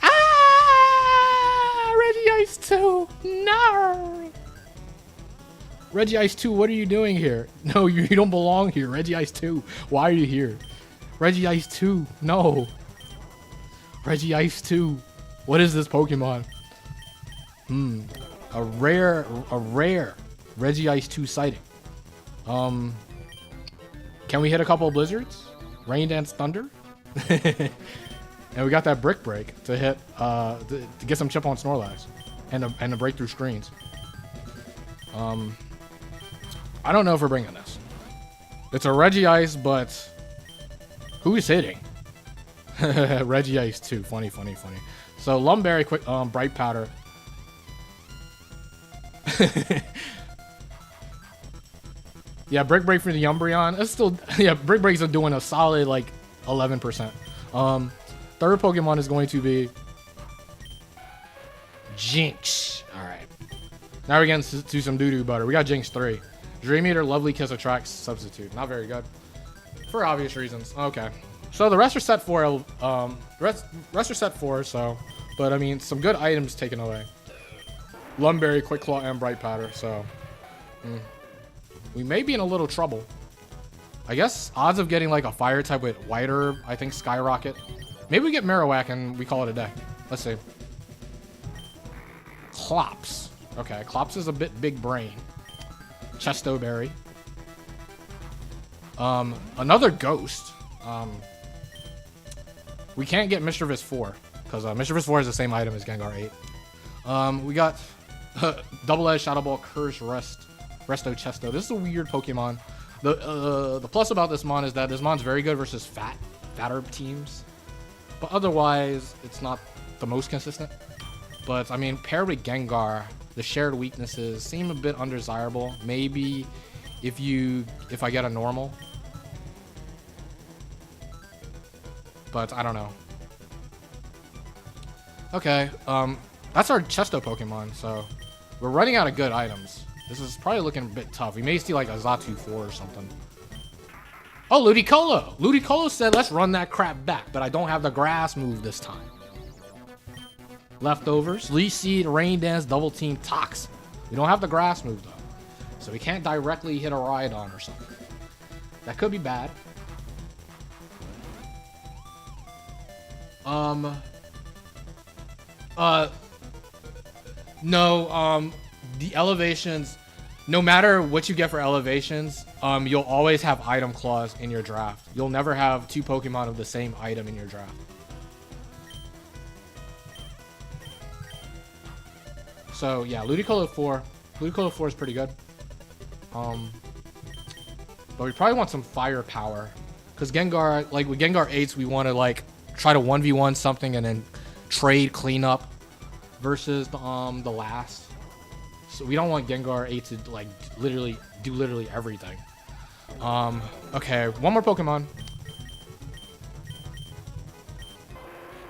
Ah, Regice 2. No. Regice 2, what are you doing here? No, you don't belong here. Regice 2, why are you here? Regice 2, no. Regice 2, what is this Pokemon? A rare Regice 2 sighting. Can we hit a couple of blizzards? Rain Dance Thunder? And we got that Brick Break to hit to get some chip on Snorlax and to break through screens. I don't know if we're bringing this. It's a Regice, but who's hitting? Regice 2. Funny. So Lumberry, quick Bright Powder. Yeah, Brick Break for the Umbreon. It's still, yeah, Brick Breaks are doing a solid like 11%. Third Pokemon is going to be Jinx. All right. Now we're getting to some doo-doo butter. We got Jinx 3. Dream Eater, Lovely Kiss Attracts, Substitute. Not very good. For obvious reasons. Okay. So the rest are set for, rest are set for, so. But I mean, some good items taken away. Lumberry, Quick Claw, and Bright Powder, so. We may be in a little trouble. I guess odds of getting like a fire type with White Herb, I think skyrocket. Maybe we get Marowak and we call it a day. Let's see. Clops. Okay, Clops is a bit big brain. Chesto Berry. Another Ghost. We can't get Mischievous 4 because Mischievous 4 is the same item as Gengar 8. We got Double Edge, Shadow Ball, Curse, Resto Chesto. This is a weird Pokemon. The plus about this mon is that this mon's very good versus fatter teams, but otherwise it's not the most consistent. But I mean, paired with Gengar, the shared weaknesses seem a bit undesirable. Maybe if I get a normal, but I don't know. Okay, that's our Chesto Pokemon. So we're running out of good items. This is probably looking a bit tough. We may see like a Xatu 4 or something. Oh, Ludicolo! Ludicolo said, let's run that crap back, but I don't have the grass move this time. Leftovers, Leech Seed, Rain Dance, Double Team, Tox. We don't have the grass move though. So we can't directly hit a Rhydon or something. That could be bad. No, the elevations, no matter what you get for elevations, you'll always have item clause in your draft. You'll never have 2 Pokemon of the same item in your draft. So yeah, Ludicolo 4. Ludicolo 4 is pretty good. But we probably want some firepower. Because Gengar, like with Gengar 8s, we want to like try to 1v1 something and then trade cleanup versus the last. So we don't want Gengar 8 to like do literally everything. Okay, one more Pokemon.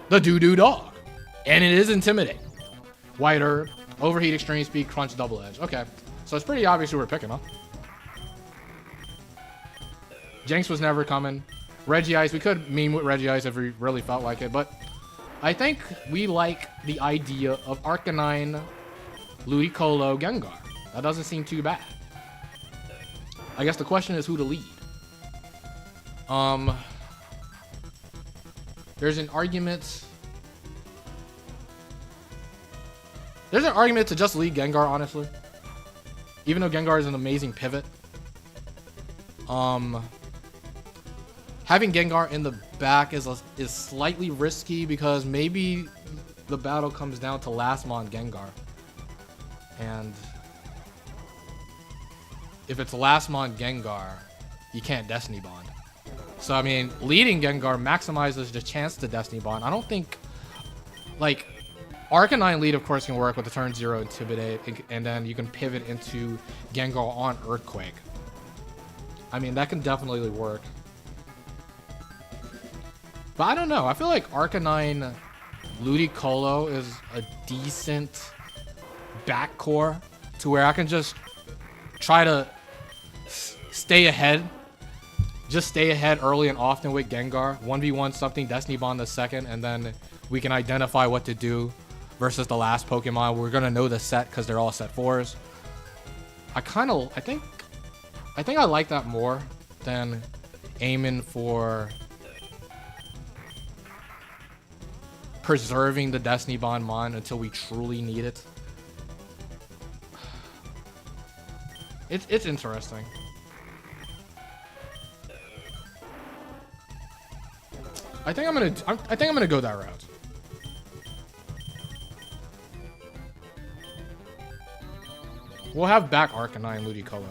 The Doo-Doo Dog. And it is intimidating. White Herb, Overheat, Extreme Speed, Crunch, Double Edge. Okay, so it's pretty obvious who we're picking, huh? Jinx was never coming. Regice, we could meme with Regice if we really felt like it, but I think we like the idea of Arcanine, Ludicolo, Gengar. That doesn't seem too bad. I guess the question is who to lead. There's an argument. There's an argument to just lead Gengar, honestly. Even though Gengar is an amazing pivot. Having Gengar in the back is slightly risky because maybe the battle comes down to last mon Gengar. And if it's last mon Gengar, you can't Destiny Bond. So I mean, leading Gengar maximizes the chance to Destiny Bond. I don't think, like, Arcanine lead of course can work with the turn 0 Intimidate, and then you can pivot into Gengar on Earthquake. I mean, that can definitely work. But I don't know. I feel like Arcanine Ludicolo is a decent backcore to where I can just try to stay ahead. Just stay ahead early and often with Gengar. 1v1 something, Destiny Bond the second, and then we can identify what to do versus the last Pokemon. We're gonna know the set because they're all set 4s. I think I like that more than aiming for preserving the Destiny Bond Mon until we truly need it. It's interesting. I think I'm gonna go that route. We'll have back Arcanine Ludicolo.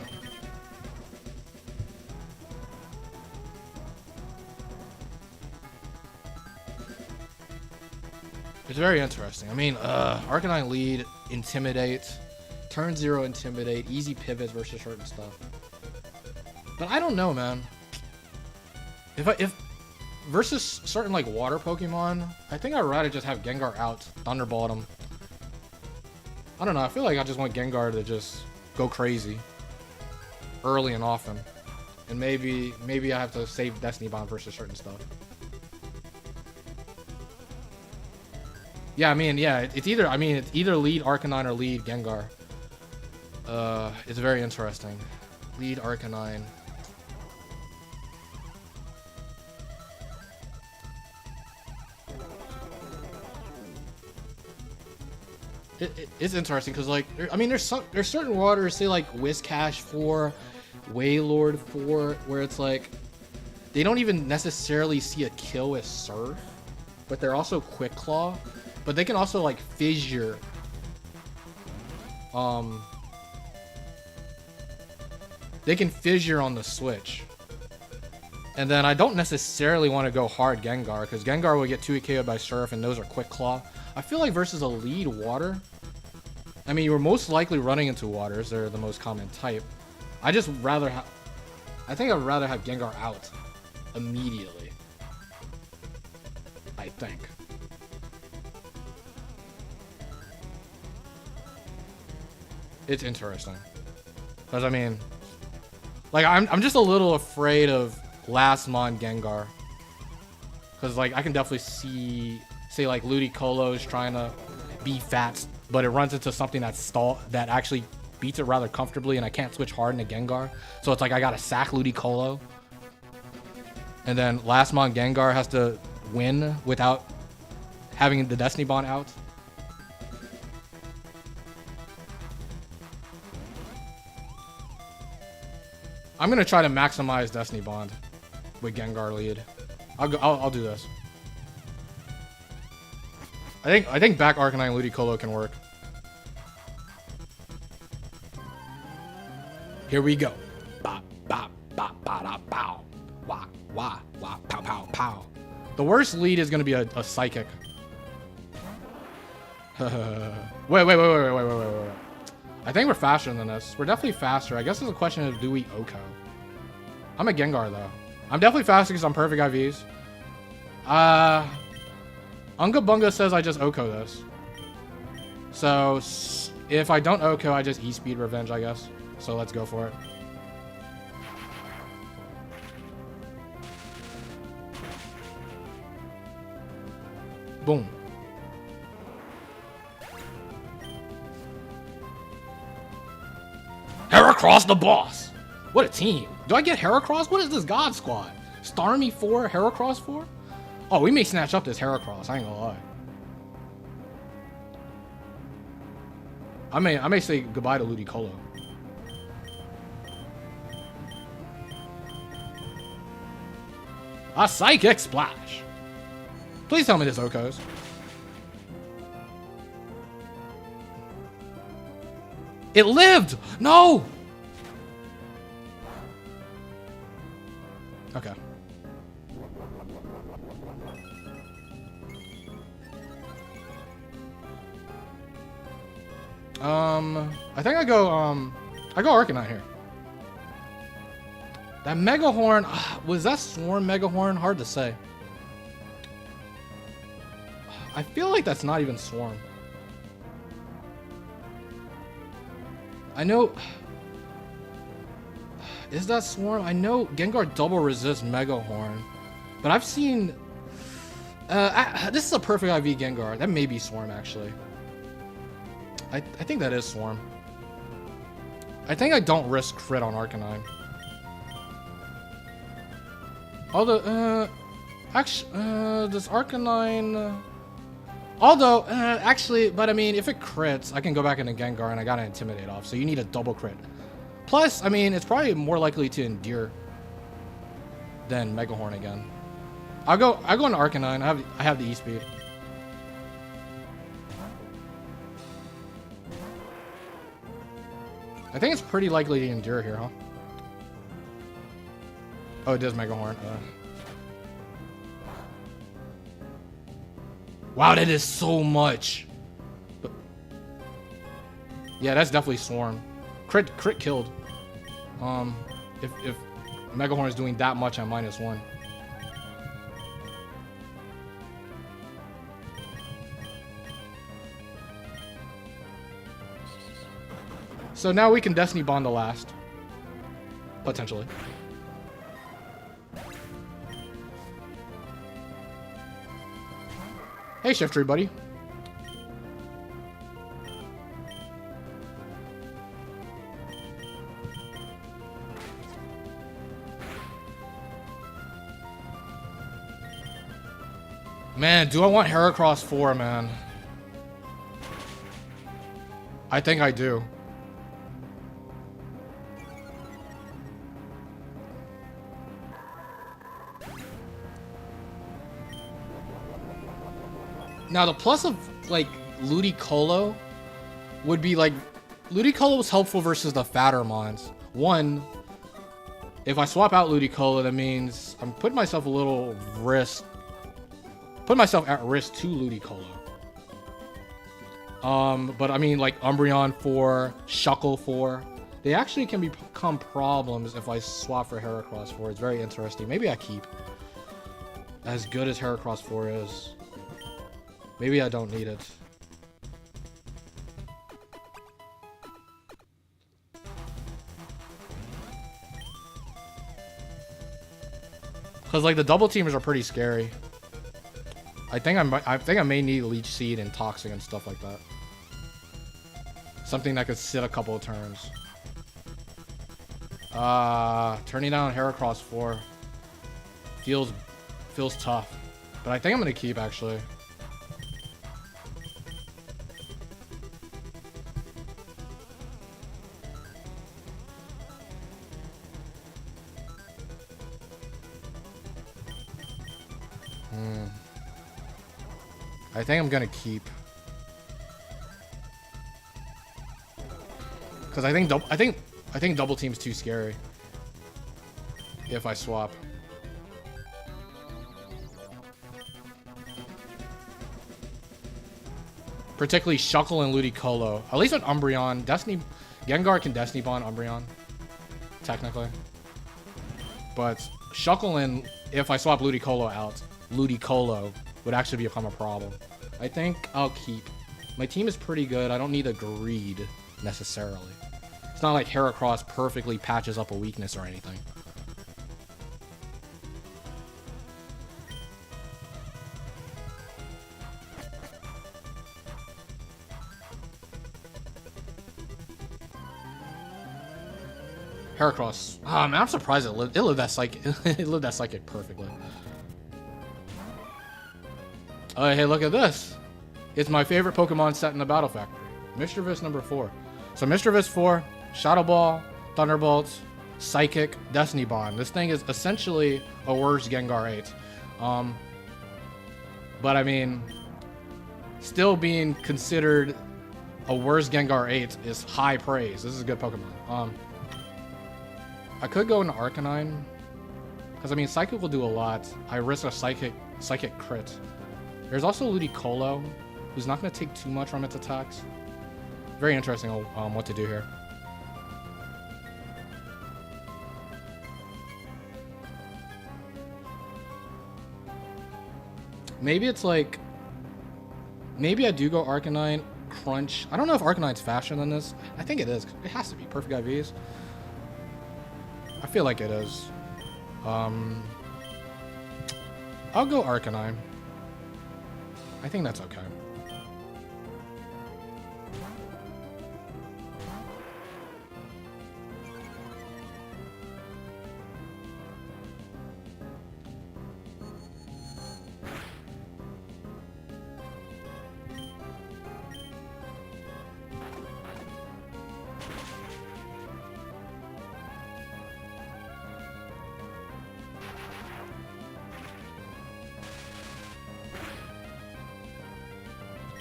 It's very interesting. I mean, Arcanine lead, Intimidate, turn 0 Intimidate, easy pivots versus certain stuff. But I don't know, man. If versus certain like water Pokemon, I think I'd rather just have Gengar out, Thunderbolt him. I don't know. I feel like I just want Gengar to just go crazy early and often, and maybe I have to save Destiny Bond versus certain stuff. Yeah, I mean, yeah, it's either lead Arcanine or lead Gengar. It's very interesting. Lead Arcanine. It's interesting because, like, I mean, there's certain waters, say like Whiscash 4, Wailord 4, where it's like they don't even necessarily see a kill with Surf, but they're also Quick Claw, but they can also like Fissure. They can Fissure on the switch. And then I don't necessarily want to go hard Gengar, because Gengar will get 2 KO'd by Surf, and those are Quick Claw. I feel like versus a lead water, I mean, you're most likely running into waters. They're the most common type. I think I'd rather have Gengar out immediately. I think. It's interesting. Because, I mean, like, I'm just a little afraid of last mon Gengar. Because, like, I can definitely see, say, like, Ludicolo is trying to be fat, but it runs into something that actually beats it rather comfortably, and I can't switch hard into Gengar. So it's like I gotta sack Ludicolo. And then last mon Gengar has to win without having the Destiny Bond out. I'm gonna try to maximize Destiny Bond with Gengar lead. I'll do this. I think back Arcanine Ludicolo can work. Here we go. Bop bop bop ba da pow. Wah wah wah pow pow pow. The worst lead is gonna be a psychic. Wait. I think we're faster than this. We're definitely faster. I guess it's a question of, do we Oko? I'm a Gengar though. I'm definitely faster because I'm perfect IVs. UNGA BUNGA says I just Oko this. So if I don't Oko, I just E-Speed Revenge, I guess. So let's go for it. Boom. Heracross the boss. What a team. Do I get Heracross? What is this God Squad? Starmie 4, Heracross 4? Oh, we may snatch up this Heracross. I ain't gonna lie. I may say goodbye to Ludicolo. A Psychic Splash. Please tell me this Okos. It lived! No! Okay. I think I go Arcanine here. That Mega Horn, was that Swarm Mega Horn? Hard to say. I feel like that's not even Swarm. I know. Is that Swarm? I know Gengar double resist Mega Horn, but I've seen. This is a perfect IV Gengar. That may be Swarm actually. I think that is Swarm. I think I don't risk crit on Arcanine. Although, actually, does Arcanine... Although, actually, but I mean, if it crits, I can go back into Gengar and I gotta Intimidate off, so you need a double crit. Plus, I mean, it's probably more likely to endure than Mega Horn again. I go into Arcanine. I have the E-Speed. I think it's pretty likely to endure here, huh? Oh, it does Mega Horn. Wow, that is so much. But yeah, that's definitely Swarm. Crit killed. If Mega Horn is doing that much on -1. So now we can Destiny Bond the last. Potentially. Hey, Shifter buddy. Man, do I want Heracross 4, man? I think I do. Now, the plus of, like, Ludicolo would be, like, Ludicolo was helpful versus the fatter mons. One, if I swap out Ludicolo, that means I'm putting myself a little risk. Putting myself at risk to Ludicolo. But I mean, like, Umbreon 4, Shuckle 4. They actually can become problems if I swap for Heracross 4. It's very interesting. Maybe I keep. As good as Heracross 4 is. Maybe I don't need it. Cause like the double teamers are pretty scary. I think I may need Leech Seed and Toxic and stuff like that. Something that could sit a couple of turns. Turning down Heracross 4 feels tough, but I think I'm gonna keep actually. I think I'm gonna keep, because I think double team's too scary if I swap. Particularly Shuckle and Ludicolo. At least with Umbreon, Gengar can Destiny Bond Umbreon, technically. But Shuckle and if I swap Ludicolo out, Ludicolo would actually become a problem. I think I'll keep. My team is pretty good. I don't need a greed necessarily. It's not like Heracross perfectly patches up a weakness or anything. Heracross. Ah, man, I'm surprised it lived that psychic. It lived that psychic perfectly. Oh, hey, look at this. It's my favorite Pokemon set in the Battle Factory. Mischievous number 4. So Mischievous 4, Shadow Ball, Thunderbolt, Psychic, Destiny Bond. This thing is essentially a worse Gengar 8. But I mean, still being considered a worse Gengar 8 is high praise. This is a good Pokemon. I could go into Arcanine, Because, I mean, Psychic will do a lot. I risk a Psychic crit. There's also Ludicolo, who's not going to take too much from its attacks. Very interesting what to do here. Maybe it's like... Maybe I do go Arcanine, Crunch. I don't know if Arcanine's faster than this. I think it is. It has to be. Perfect IVs. I feel like it is. I'll go Arcanine. I think that's okay.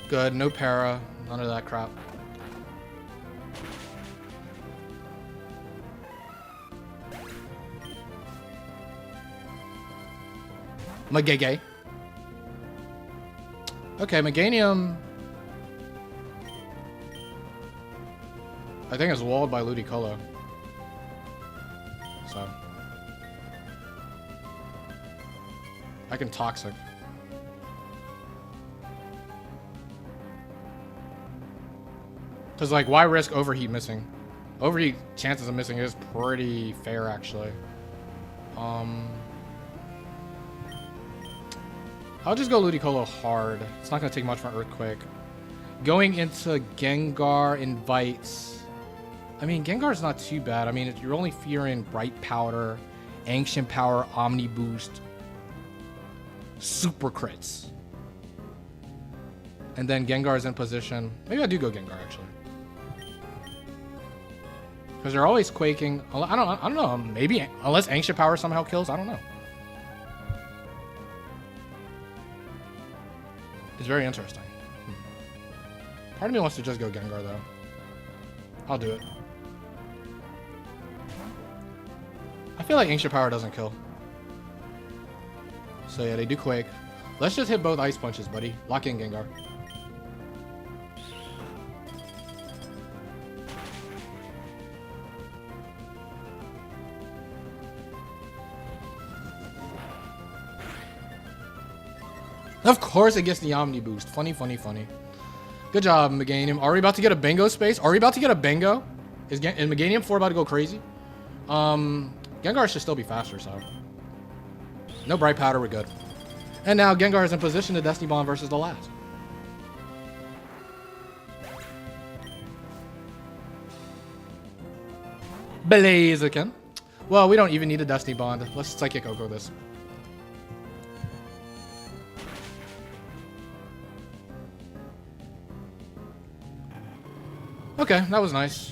Good, no para, none of that crap. Magege. Okay, Meganium. I think it's walled by Ludicolo. So. I can Toxic. Because, like, why risk Overheat missing? Overheat chances of missing is pretty fair, actually. I'll just go Ludicolo hard. It's not going to take much from Earthquake. Going into Gengar invites... I mean, Gengar's not too bad. I mean, you're only fearing Bright Powder, Ancient Power, Omni Boost, Super Crits. And then Gengar's in position. Maybe I do go Gengar, actually. Because they're always quaking. I don't know. Maybe unless Ancient Power somehow kills. I don't know. It's very interesting. Part of me wants to just go Gengar, though. I'll do it. I feel like Ancient Power doesn't kill. So yeah, they do Quake. Let's just hit both Ice Punches, buddy. Lock in Gengar. Of course it gets the Omni Boost. Funny, funny, funny. Good job, Meganium. Are we about to get a bingo space? Are we about to get a bingo? Is Meganium 4 about to go crazy? Gengar should still be faster, so. No Bright Powder, we're good. And now Gengar is in position to Destiny Bond versus the last. Blaziken. Well, we don't even need a Destiny Bond. Let's Psychic Oko this. Okay, that was nice.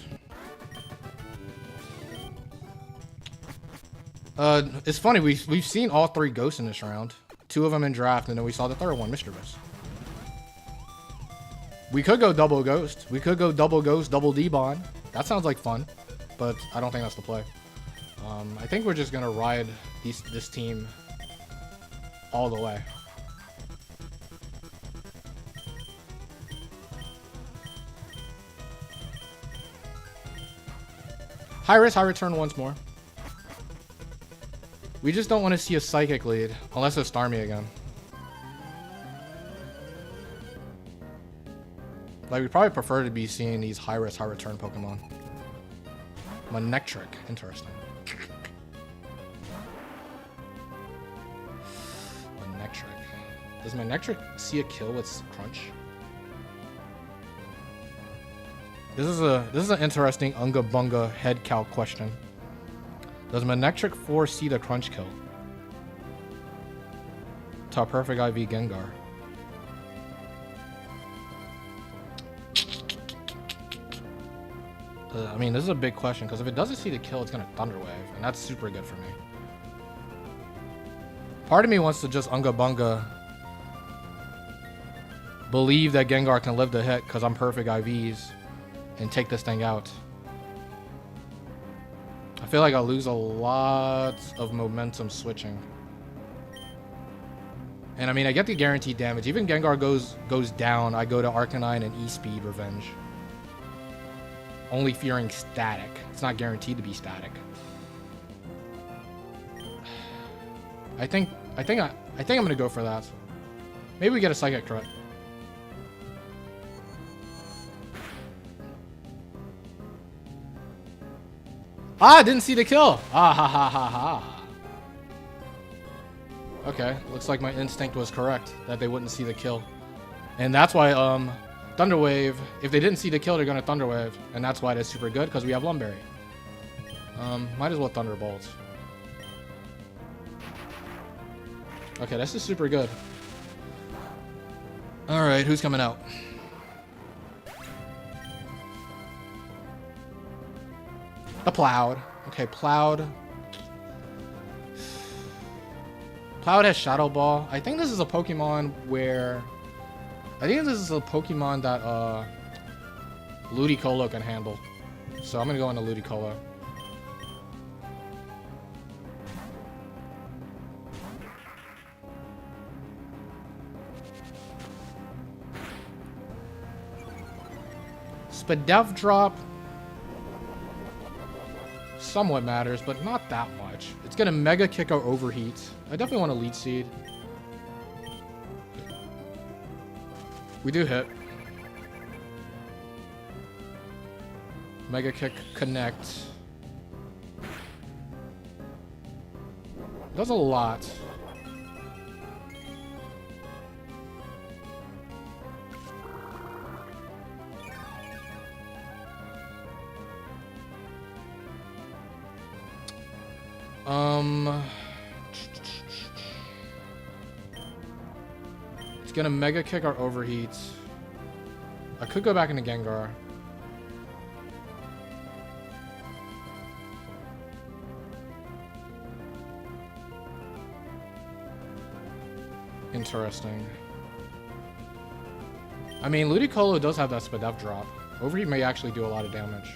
It's funny, we've seen all 3 ghosts in this round. 2 of them in draft, and then we saw the 3rd one, Mischievous. We could go double ghost. We could go double ghost, double D-Bond. That sounds like fun, but I don't think that's the play. I think we're just gonna ride this team all the way. High risk, high return once more. We just don't want to see a Psychic lead, unless it's Starmie again. Like, we'd probably prefer to be seeing these high risk, high return Pokemon. Manectric, interesting. Manectric. Does Manectric see a kill with Crunch? This is an interesting Unga Bunga head calc question. Does Manectric 4 see the Crunch kill? To a perfect IV Gengar. I mean, this is a big question, because if it doesn't see the kill, it's going to Thunder Wave, and that's super good for me. Part of me wants to just Unga Bunga believe that Gengar can live the hit, because I'm perfect IVs, and take this thing out. I feel like I'll lose a lot of momentum switching. And I mean, I get the guaranteed damage. Even Gengar goes down, I go to Arcanine and E-Speed Revenge. Only fearing static. It's not guaranteed to be static. I think I'm gonna go for that. Maybe we get a Psychic threat. Ah, didn't see the kill. Ah ha ha ha ha. Okay, looks like my instinct was correct that they wouldn't see the kill. And that's why Thunder Wave, if they didn't see the kill, they're gonna Thunder Wave, and that's why that's super good, because we have Lumberry. Might as well Thunderbolt. Okay, this is super good. Alright, who's coming out? The Plowed. Okay, Plowed. Plowed has Shadow Ball. I think this is a Pokemon where... I think this is a Pokemon that Ludicolo can handle. So I'm gonna go into Ludicolo. Speedup drop somewhat matters, but not that much. It's gonna Mega Kick or Overheat. I definitely want to Leech Seed. We do hit. Mega Kick Connect. Does a lot. It's gonna Mega Kick or Overheat. I could go back into Gengar. Interesting. I mean, Ludicolo does have that Speedup drop. Overheat may actually do a lot of damage.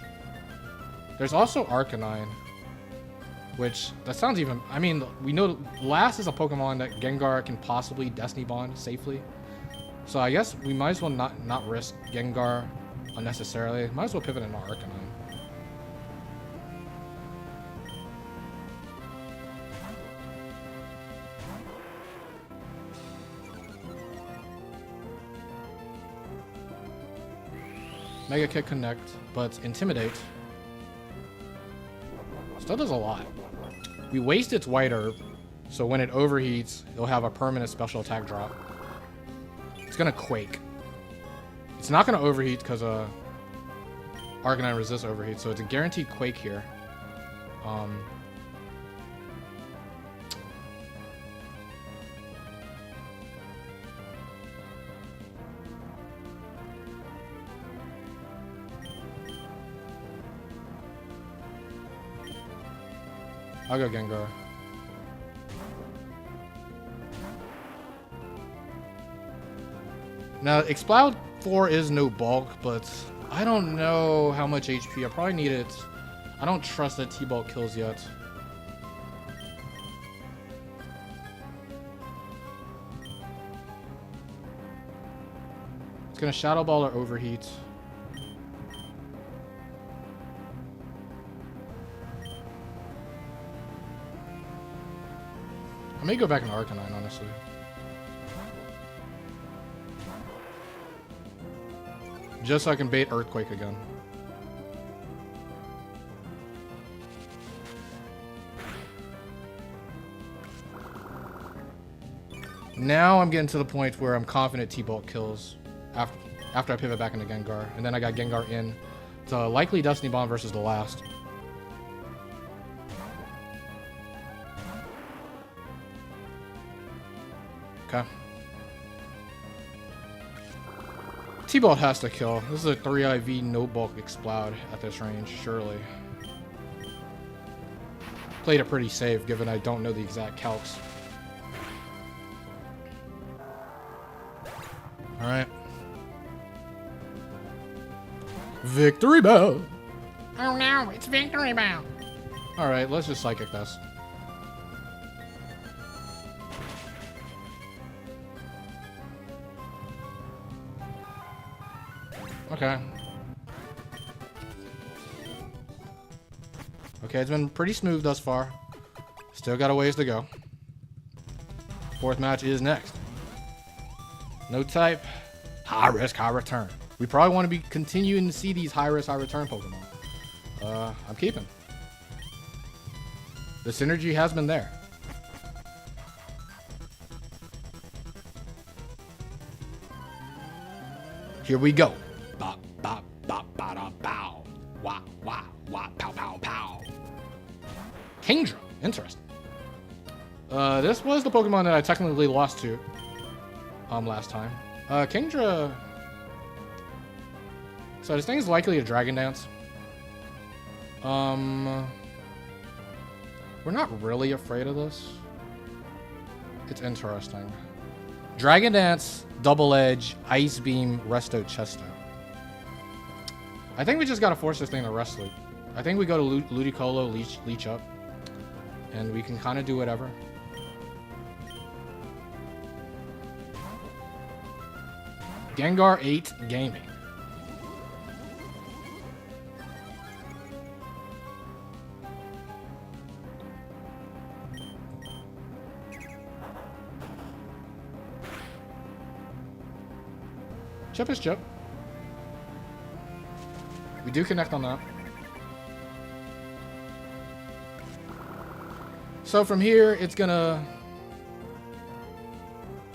There's also Arcanine. Which, that sounds even... I mean, we know Last is a Pokemon that Gengar can possibly Destiny Bond safely. So I guess we might as well not risk Gengar unnecessarily. Might as well pivot into Arcanine. Mega Kick Connect, but Intimidate still does a lot. We waste its White Herb, so when it overheats, it'll have a permanent special attack drop. It's gonna Quake. It's not gonna overheat because Arcanine resists overheat, so it's a guaranteed Quake here. I'll go Gengar. Now, Exploud 4 is no bulk, but I don't know how much HP. I probably need it. I don't trust that T-Bulk kills yet. It's gonna Shadow Ball or Overheat. I may go back into Arcanine, honestly. Just so I can bait Earthquake again. Now I'm getting to the point where I'm confident T-Bolt kills after I pivot back into Gengar. And then I got Gengar in to likely Destiny Bomb versus the last. Okay. T-Bolt has to kill. This is a 3 IV no bulk Explode at this range, surely. Played it pretty safe given I don't know the exact calcs. Alright. Victory Bell! Oh no, it's Victory Bell! Alright, let's just Psychic this. Okay. Okay, it's been pretty smooth thus far. Still got a ways to go. Fourth match is next. No type. High risk, high return. We probably want to be continuing to see these high risk, high return Pokemon. I'm keeping. The synergy has been there. Here we go. Bop, bop, bop, ba, da, bow. Wah, wah, wah, pow, pow, pow. Kingdra. Interesting. This was the Pokemon that I technically lost to last time. Kingdra. So this thing is likely a Dragon Dance. We're not really afraid of this. It's interesting. Dragon Dance, Double Edge, Ice Beam, Resto, Chesto. I think we just gotta force this thing to Rest Loop. I think we go to Ludicolo, Leech up, and we can kind of do whatever. Gengar 8 Gaming. Chip is chip. We do connect on that. So from here, it's gonna...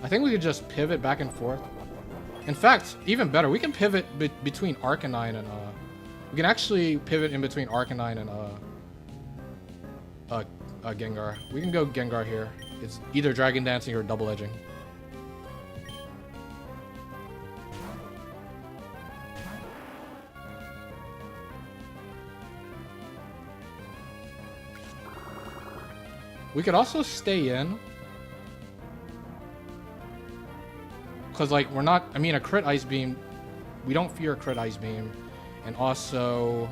I think we could just pivot back and forth. In fact, even better, we can pivot between Arcanine and... we can actually pivot in between Arcanine and Gengar. We can go Gengar here. It's either Dragon Dancing or Double Edging. We could also stay in. Because, like, we're not... I mean, a crit Ice Beam... We don't fear a crit Ice Beam. And also...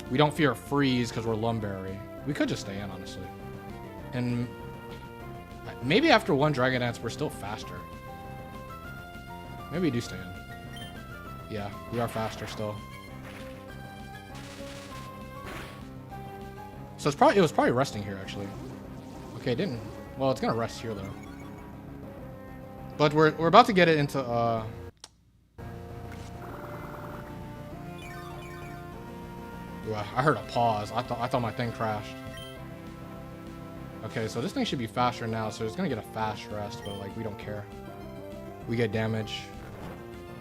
We don't fear a Freeze because we're Lumberry. We could just stay in, honestly. And... Maybe after one Dragon Dance, we're still faster. Maybe we do stay in. Yeah, we are faster still. So it was probably resting here, actually. Okay, it didn't. Well, it's gonna rest here though. But we're about to get it into Ooh, I heard a pause. I thought my thing crashed. Okay, so this thing should be faster now, so it's gonna get a fast rest, but like we don't care. We get damage.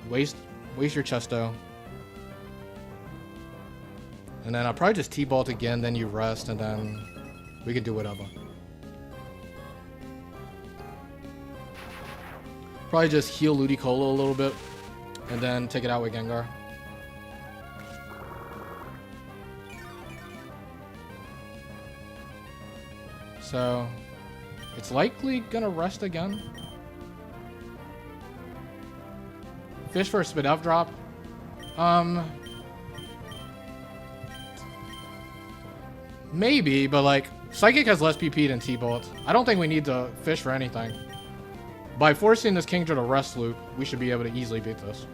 Waste your Chesto. And then I'll probably just T-Bolt again, then you rest, and then we can do whatever. Probably just heal Ludicolo a little bit, and then take it out with Gengar. So, it's likely gonna rest again. Fish for a speedup drop. Maybe, but like, Psychic has less PP than T-Bolt. I don't think we need to fish for anything. By forcing this Kingdra to Rest Loop, we should be able to easily beat this.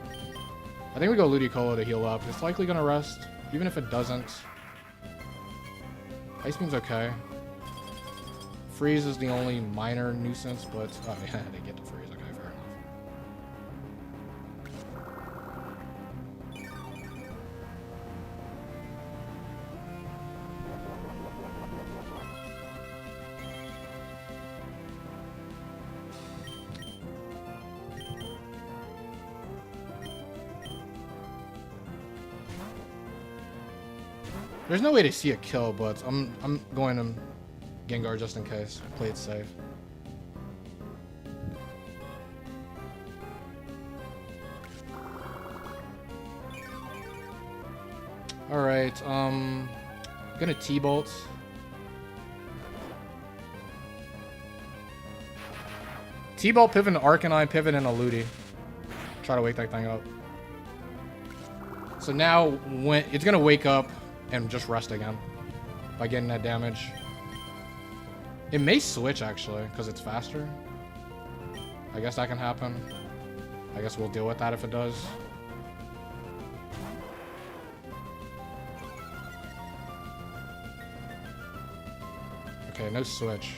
I think we go Ludicolo to heal up. It's likely gonna rest, even if it doesn't. Ice Beam's okay. Freeze is the only minor nuisance, but... Oh, yeah, they get to Freeze. Okay, fair enough. There's no way to see a kill, but I'm going to Gengar just in case. Play it safe. Alright, I'm gonna T-Bolt. T-Bolt pivot into Arcanine, pivot into Ludi. Try to wake that thing up. So now when it's gonna wake up and just rest again by getting that damage. It may switch actually because it's faster. I guess that can happen. I guess we'll deal with that if it does. Okay, no switch.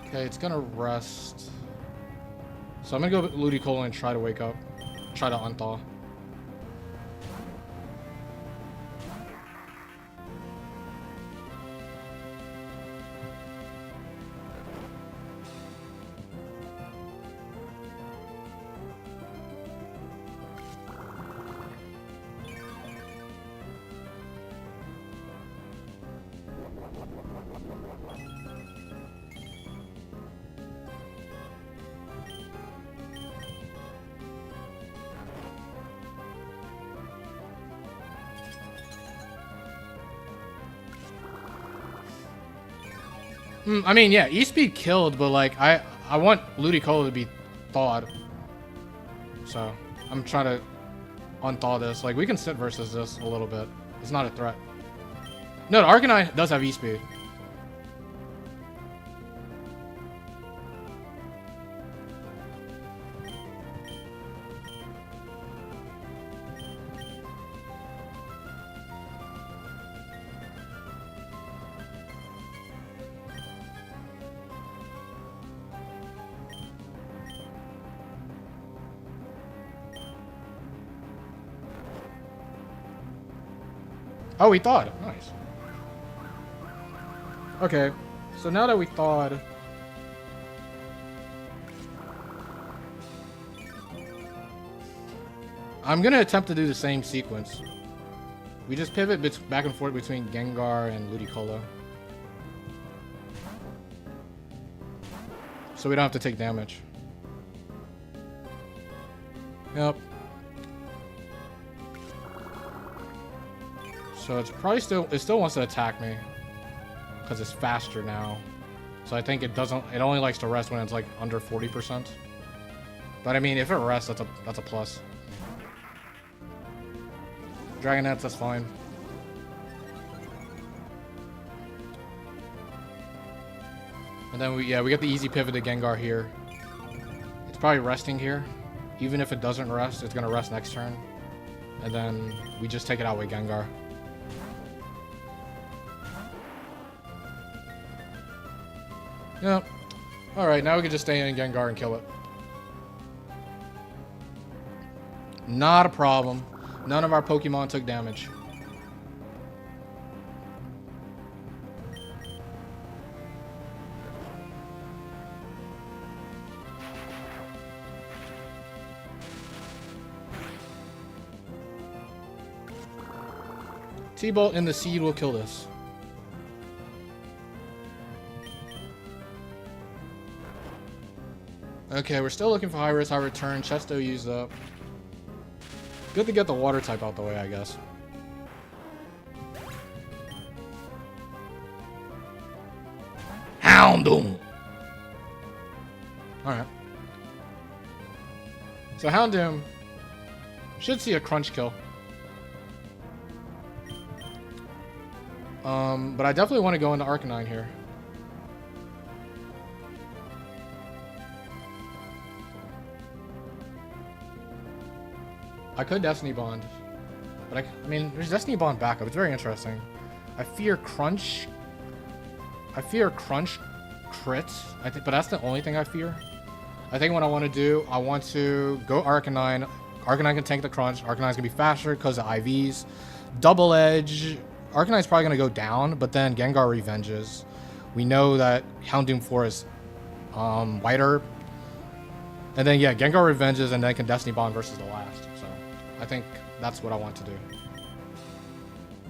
Okay, it's gonna rest. So I'm gonna go Ludicolo and try to wake up. Try to unthaw. I mean, yeah, E-Speed killed, but like, I want Ludicolo to be thawed. So, I'm trying to unthaw this. Like, we can sit versus this a little bit. It's not a threat. No, the Arcanine does have E-Speed. Oh, we thawed. Nice. Okay, so now that we thawed, I'm gonna attempt to do the same sequence. We just pivot back and forth between Gengar and Ludicolo, so we don't have to take damage. Yep. So it's probably it still wants to attack me because it's faster now. So I think it only likes to rest when it's like under 40%. But I mean, if it rests, that's a plus. Dragonets, that's fine. And then we get the easy pivot to Gengar here. It's probably resting here. Even if it doesn't rest, it's gonna rest next turn. And then we just take it out with Gengar. Yep. Alright, now we can just stay in Gengar and kill it. Not a problem. None of our Pokemon took damage. T-Bolt and the Seed will kill this. Okay, we're still looking for high risk, high return. Chesto used up. Good to get the water type out the way, I guess. Houndoom! Alright. So Houndoom should see a crunch kill. But I definitely want to go into Arcanine here. I could Destiny Bond, but I mean, there's Destiny Bond backup. It's very interesting. I fear Crunch. I fear Crunch crits. I think, but that's the only thing I fear. I think what I want to do, I want to go Arcanine. Arcanine can tank the Crunch. Arcanine's gonna be faster because of IVs. Double Edge. Arcanine's probably gonna go down, but then Gengar revenges. We know that Houndoom 4 is whiter. And then yeah, Gengar revenges and then can Destiny Bond versus the last. So I think that's what I want to do.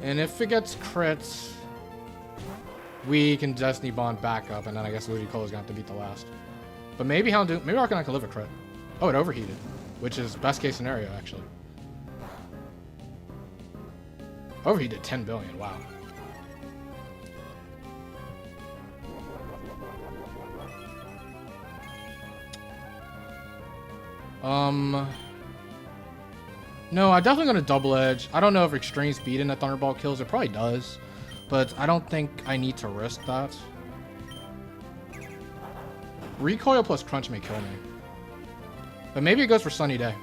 And if it gets crits, we can Destiny Bond back up, and then I guess Ludicolo is gonna have to beat the last. But maybe Houndoom, maybe Arcanine can live a crit. Oh, it overheated, which is best case scenario actually. Overheated 10 billion, wow. No, I'm definitely gonna double edge. I don't know if extreme speed in a Thunderbolt kills. It probably does, but I don't think I need to risk that. Recoil plus crunch may kill me, but maybe it goes for Sunny Day.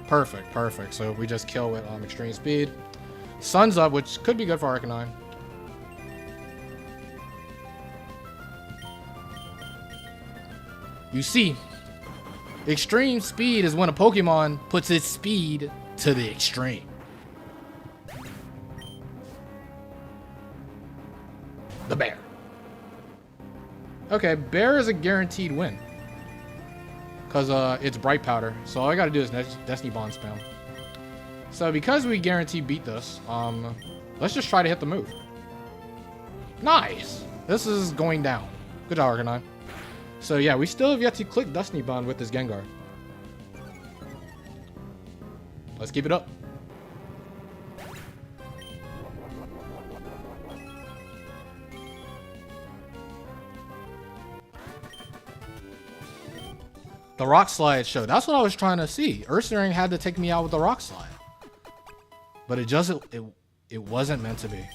Perfect, perfect. So we just kill with extreme speed. Sun's up, which could be good for Arcanine. You see, extreme speed is when a Pokemon puts its speed to the extreme. The bear. Okay, bear is a guaranteed win. Because it's Bright Powder. So all I gotta do is Destiny Bond spam. So because we guarantee beat this, let's just try to hit the move. Nice! This is going down. Good job, Arcanine. So yeah, we still have yet to click Destiny Bond with this Gengar. Let's keep it up. The Rock Slide show. That's what I was trying to see. Ursaring had to take me out with the Rock Slide. But it wasn't meant to be.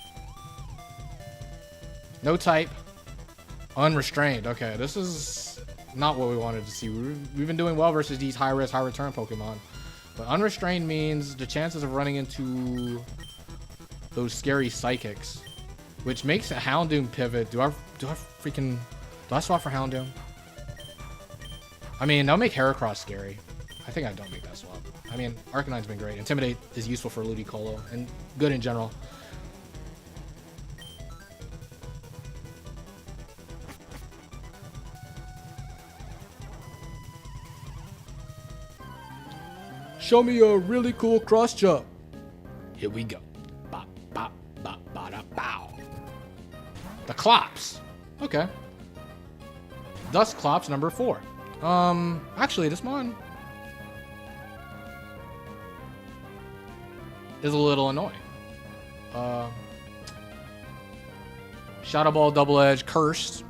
No type. Unrestrained. Okay, this is not what we wanted to see. We've been doing well versus these high-risk, high-return Pokemon. But unrestrained means the chances of running into those scary psychics, which makes a Houndoom pivot. Do I swap for Houndoom? I mean, that'll make Heracross scary. I think I don't make that swap. I mean, Arcanine's been great. Intimidate is useful for Ludicolo and good in general. Show me a really cool cross jump. Here we go. Bop, bop, bop, bada, bow. The Clops. Okay. Dust Clops number 4. Actually, this one is a little annoying. Shadow Ball, Double Edge, Curse,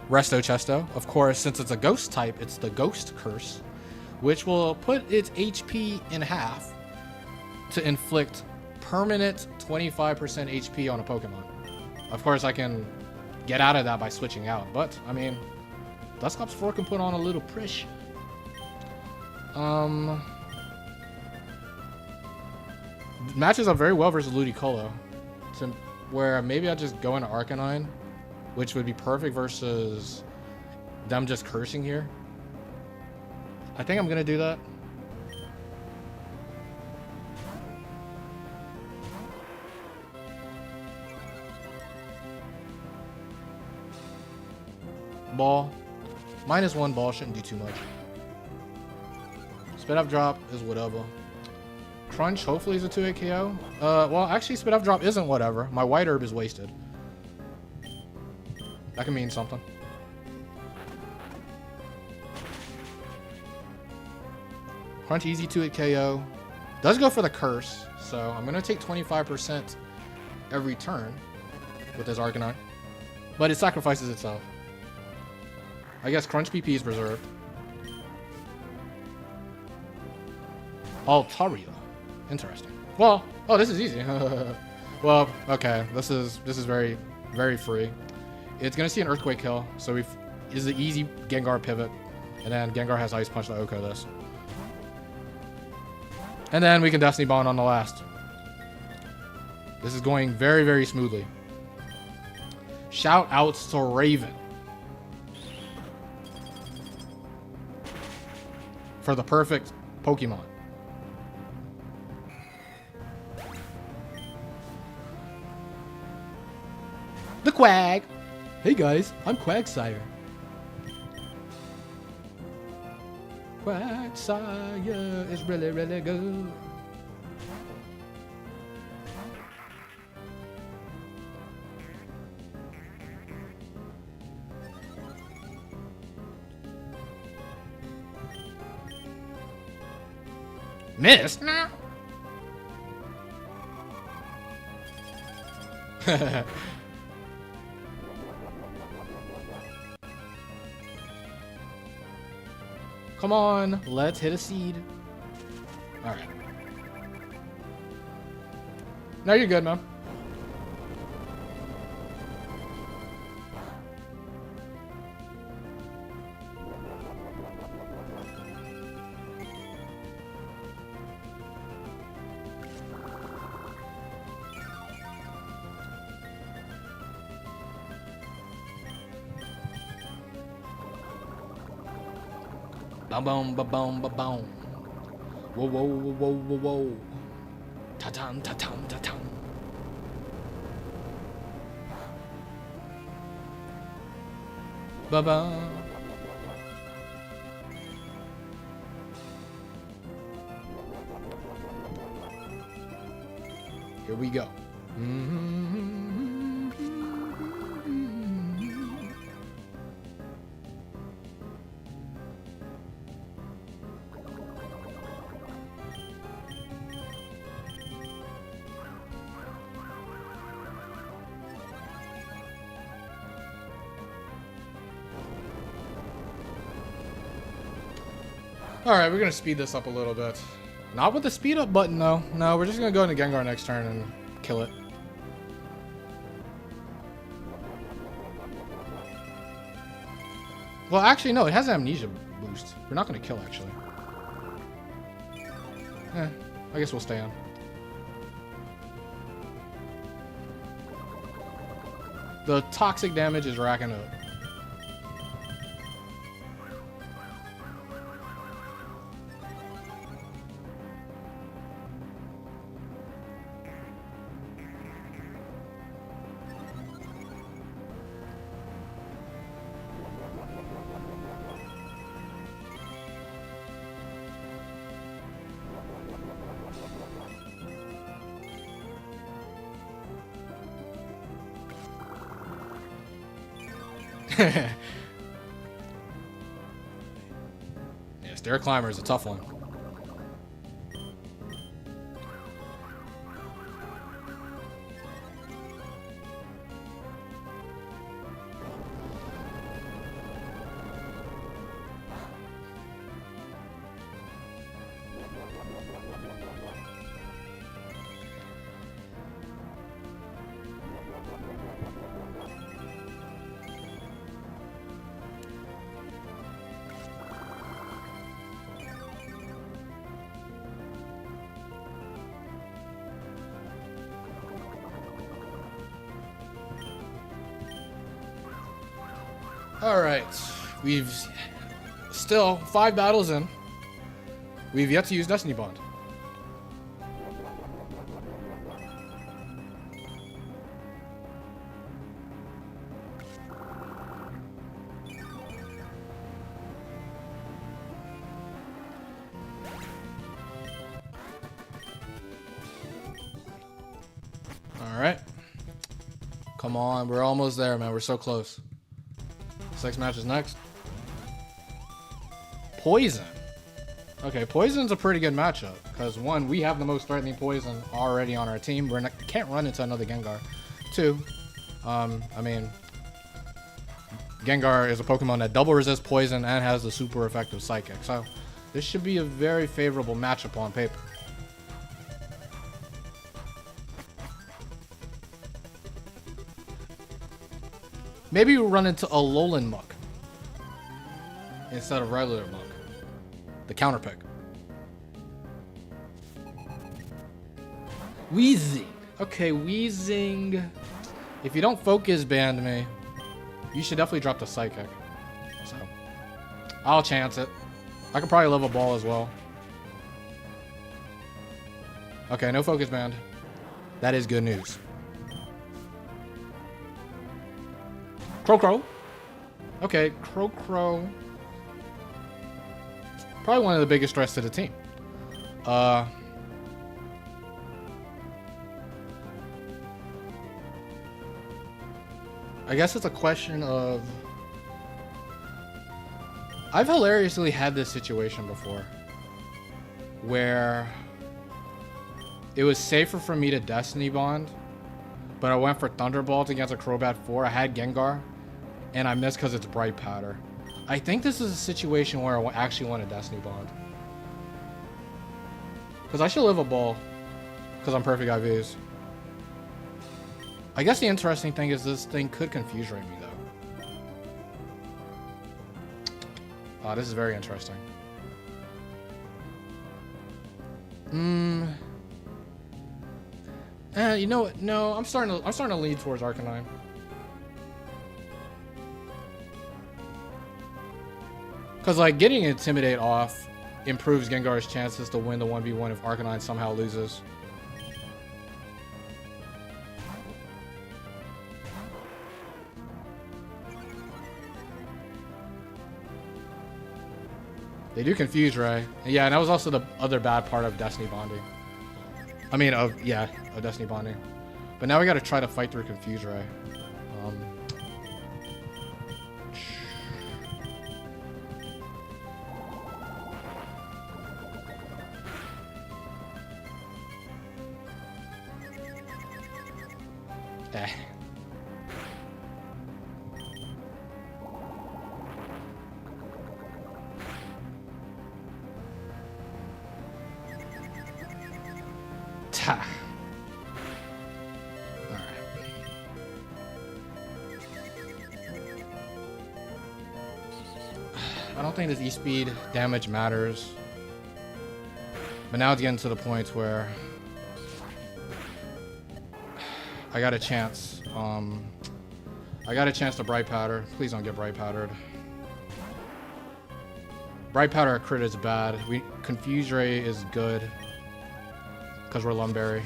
Resto Chesto. Of course, since it's a ghost type, it's the Ghost Curse, which will put its HP in half to inflict permanent 25% HP on a Pokemon. Of course, I can get out of that by switching out, but, I mean, Dusclops 4 can put on a little pressure. Matches up very well versus Ludicolo, to where maybe I just go into Arcanine, which would be perfect versus them just cursing here. I think I'm gonna do that. Ball. -1 ball shouldn't do too much. Spit up drop is whatever. Crunch hopefully is a 2-hit KO. Well, actually spit up drop isn't whatever. My white herb is wasted. That can mean something. Crunch easy 2-hit KO. Does go for the curse, so I'm gonna take 25% every turn with this Arcanine. But it sacrifices itself. I guess Crunch PP is preserved. Altaria. Interesting. Well, oh, this is easy. Well, okay. This is very, very free. It's gonna see an Earthquake kill, so this is an easy Gengar pivot, and then Gengar has Ice Punch to Oko this. And then we can Destiny Bond on the last. This is going very, very smoothly. Shout outs to Raven for the perfect Pokemon. The Quag. Hey guys, I'm Quagsire. Quagsire is really, really good. Miss? No. Come on, let's hit a seed. All right. No, you're good, man. Boom, boom, ba boom, ba boom. Whoa, whoa, whoa, whoa, whoa, whoa. Ta-tam, ta-tam, ta-tam. Ba-ba. Here we go. Alright, we're gonna speed this up a little bit. Not with the speed up button though. No, we're just gonna go into Gengar next turn and kill it. Well, actually, no, it has an amnesia boost. We're not gonna kill, actually. I guess we'll stay on. The toxic damage is racking up. Yeah, stair climber is a tough one. All right, we've still 5 battles in. We've yet to use Destiny Bond. All right, come on, we're almost there, man. We're so close. 6 matches next. Poison. Okay, Poison's a pretty good matchup because 1, we have the most threatening Poison already on our team. We can't run into another Gengar. 2, I mean, Gengar is a Pokemon that double resists Poison and has the super effective Psychic. So this should be a very favorable matchup on paper. Maybe we'll run into a Alolan Muck instead of regular Muck. The counter pick. Weezing. Okay, Weezing. If you don't focus band me, you should definitely drop the Psychic. So, I'll chance it. I could probably level ball as well. Okay, no focus band. That is good news. Crow. Okay, Crow. Probably one of the biggest threats to the team. I guess it's a question of... I've hilariously had this situation before where it was safer for me to Destiny Bond, but I went for Thunderbolt against a Crobat 4. I had Gengar, and I missed because it's Bright Powder. I think this is a situation where I actually want a Destiny Bond. Because I should live a ball. Because I'm perfect IVs. I guess the interesting thing is this thing could confuse rate me though. Oh, this is very interesting. You know what? No, I'm starting to lean towards Arcanine. Cause like getting Intimidate off improves Gengar's chances to win the 1v1 if Arcanine somehow loses. They do confuse Ray. Yeah, and that was also the other bad part of Destiny Bonding. I mean, of Destiny Bonding. But now we gotta try to fight through Confuse Ray. I don't think this E-Speed damage matters. But now it's getting to the point where I got a chance. I got a chance to Bright Powder. Please don't get Bright Powdered. Bright Powder at crit is bad. Confuse Ray is good. Because we're Lumberry.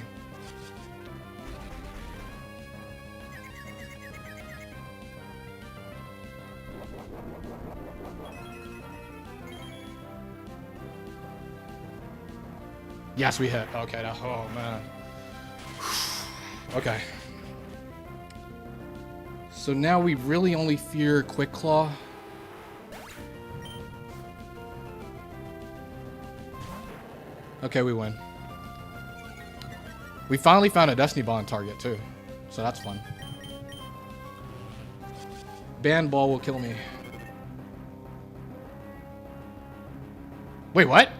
Yes, we hit. Okay, oh man. Okay. So now we really only fear Quick Claw. Okay, we win. We finally found a Destiny Bond target too. So that's fun. Band Ball will kill me. Wait, what?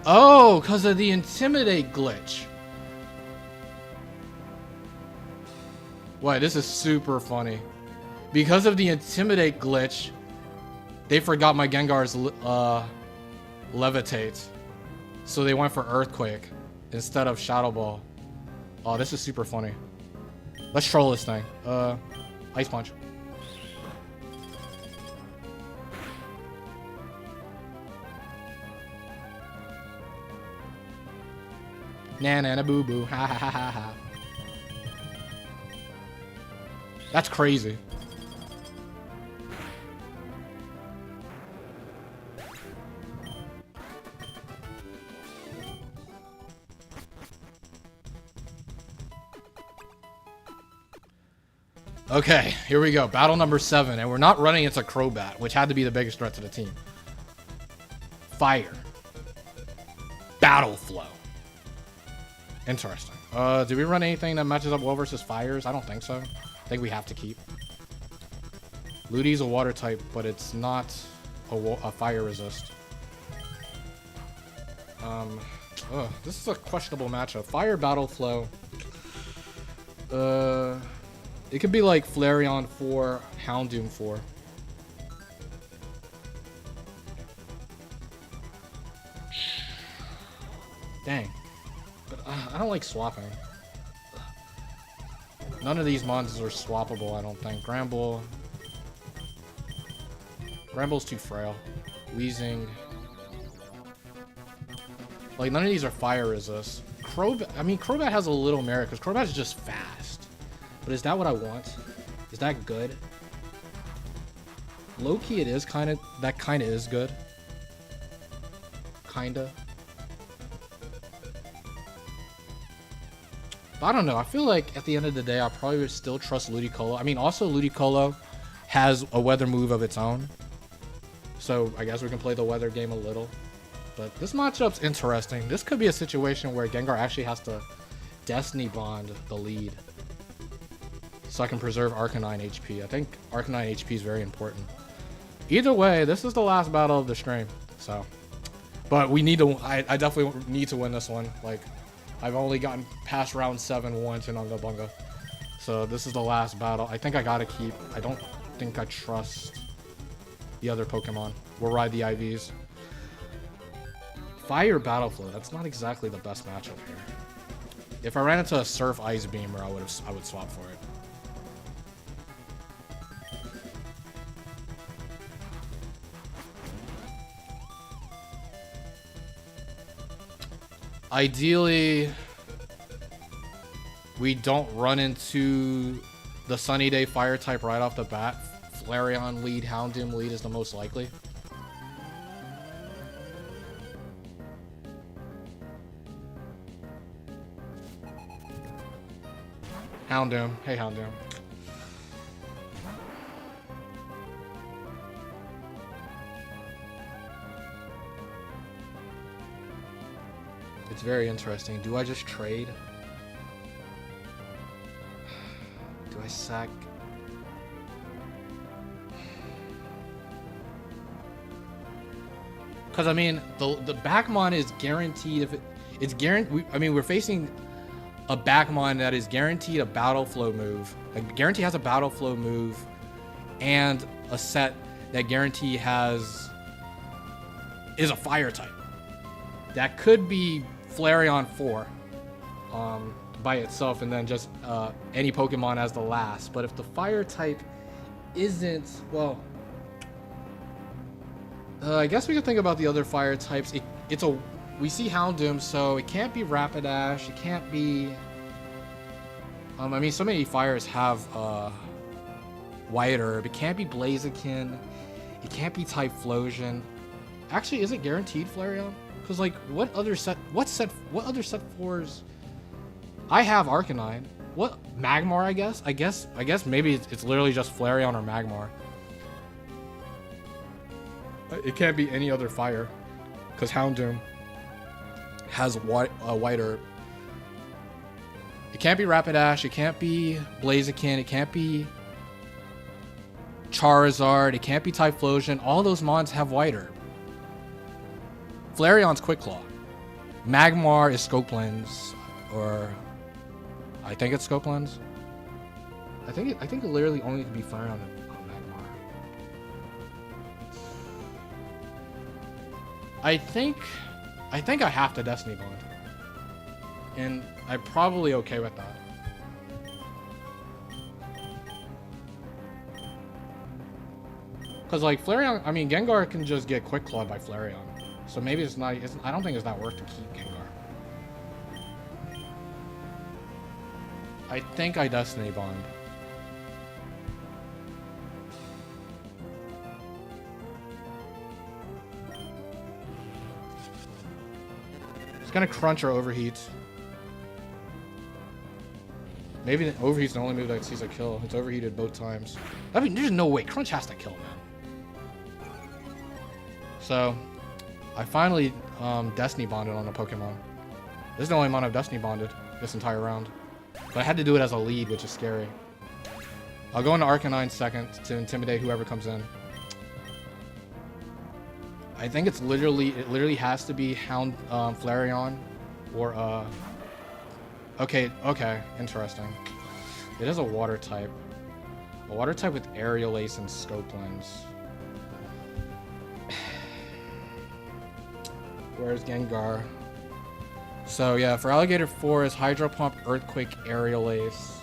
Oh, because of the Intimidate glitch. What? This is super funny. Because of the Intimidate glitch, they forgot my Gengar's Levitate. So they went for Earthquake instead of Shadow Ball. Oh, this is super funny. Let's troll this thing. Ice Punch. Na boo boo. Ha ha ha ha ha. That's crazy. Okay, here we go. Battle number 7, and we're not running into Crobat, which had to be the biggest threat to the team. Fire. Battle Flow. Interesting. Do we run anything that matches up well versus fires? I don't think so. I think we have to keep. Ludi's a water type, but it's not a fire resist. This is a questionable matchup. Fire Battle Flow. It could be like Flareon 4, Houndoom 4. Dang. But I don't like swapping. None of these monsters are swappable, I don't think. Gramble. Gramble's too frail. Weezing. Like, none of these are fire resist. Crobat has a little merit, because Crobat is just fast. But is that what I want? Is that good? Low-key it is kind of... That kind of is good. Kinda. But I don't know. I feel like at the end of the day, I probably would still trust Ludicolo. I mean, also Ludicolo has a weather move of its own. So I guess we can play the weather game a little. But this matchup's interesting. This could be a situation where Gengar actually has to Destiny Bond the lead. so I can preserve Arcanine HP. I think Arcanine HP is very important. Either way, this is the last battle of the stream. So, but we need to. I definitely need to win this one. Like, I've only gotten past round 7 once in UNGA BUNGA. So this is the last battle. I think I gotta keep. I don't think I trust the other Pokemon. We'll ride the IVs. Fire Battle Flow. That's not exactly the best matchup here. If I ran into a Surf Ice Beamer, I would swap for it. Ideally, we don't run into the Sunny Day Fire type right off the bat. Flareon lead, Houndoom lead is the most likely. Houndoom. Hey, Houndoom. It's very interesting. Do I just trade? Do I sack? Because I mean, the Backmon is guaranteed. If it's guaranteed, I mean, we're facing a Backmon that is guaranteed a Battle Flow move. Like, guarantee has a Battle Flow move, and a set that guarantee is a Fire type. That could be Flareon 4 by itself, and then just any Pokemon as the last. But if the Fire type isn't, well, I guess we could think about the other Fire types. We see Houndoom, so it can't be Rapidash. It can't be. I mean, so many Fires have White Herb. It can't be Blaziken. It can't be Typhlosion. Actually, is it guaranteed Flareon? Because like, what other set 4s? I have Arcanine. What, Magmar? I guess maybe it's literally just Flareon or Magmar. It can't be any other Fire, because Houndoom has White Herb. It can't be Rapidash. It can't be Blaziken. It can't be Charizard. It can't be Typhlosion. All those mons have White Herb. Flareon's Quick Claw. Magmar is Scope Lens, or I think it's Scope Lens. I think it literally only can be Flareon on Magmar. I think I have to Destiny Bond, and I'm probably okay with that. Cause like Flareon, I mean Gengar can just get Quick Clawed by Flareon. So maybe it's not. I don't think it's that worth to keep Gengar. I think I Destiny Bond. It's gonna crunch or overheat. Maybe the overheat's the only move that sees a kill. It's overheated both times. I mean, there's no way crunch has to kill, man. So I finally Destiny Bonded on a Pokemon. This is the only mon I've Destiny Bonded this entire round. But I had to do it as a lead, which is scary. I'll go into Arcanine second to intimidate whoever comes in. I think it literally has to be Flareon or okay, interesting. It is a water type. A water type with Aerial Ace and Scope Lens. Where's Gengar? So yeah, for Alligator 4 is Hydro Pump, Earthquake, Aerial Ace,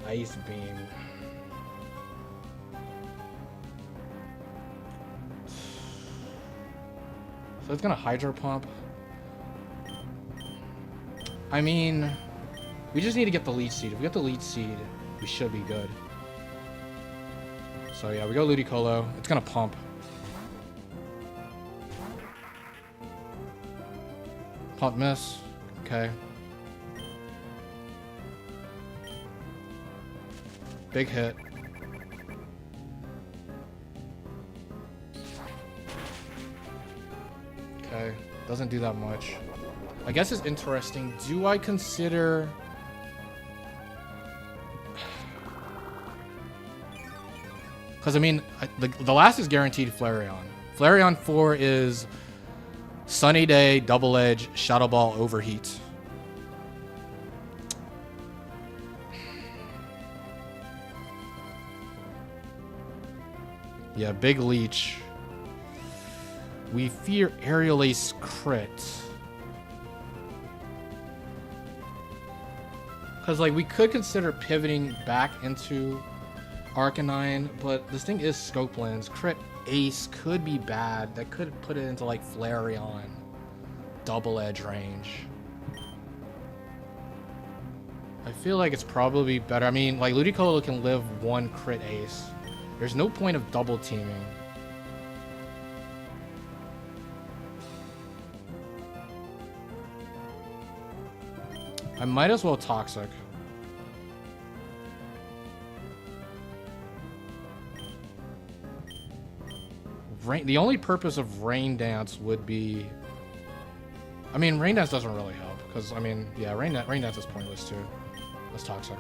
Ice Beam. So it's gonna Hydro Pump. I mean, we just need to get the lead seed. If we get the lead seed, we should be good. So yeah, we go Ludicolo. It's gonna pump. Pump miss. Okay. Big hit. Okay. Doesn't do that much. I guess it's interesting. Do I consider... Because, I mean, the last is guaranteed Flareon. Flareon 4 is Sunny Day, Double Edge, Shadow Ball, Overheat. Yeah, Big Leech. We fear Aerial Ace crit. Because, like, we could consider pivoting back into Arcanine, but this thing is Scope Lens. Crit Ace could be bad. That could put it into, like, Flareon. Double Edge range. I feel like it's probably better. I mean, like, Ludicolo can live one Crit Ace. There's no point of double teaming. I might as well Toxic. The only purpose of Rain Dance would be... I mean, Rain Dance doesn't really help. Because, I mean, yeah, Rain Dance is pointless too. Let's Toxic.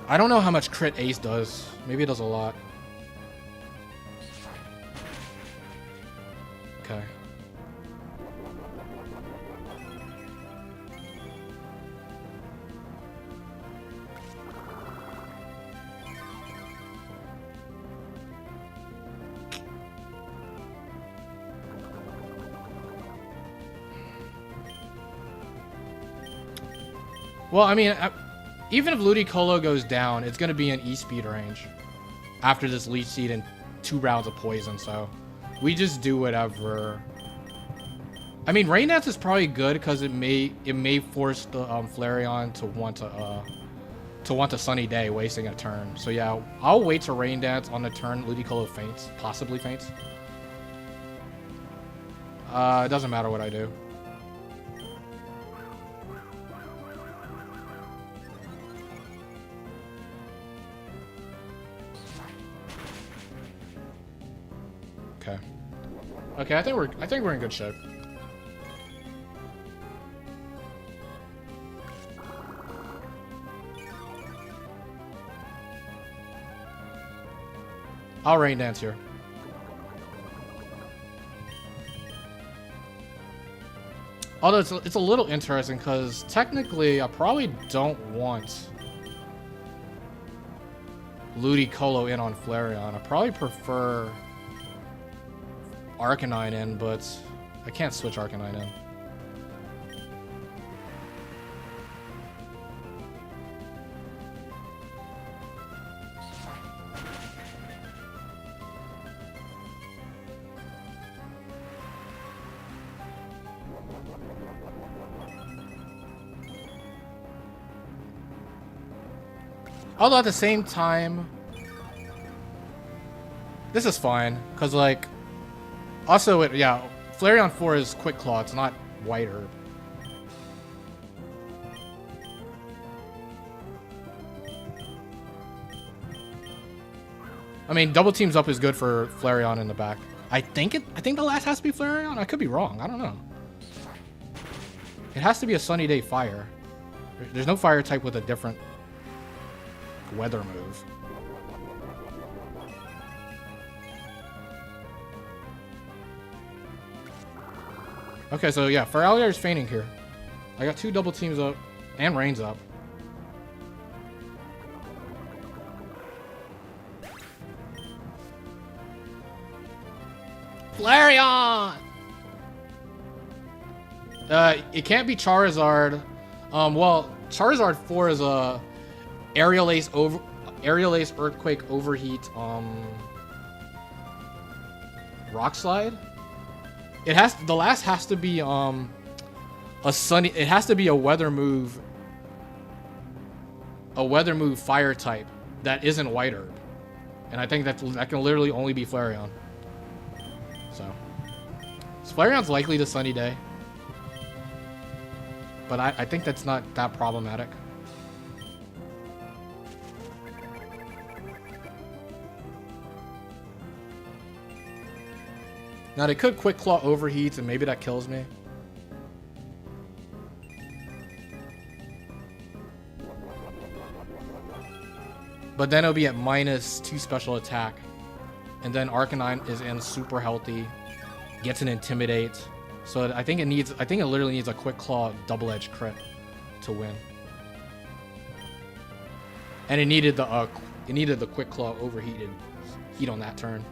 I don't know how much Crit Ace does. Maybe it does a lot. Okay. Well, I mean, even if Ludicolo goes down, it's going to be in E-Speed range after this Leech Seed and 2 rounds of Poison, so we just do whatever. I mean, Rain Dance is probably good because it may force the Flareon to want a Sunny Day, wasting a turn. So yeah, I'll wait to Rain Dance on the turn Ludicolo faints, possibly faints. It doesn't matter what I do. Okay. Okay, I think we're in good shape. I'll Rain Dance here. Although it's a little interesting because technically I probably don't want Ludicolo in on Flareon. I probably prefer Arcanine in, but I can't switch Arcanine in. Although at the same time, this is fine, because like, also yeah, Flareon 4 is Quick Claw, it's not White Herb. I mean, double teams up is good for Flareon in the back. I think the last has to be Flareon? I could be wrong, I don't know. It has to be a Sunny Day Fire. There's no fire type with a different weather move. Okay, so yeah, Feraligatr is fainting here. I got 2 double teams up and Rain's up. Flareon! It can't be Charizard. Well, Charizard 4 is a Aerial Ace Earthquake Overheat Rock Slide. The last has to be it has to be a weather move fire type that isn't White Herb. And I think that can literally only be Flareon. So Flareon's likely to Sunny Day. But I think that's not that problematic. Now they could Quick Claw Overheats and maybe that kills me. But then it'll be at -2 special attack. And then Arcanine is in super healthy. Gets an Intimidate. So I think it literally needs a Quick Claw double-edged crit to win. And it needed the Quick Claw overheated heat on that turn.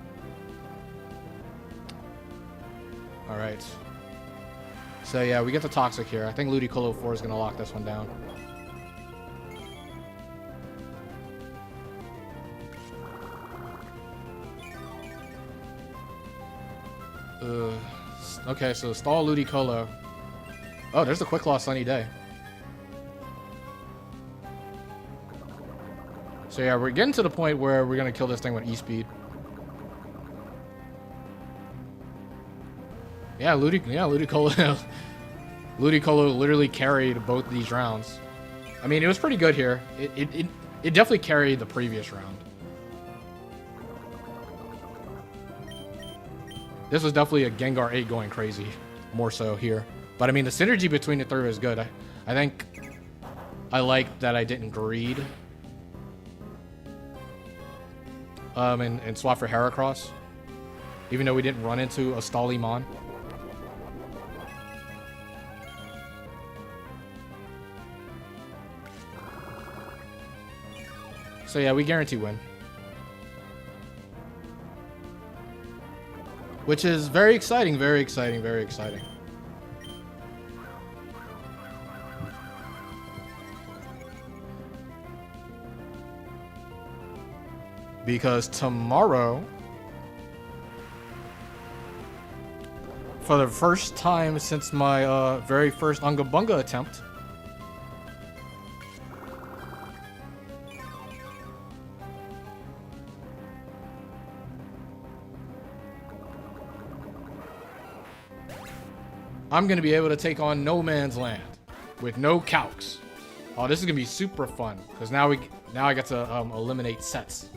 Alright. So yeah, we get the Toxic here. I think Ludicolo 4 is gonna lock this one down. Okay, so stall Ludicolo. Oh, there's the Quick Claw Sunny Day. So yeah, we're getting to the point where we're gonna kill this thing with E-Speed. Yeah, Ludicolo. Ludicolo literally carried both these rounds. I mean, it was pretty good here. It definitely carried the previous round. This was definitely a Gengar 8 going crazy, more so here. But I mean, the synergy between the three was good. I think I liked that I didn't greed. And swap for Heracross, even though we didn't run into a Stalimon. So yeah, we guarantee win. Which is very exciting, very exciting, very exciting. Because tomorrow, for the first time since my very first Unga Bunga attempt, I'm going to be able to take on No Man's Land with no calcs. Oh, this is going to be super fun because now I get to eliminate sets.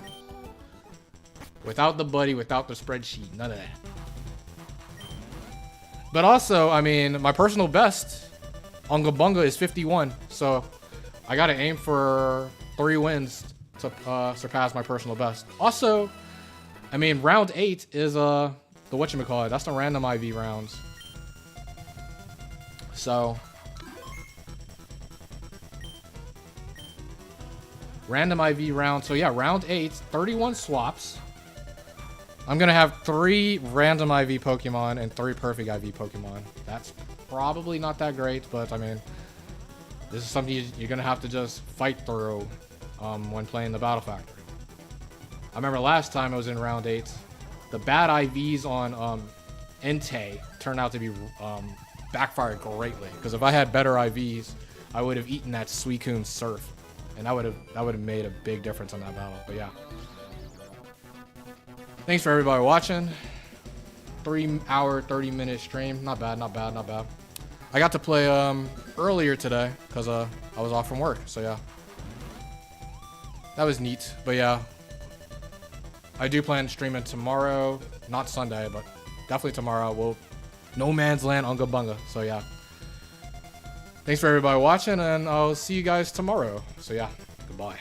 Without the buddy, without the spreadsheet, none of that. But also, I mean, my personal best, Unga Bunga, is 51. So I got to aim for 3 wins to surpass my personal best. Also, I mean, round 8 is the whatchamacallit. That's the random IV rounds. So random IV round. So yeah, round 8, 31 swaps. I'm going to have 3 random IV Pokemon and 3 perfect IV Pokemon. That's probably not that great, but I mean, this is something you're going to have to just fight through when playing the Battle Factory. I remember last time I was in round 8, the bad IVs on Entei turned out to be backfired greatly. Because if I had better IVs, I would have eaten that Suicune Surf. And that would have made a big difference on that battle. But yeah. Thanks for everybody watching. 3-hour, 30-minute stream. Not bad, not bad, not bad. I got to play earlier today because I was off from work. So yeah, that was neat. But yeah, I do plan streaming tomorrow. Not Sunday, but definitely tomorrow. No Man's Land Unga Bunga. So yeah. Thanks for everybody watching, and I'll see you guys tomorrow. So yeah, goodbye.